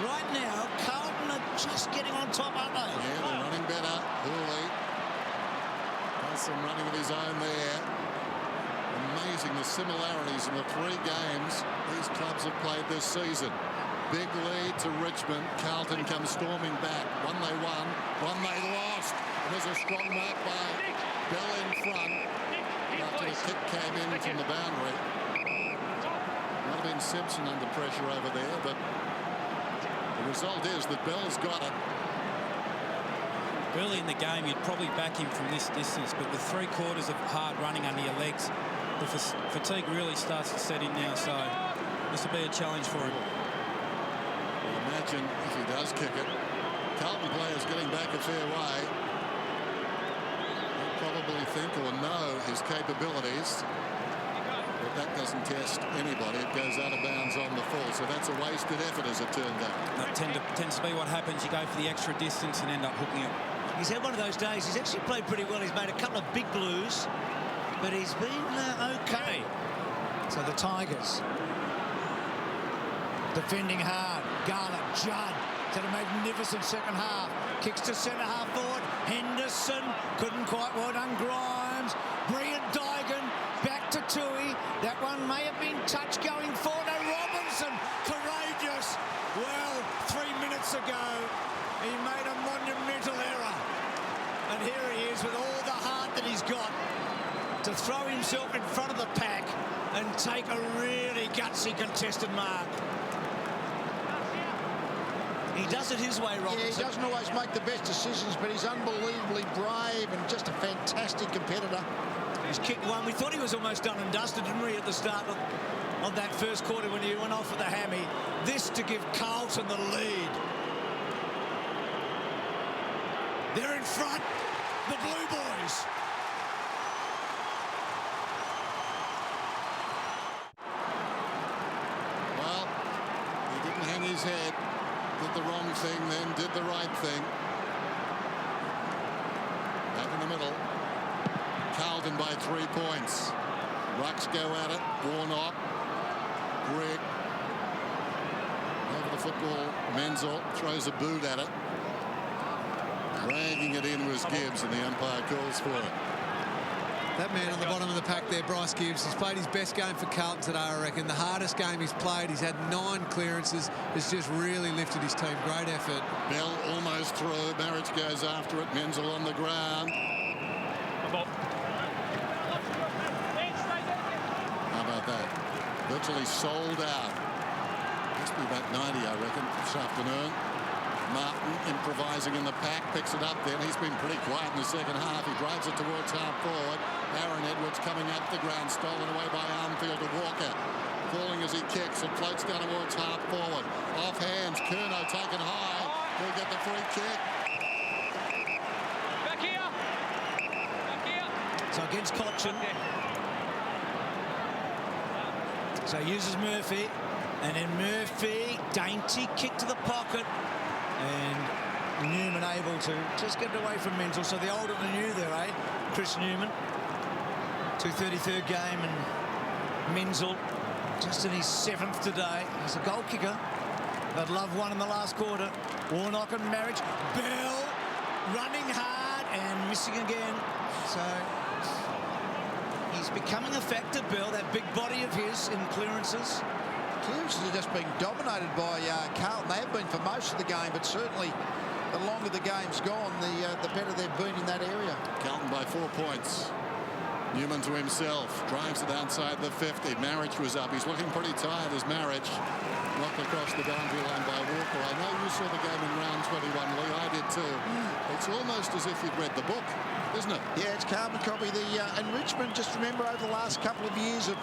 Right now, Carlton are just getting on top, aren't they? Yeah, they're running better. Hooley has some running of his own there. Amazing the similarities in the 3 games these clubs have played this season. Big lead to Richmond. Carlton comes storming back. One they won, one they lost. And there's a strong mark by Bell in front. After the kick came in from the boundary. Might have been Simpson under pressure over there, but the result is that Bell's got it. Early in the game, you'd probably back him from this distance, but with 3/4 of hard running under your legs, the fatigue really starts to set in now, so this will be a challenge for him. Well, imagine if he does kick it. Carlton players getting back a fair way. They'll probably think or know his capabilities, but that doesn't test anybody. It goes out of bounds on the full, so that's a wasted effort as it turned out. That tends to be what happens. You go for the extra distance and end up hooking it. He's had one of those days. He's actually played pretty well. He's made a couple of big blues, but he's been okay. So the Tigers defending hard. Garlick, Judd. had a magnificent second half. Kicks to centre half forward. Henderson couldn't quite, well done, Grimes. Brilliant Dygan, back to Tui. That one may have been touched going forward. No, Robinson, courageous. Well, 3 minutes ago, he made a monumental error. And here he is with all the heart that he's got to throw himself in front of the pack and take a really gutsy contested mark. He does it his way, Robinson. Yeah, he doesn't always make the best decisions, but he's unbelievably brave and just a fantastic competitor. He's kicked one. We thought he was almost done and dusted, didn't we, at the start of that first quarter when he went off with the hammy. This to give Carlton the lead. They're in front, the Blue Boys. Well, he didn't hang his head. Did the wrong thing, then did the right thing. Back in the middle. Carlton by 3 points. Rucks go at it. Warnock. Greg. Over the football. Menzel throws a boot at it. Dragging it in was Gibbs, and the umpire calls for it. That man on the bottom of the pack there, Bryce Gibbs, he's played his best game for Carlton today, I reckon. The hardest game he's played. He's had 9 clearances. Has just really lifted his team. Great effort. Bell almost through. Marriage goes after it. Menzel on the ground. How about that? Virtually sold out. Must be about 90, I reckon, this afternoon. Martin improvising in the pack, picks it up then. He's been pretty quiet in the second half. He drives it towards half forward. Aaron Edwards coming up the ground, stolen away by Armfield to Walker. Falling as he kicks, it floats down towards half forward. Off hands, Curnow taken high. He'll get the free kick. Back here. Back here. So against Cochin. So he uses Murphy. And then Murphy, dainty kick to the pocket. And Newman able to just get it away from Menzel. So the older than new there, eh? Chris Newman. 233rd game, and Menzel just in his 7th today. He's a goal kicker. But Love won in the last quarter. Warnock and Marriage. Bell running hard and missing again. So he's becoming a factor, Bell, that big body of his in clearances. Clearances are just being dominated by Carlton. They have been for most of the game, but certainly the longer the game's gone, the better they've been in that area. Carlton by 4 points. Newman to himself, drives it outside the 50. Marriage was up. He's looking pretty tired as Marriage. Knocked across the boundary line by Walker. I know you saw the game in round 21, Lee. I did too. It's almost as if you'd read the book, isn't it? Yeah, it's carbon copy. And Richmond, just remember, over the last couple of years have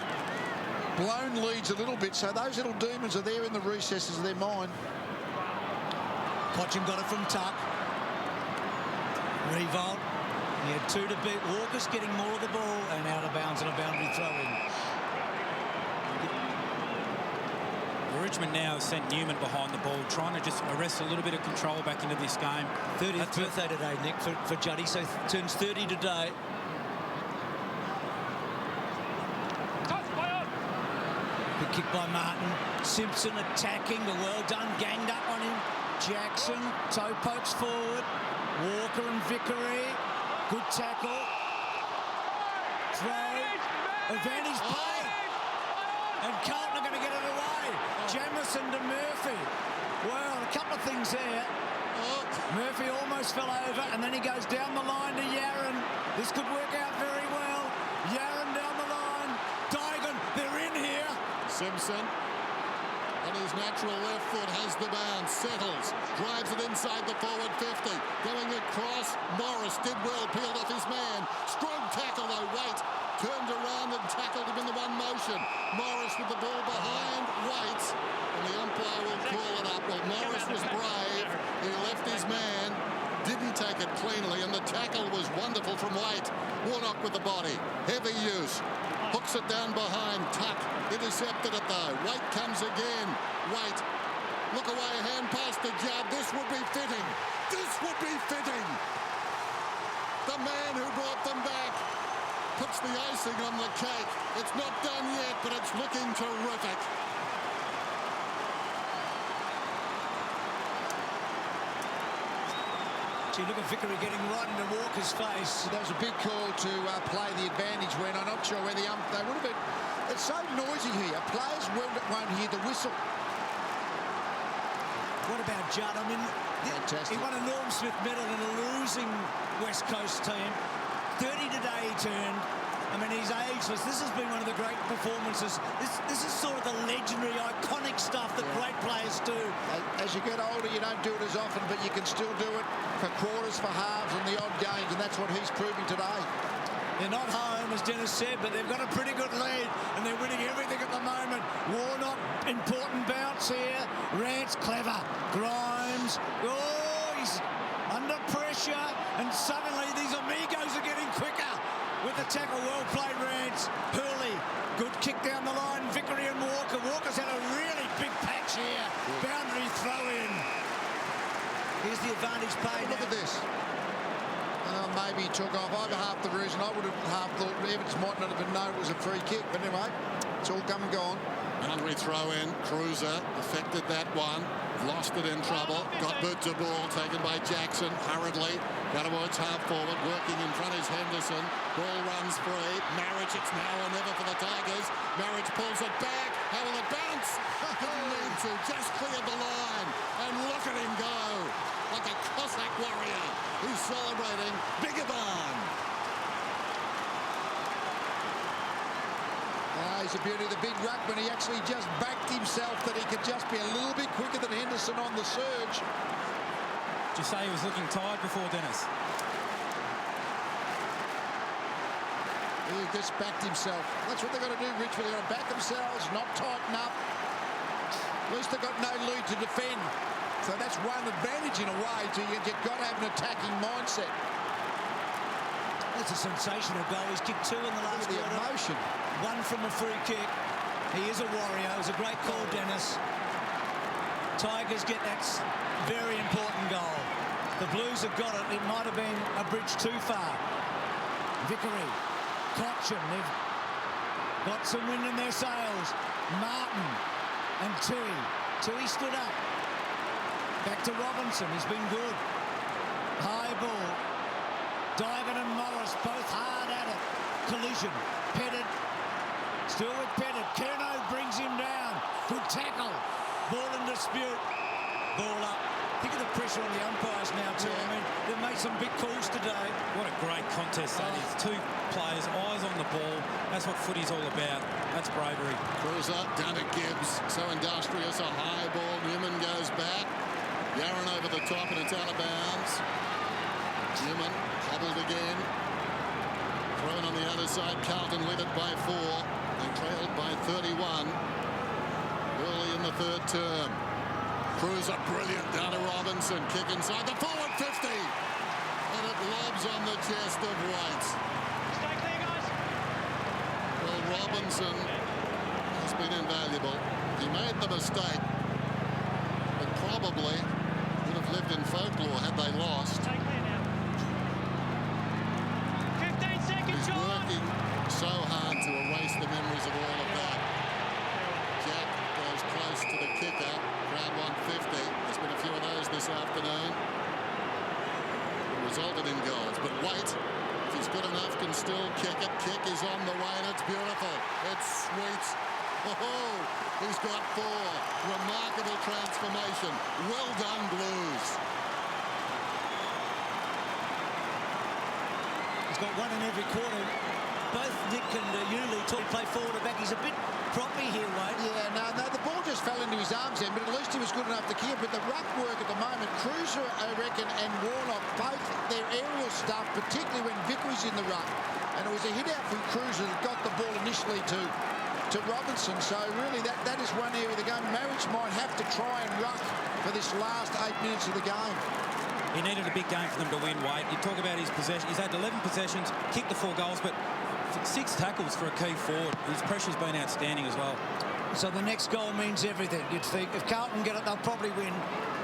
blown leads a little bit, so those little demons are there in the recesses of their mind. Cochin got it from Tuck. Revolt. He had 2 to beat. Walker's getting more of the ball and out of bounds and a boundary throw-in. Richmond now has sent Newman behind the ball, trying to just arrest a little bit of control back into this game. 30th birthday today, Nick, for Juddy, so turns 30 today. Good kick by Martin. Simpson attacking, but well done. Ganged up on him. Jackson, toe pokes forward. Walker and Vickery. Good tackle. Throw. Advantage play. And Carlton are going to get it away. Jamison to Murphy. Well, a couple of things there. Murphy almost fell over, and then he goes down the line to Yaron. This could work out very well. Yaron down the line. Dygan, they're in here. Simpson on his natural left foot has the bounce, settles, drives it inside the forward 50, going across. Morris did well, peeled off his man. Strong tackle though, Waite turned around and tackled him in the one motion. Morris with the ball behind Waite, and the umpire will call it up. Well, Morris was brave, he left his man, didn't take it cleanly, and the tackle was wonderful from Waite. Warnock with the body, heavy use. Hooks it down behind. Tuck intercepted it though. Waite comes again. Waite. Look away. Hand pass to Judd. This would be fitting. This would be fitting. The man who brought them back puts the icing on the cake. It's not done yet, but it's looking terrific. Gee, look at Vickery getting right into Walker's face. That was a big call to play the advantage when I'm not sure where they would have been. It's so noisy here. Players won't hear the whistle. What about Judd? I mean, he won a Norm Smith medal in a losing West Coast team. 30 today he turned. I mean, he's ageless. This has been one of the great performances. This is sort of the legendary, iconic stuff that great players do. As you get older, you don't do it as often, but you can still do it for quarters, for halves, and the odd games, and that's what he's proving today. They're not home, as Dennis said, but they've got a pretty good lead, and they're winning everything at the moment. Warnock, important bounce here. Rance, clever. Grimes, oh, he's under pressure, and suddenly these amigos are getting quicker. With the tackle, well played, Rance. Hurley, good kick down the line. Vickery and Walker. Walker's had a really big patch here. Boundary throw in. Here's the advantage played. Look at this. Maybe he took off. Over half the reason I would have half thought Evans might not have been known it was a free kick. But anyway, it's all come and gone. Boundary throw in. Cruiser affected that one. Lost it in trouble. Got boot to ball. Taken by Jackson. Hurriedly. Got towards half forward. Working in front is Henderson. Ball runs free. Marriage, it's now or never for the Tigers. Marriage pulls it back. How will it bounce? Didn't need to. Just cleared the line. And look at him go. Like a Cossack warrior. He's celebrating. Bigger barn. He's a beauty of the big ruckman. He actually just backed himself that he could just be a little bit quicker than Henderson on the surge. Did you say he was looking tired before, Dennis? He just backed himself. That's what they've got to do, Richmond. They've got to back themselves, not tighten up. At least they've got no lead to defend. So that's one advantage in a way. You've got to have an attacking mindset. That's a sensational goal. He's kicked 2 in the last quarter. The emotion. 1 from a free kick. He is a warrior. It was a great call, Dennis. Tigers get that very important goal. The Blues have got it. It might have been a bridge too far. Vickery, Cochin, they've got some wind in their sails. Martin and Tui. Tui stood up. Back to Robinson. He's been good. High ball. Digan and Morris both hard at it. Collision. Pettit. Still with Pettit. Kerno brings him down. Good tackle. Ball in dispute. Ball up. Think of the pressure on the umpires now too. I mean, they've made some big calls today. What a great contest that is. 2 players, eyes on the ball. That's what footy's all about. That's bravery. Cruiser down to Gibbs. So industrious. A high ball. Newman goes back. Yarran over the top and it's out of bounds. Newman hobbled again. Thrown on the other side. Carlton led it by 4 and trailed by 31 early in the 3rd term. Cruiser brilliant down to Robinson. Kick inside the forward 50. And it lobs on the chest of White. Stay clear, guys. Well, Robinson has been invaluable. He made the mistake, but probably would have lived in folklore had they lost. Stay clear now. 15 seconds, He's John. working so hard to erase the memories of all of that. Jack goes close to the kicker. Crowd 150. There's been a few of those this afternoon. It resulted in goals. But Waite, if he's good enough, can still kick it. Kick is on the way and it's beautiful. It's sweet. Oh, he's got 4. Remarkable transformation. Well done, Blues. He's got 1 in every quarter. Both Nick and Yuli play forward and back. He's a bit proppy here, Wade. Yeah, no, the ball just fell into his arms then, but at least he was good enough to kick. But the ruck work at the moment, Cruiser, I reckon, and Warnock, both their aerial stuff, particularly when Vickery's in the ruck. And it was a hit out from Cruiser that got the ball initially to Robinson. So really that is one area of the game. Marriage might have to try and ruck for this last 8 minutes of the game. He needed a big game for them to win, Wade. You talk about his possession. He's had 11 possessions, kicked the 4 goals, but 6 tackles for a key forward. His pressure's been outstanding as well. So the next goal means everything, you'd think. If Carlton get it, they'll probably win.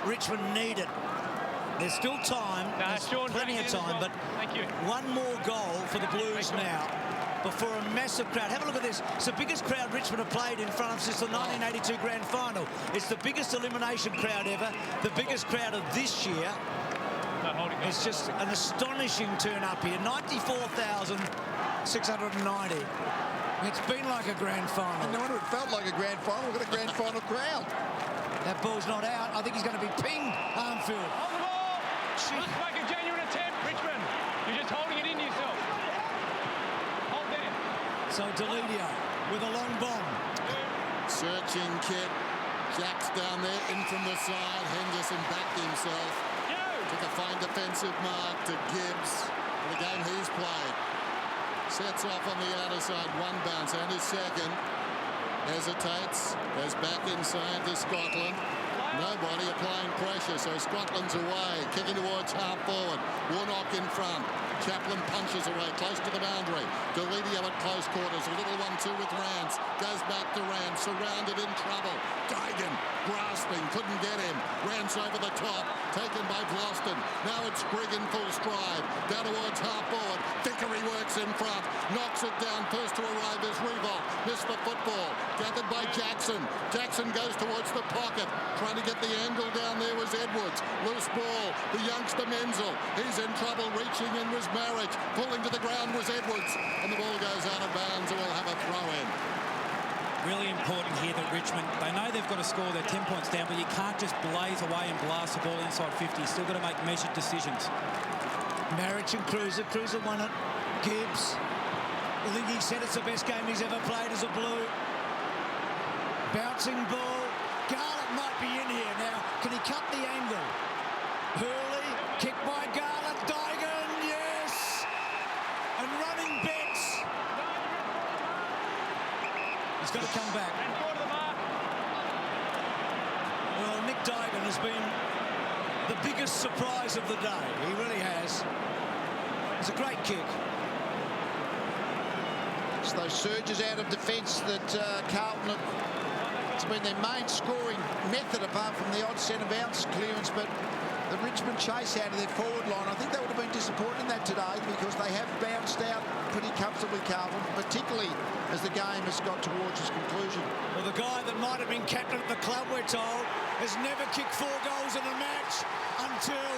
Richmond need it. There's still time. There's plenty of time, but one more goal for the Blues now before a massive crowd. Have a look at this. It's the biggest crowd Richmond have played in front of since the 1982 Grand Final. It's the biggest elimination crowd ever, the biggest crowd of this year. No, holding. It's just an astonishing turn up here. 94,690. It's been like a grand final. No wonder it felt like a grand final. We've got a grand final crowd. That ball's not out. I think he's going to be pinged, Armfield. Hold the ball. Let's make a genuine attempt, Richmond. You're just holding it in yourself. Hold there. So Delidio with a long bomb. Searching kick. Jack's down there, in from the side. Henderson backed himself. Took a fine defensive mark to Gibbs for the game he's played. Sets off on the outer side, one bounce and his second. Hesitates, goes back inside to Scotland. Nobody applying pressure, so Scotland's away. Kicking towards half forward. Warnock in front. Chaplin punches away, close to the boundary. Delidio at close quarters. A little 1-2 with Rance. Goes back to Rance, surrounded, in trouble. Digan grasping, couldn't get him. Rance over the top, taken by Vlosten. Now it's Sprigg in full stride. Down towards half forward. Vickery works in front. Knocks it down. First to arrive is Revolt. Missed the football. Gathered by Jackson. Jackson goes towards the pocket. Trying to get the angle down there was Edwards. Loose ball. The youngster Menzel. He's in trouble. Reaching in was Marriage. Pulling to the ground was Edwards. And the ball goes out of bounds and we'll have a throw in. Really important here that Richmond, they know they've got to score, they're 10 points down, but you can't just blaze away and blast the ball inside 50. You've still got to make measured decisions. Marriage and Cruiser. Cruiser won it. Gibbs. I think he said it's the best game he's ever played as a Blue. Bouncing ball. Garlick might be in here now. Can he cut the angle? Hurley. Kick by Garlick. Digan. Yes. And running Betts. He's got to come back. Well, Nick Digan has been the biggest surprise of the day. He really has. It's a great kick. It's those surges out of defence that Carlton, it's been their main scoring method apart from the odd centre bounce clearance, but the Richmond chase out of their forward line, I think they would have been disappointed in that today because they have bounced out pretty comfortably, Carlton, particularly as the game has got towards its conclusion. Well, the guy that might have been captain at the club, we're told, has never kicked 4 goals in a match until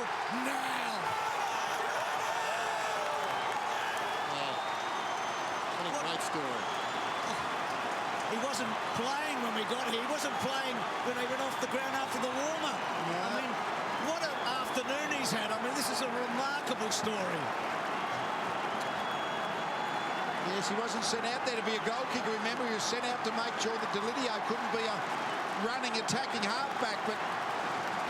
now. What a great story. He wasn't playing when we got here. He wasn't playing when they went off the ground after the warm-up. I mean, what an afternoon he's had. I mean, this is a remarkable story. Yes, he wasn't sent out there to be a goal kicker. Remember, he was sent out to make sure that Delidio couldn't be a running, attacking halfback, but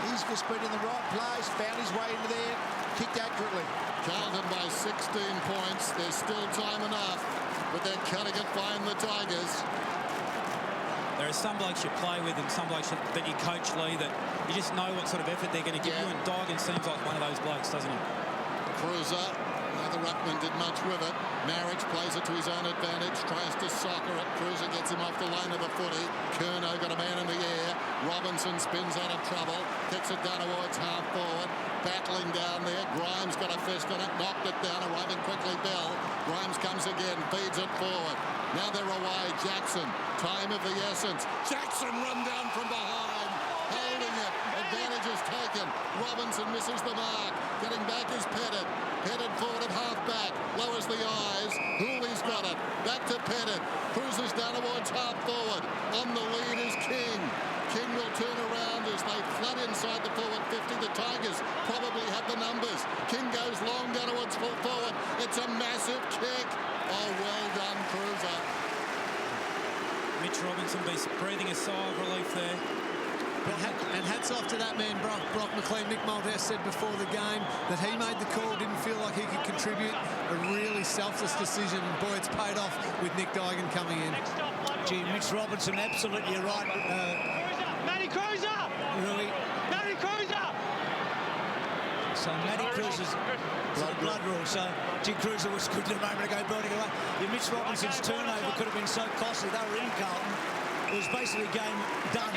he's just been in the right place, found his way into there, kicked accurately. Carlton by 16 points. There's still time enough, but they're cutting it fine, the Tigers. There are some blokes you play with and some blokes that you coach, Lee, that you just know what sort of effort they're going to give you, and Digan seems like one of those blokes, doesn't he? Cruiser, neither ruckman did much with it. Marriage plays it to his own advantage, tries to soccer it. Cruiser gets him off the line of the footy. Curnow got a man in the air. Robinson spins out of trouble, kicks it down towards half forward. Battling down there. Grimes got a fist on it, knocked it down, arriving quickly Bell. Grimes comes again, feeds it forward. Now they're away. Jackson, time of the essence. Jackson run down from behind, holding it. Advantage is taken. Robinson misses the mark. Getting back is Pettit. Pettit forward at half-back. Lowers the eyes. Hooley's got it. Back to Pettit. Cruises down towards half-forward. On the lead is King. King will turn around as they flood inside the forward 50. The Tigers probably have the numbers. King goes long down towards full forward. It's a massive kick. Oh, well done, Cruiser. Mitch Robinson breathing a sigh of relief there. And hats off to that man, Brock McLean. Nick Malthouse said before the game that he made the call, didn't feel like he could contribute. A really selfless decision. Boy, it's paid off with Nick Digan coming in. Gee, Mitch Robinson, absolutely right. Matty Cruiser! Really? Matty Cruiser! So Matty Cruiser's blood rule. So Jim Cruiser was good a moment ago, burning away. Yeah, Mitch Robinson's turnover could have been so costly. They were in Carlton. It was basically game done.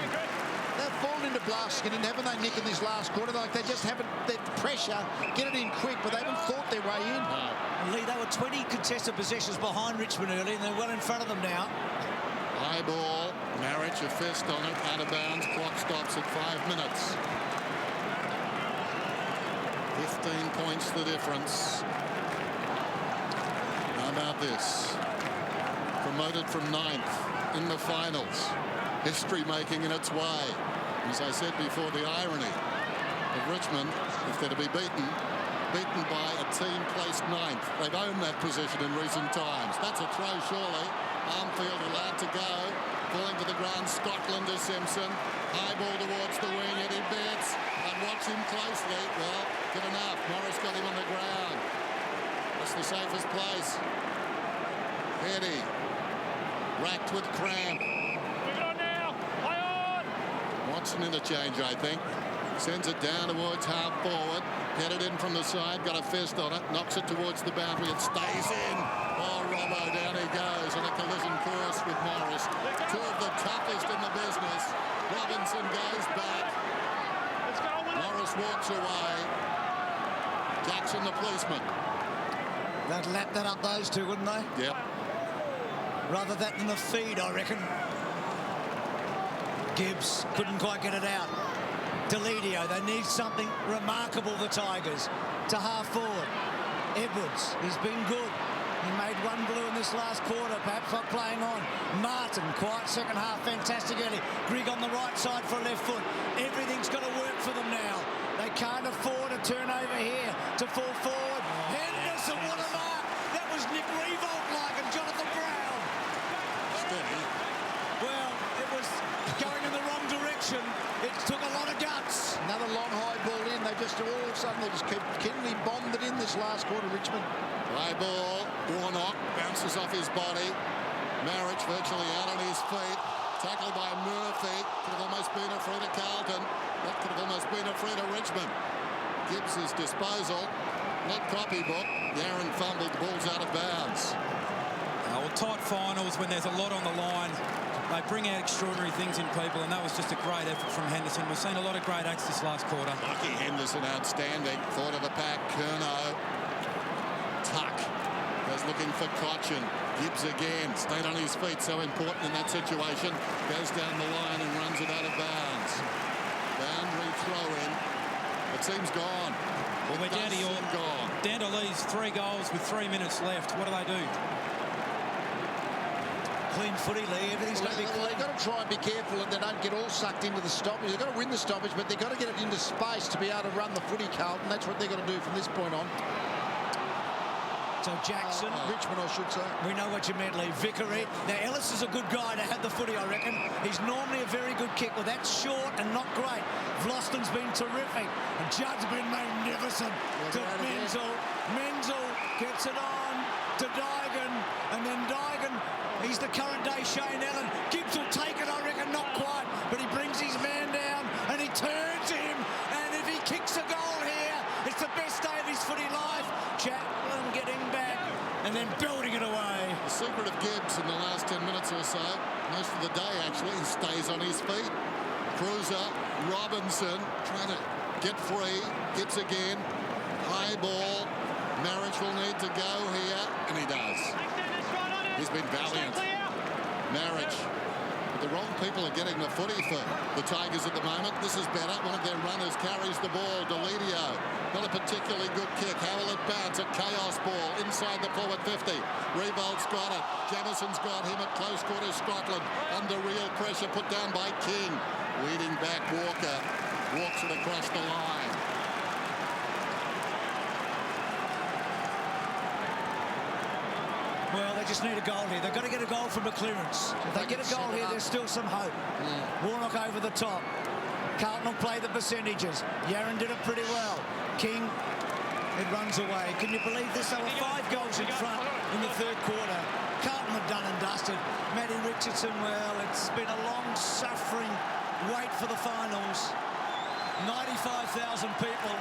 They've fallen into Blaskin, and haven't they, Nick, in this last quarter? Like they just haven't, that pressure, get it in quick, but they haven't thought their way in. And Lee, they were 20 contested possessions behind Richmond early, and they're well in front of them now. High ball, Marriage, a fist on it, out of bounds, clock stops at 5 minutes. 15 points the difference. How about this? Promoted from 9th in the finals. History making in its way. As I said before, the irony of Richmond, if they're to be beaten by a team placed 9th. They've owned that position in recent times. That's a throw, surely. Armfield allowed to go. Falling to the ground, Scotland to Simpson. High ball towards the wing, Eddie Betts. And watch him closely. Well, good enough. Morris got him on the ground. That's the safest place. Eddie, racked with cramp. Move it on now. Play on. Wants an interchange, I think. Sends it down towards half forward. Headed in from the side, got a fist on it. Knocks it towards the boundary. It stays in. Oh, Robbo, down he goes on a collision course with Morris. Two of the toughest in the business. Robinson goes back. Morris walks away. Jackson, the policeman. They'd lap that up, those two, wouldn't they? Yep. Rather that than the feed, I reckon. Gibbs couldn't quite get it out. Deledio, they need something remarkable, the Tigers, to half forward. Edwards, he's been good. He made one blue in this last quarter, perhaps not playing on. Martin, quiet second half, fantastic early. Grigg on the right side for a left foot. Everything's got to work for them now. They can't afford a turnover here to fall forward. Henderson, what a mark! That was Nick Revolt-like and Jonathan Brown. Steady. Well, it was going in the wrong direction. It took a lot of guts. Another long high ball in. They just all of a sudden they just kept Kennedy bombed it in this last quarter, Richmond. High ball. Warnock bounces off his body. Marriage virtually out on his feet. Tackled by Murphy. Could have almost been a free to Carlton. That could have almost been a free to Richmond. Gibbs' disposal. Not copybook. Darren fumbled. The ball's out of bounds. Well, tight finals when there's a lot on the line. They bring out extraordinary things in people, and that was just a great effort from Henderson. We've seen a lot of great acts this last quarter. Lucky Henderson, outstanding. Thought of the pack. Curnow. Tuck. Goes looking for Cochin. Gibbs again. Stayed on his feet. So important in that situation. Goes down the line and runs it out of bounds. Boundary throw in. It seems gone. Well, we're down to your gone. down to Lee's 3 goals with 3 minutes left. What do they do? Clean footy, Lee. Everything's going to be clean. They've got to try and be careful that they don't get all sucked into the stoppage. They've got to win the stoppage, but they've got to get it into space to be able to run the footy, Carlton. That's what they've got to do from this point on. So Jackson, Richmond, I should say. We know what you meant, Lee. Vickery. Now, Ellis is a good guy to have the footy, I reckon. He's normally a very good kick. Well, that's short and not great. Vlosten's been terrific. And Judd's been magnificent. To Menzel. Menzel gets it on to Dygan. And then Dygan, he's the current day Shane Allen. Gibbs will take it, I reckon, not quite. But he brings his man down and he turns him. And if he kicks a goal here, it's the best day of his footy life. Chaplin getting back and then building it away. The secret of Gibbs in the last 10 minutes or so, most of the day actually, he stays on his feet. Cruiser, Robinson trying to get free. Gibbs again. High ball. Marriage will need to go here, and he does. He's been valiant. Marriage. But the wrong people are getting the footy for the Tigers at the moment. This is better. One of their runners carries the ball. Deledio. Not a particularly good kick. How will it bounce? A chaos ball inside the forward 50. Revolt's got it. Jamison's got him at close quarters. Scotland under real pressure put down by King. Leading back Walker. Walks it across the line. Well, they just need a goal here. They've got to get a goal from a clearance. If they get a goal here, there's still some hope. Warnock over the top. Carlton will play the percentages. Yarran did it pretty well. King, it runs away. Can you believe this? They were 5 goals in front in the third quarter. Carlton have done and dusted. Matty Richardson, well, it's been a long-suffering wait for the finals. 95,000 people.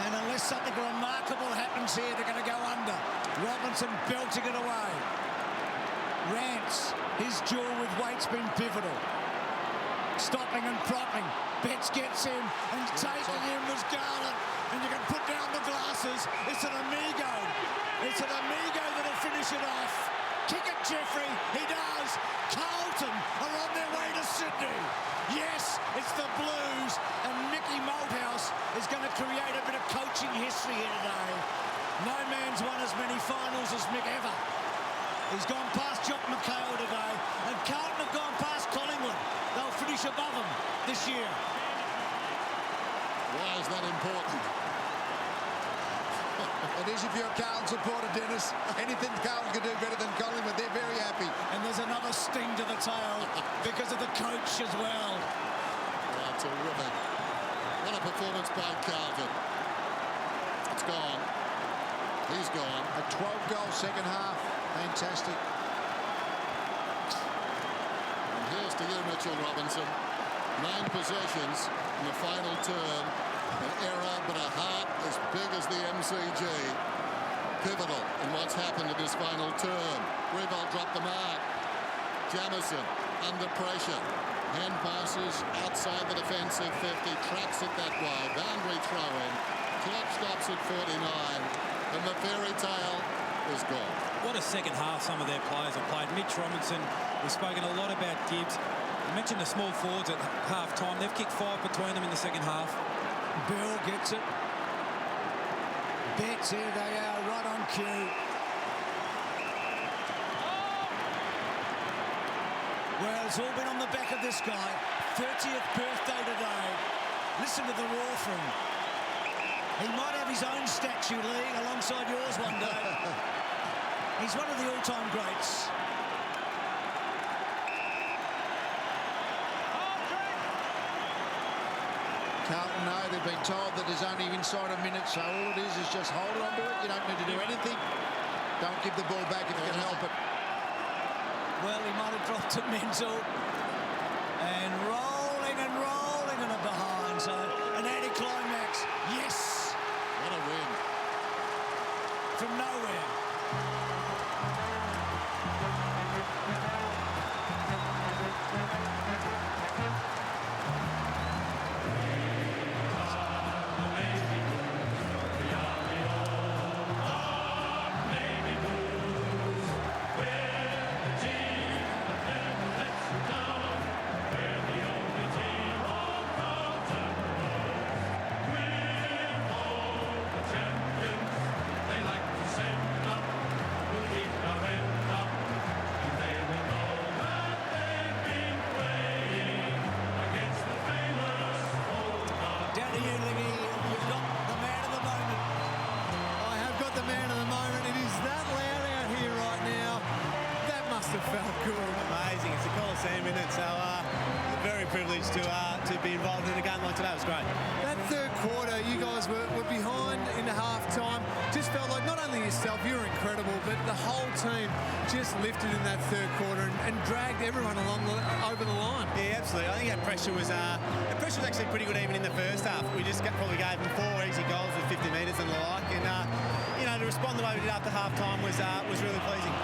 And unless something remarkable happens here, they're going to go under. Robinson belting it away. Rance, his duel with Waite's been pivotal. Stopping and propping. Betts gets him, and taking him was Garland. And you can put down the glasses. It's an amigo. It's an amigo that'll finish it off. Kick it, Jeffrey. He does. Carlton are on their way to Sydney. Yes, it's the Blues, and Mickey Malthouse is going to create a bit of history here today. No man's won as many finals as Mick ever. He's gone past Jock McHale today, and Carlton have gone past Collingwood. They'll finish above them this year. Why is that important? It is if you're a Carlton supporter, Dennis. Anything Carlton can do better than Collingwood, they're very happy. And there's another sting to the tail because of the coach as well. Oh, terrific. What a performance by Carlton. It's gone. He's gone. A 12-goal second half. Fantastic. And here's to you, Mitchell Robinson. 9 possessions in the final term. An error, but a heart as big as the MCG. Pivotal in what's happened in this final term. Greenwald dropped the mark. Jamison under pressure. Hand passes outside the defensive 50. Tracks it that way. Boundary throw in. Clock stops at 49. And the fairy tale is gone. What a second half some of their players have played. Mitch Robinson, we've spoken a lot about Gibbs. You mentioned the small forwards at half-time. They've kicked 5 between them in the second half. Bill gets it. Betts, here they are, right on cue. Well, it's all been on the back of this guy. 30th birthday today. Listen to the roar from him. He might have his own statue, Lee, alongside yours one day. He's one of the all-time greats. Carlton know they've been told that there's only inside a minute, so all it is just hold on to it. You don't need to do anything. Don't give the ball back if you can help it. Well, he might have dropped it mental. And rolling and a behind. So an anticlimax. Yes! What a win. From nowhere. To be involved in a game like today was great. That third quarter, you guys were behind in the half-time. Just felt like not only yourself, you were incredible, but the whole team just lifted in that third quarter and dragged everyone along over the line. Yeah, absolutely. I think our pressure was actually pretty good even in the first half. We just probably gave them 4 easy goals with 50 metres and the like. And, to respond the way we did after half-time was really pleasing.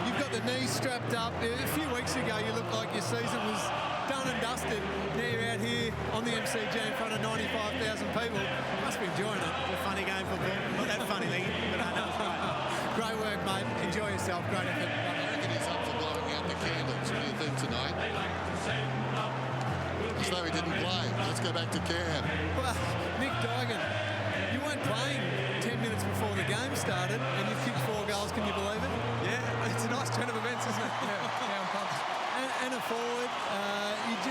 You've got the knees strapped up. A few weeks ago, you looked like your season was done and dusted. Now you're out here on the MCG in front of 95,000 people. Must be enjoying it. It's a funny game, football. Not that funny, Lee, but I know it's great. Great work, mate. Enjoy yourself. Great effort. I reckon he's up for blowing out the candles. What do you think tonight? As though he didn't play. Let's go back to Cam. Well, Nick Duigan, you weren't playing 10 minutes before the game started and you've kicked 4 goals. Can you believe it? Yeah, it's a nice turn of events, isn't it? Yeah, I'm pumped. And a forward,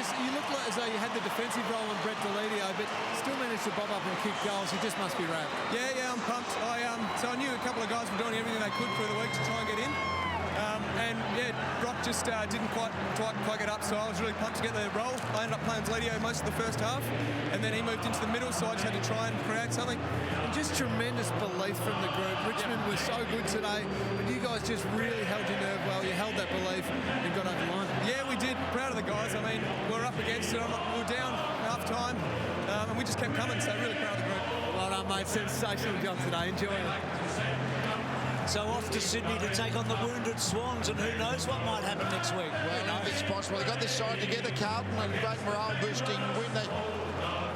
you look like as though you had the defensive role on Brett Deledio, but still managed to bob up and kick goals. You just must be right. Yeah, I'm pumped. So I knew a couple of guys were doing everything they could through the week to try and get in. Brock just didn't quite get up, so I was really pumped to get the role. I ended up playing Deledio most of the first half, and then he moved into the middle, so I just had to try and create something. And just tremendous belief from the group. Richmond was so good today, but you guys just really held your nerve well. You held that belief and got over the line. Yeah, we did. Proud of the guys. I mean, we're up against it. We were down half-time, and we just kept coming, so really proud of the group. Well done, mate. Sensational job today. Enjoy it. So off to Sydney to take on the wounded Swans, and who knows what might happen next week. Well, it's possible. They got this side together, Carlton, and great morale boosting win. They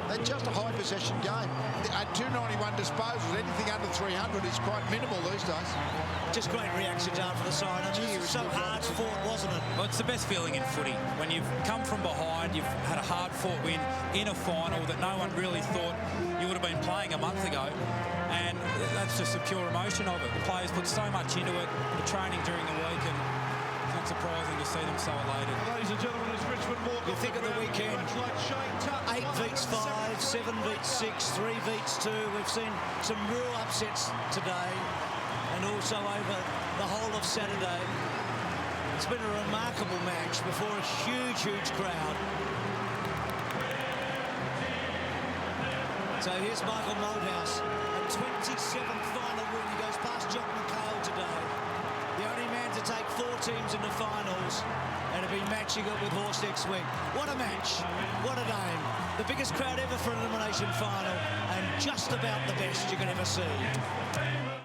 They're just a high possession game. At 291 disposals, anything under 300 is quite minimal these days. Just great reactions after the sign. I mean, it was so hard fought, wasn't it? Well, it's the best feeling in footy. When you've come from behind, you've had a hard-fought win in a final that no one really thought you would have been playing a month ago. And that's just the pure emotion of it. The players put so much into it, the training during the week, and it's not surprising to see them so elated. Ladies and gentlemen, as Richmond walk You think of the weekend, 8 beats 5, 7 beats 6, 3 beats 2. We've seen some real upsets today and also over the whole of Saturday. It's been a remarkable match before a huge, huge crowd. So here's Michael Malthouse, a 27th final win. He goes past John McHale today. The only man to take 4 teams into finals and to be matching it with Horse next week. What a match. What a game. The biggest crowd ever for an elimination final and just about the best you can ever see.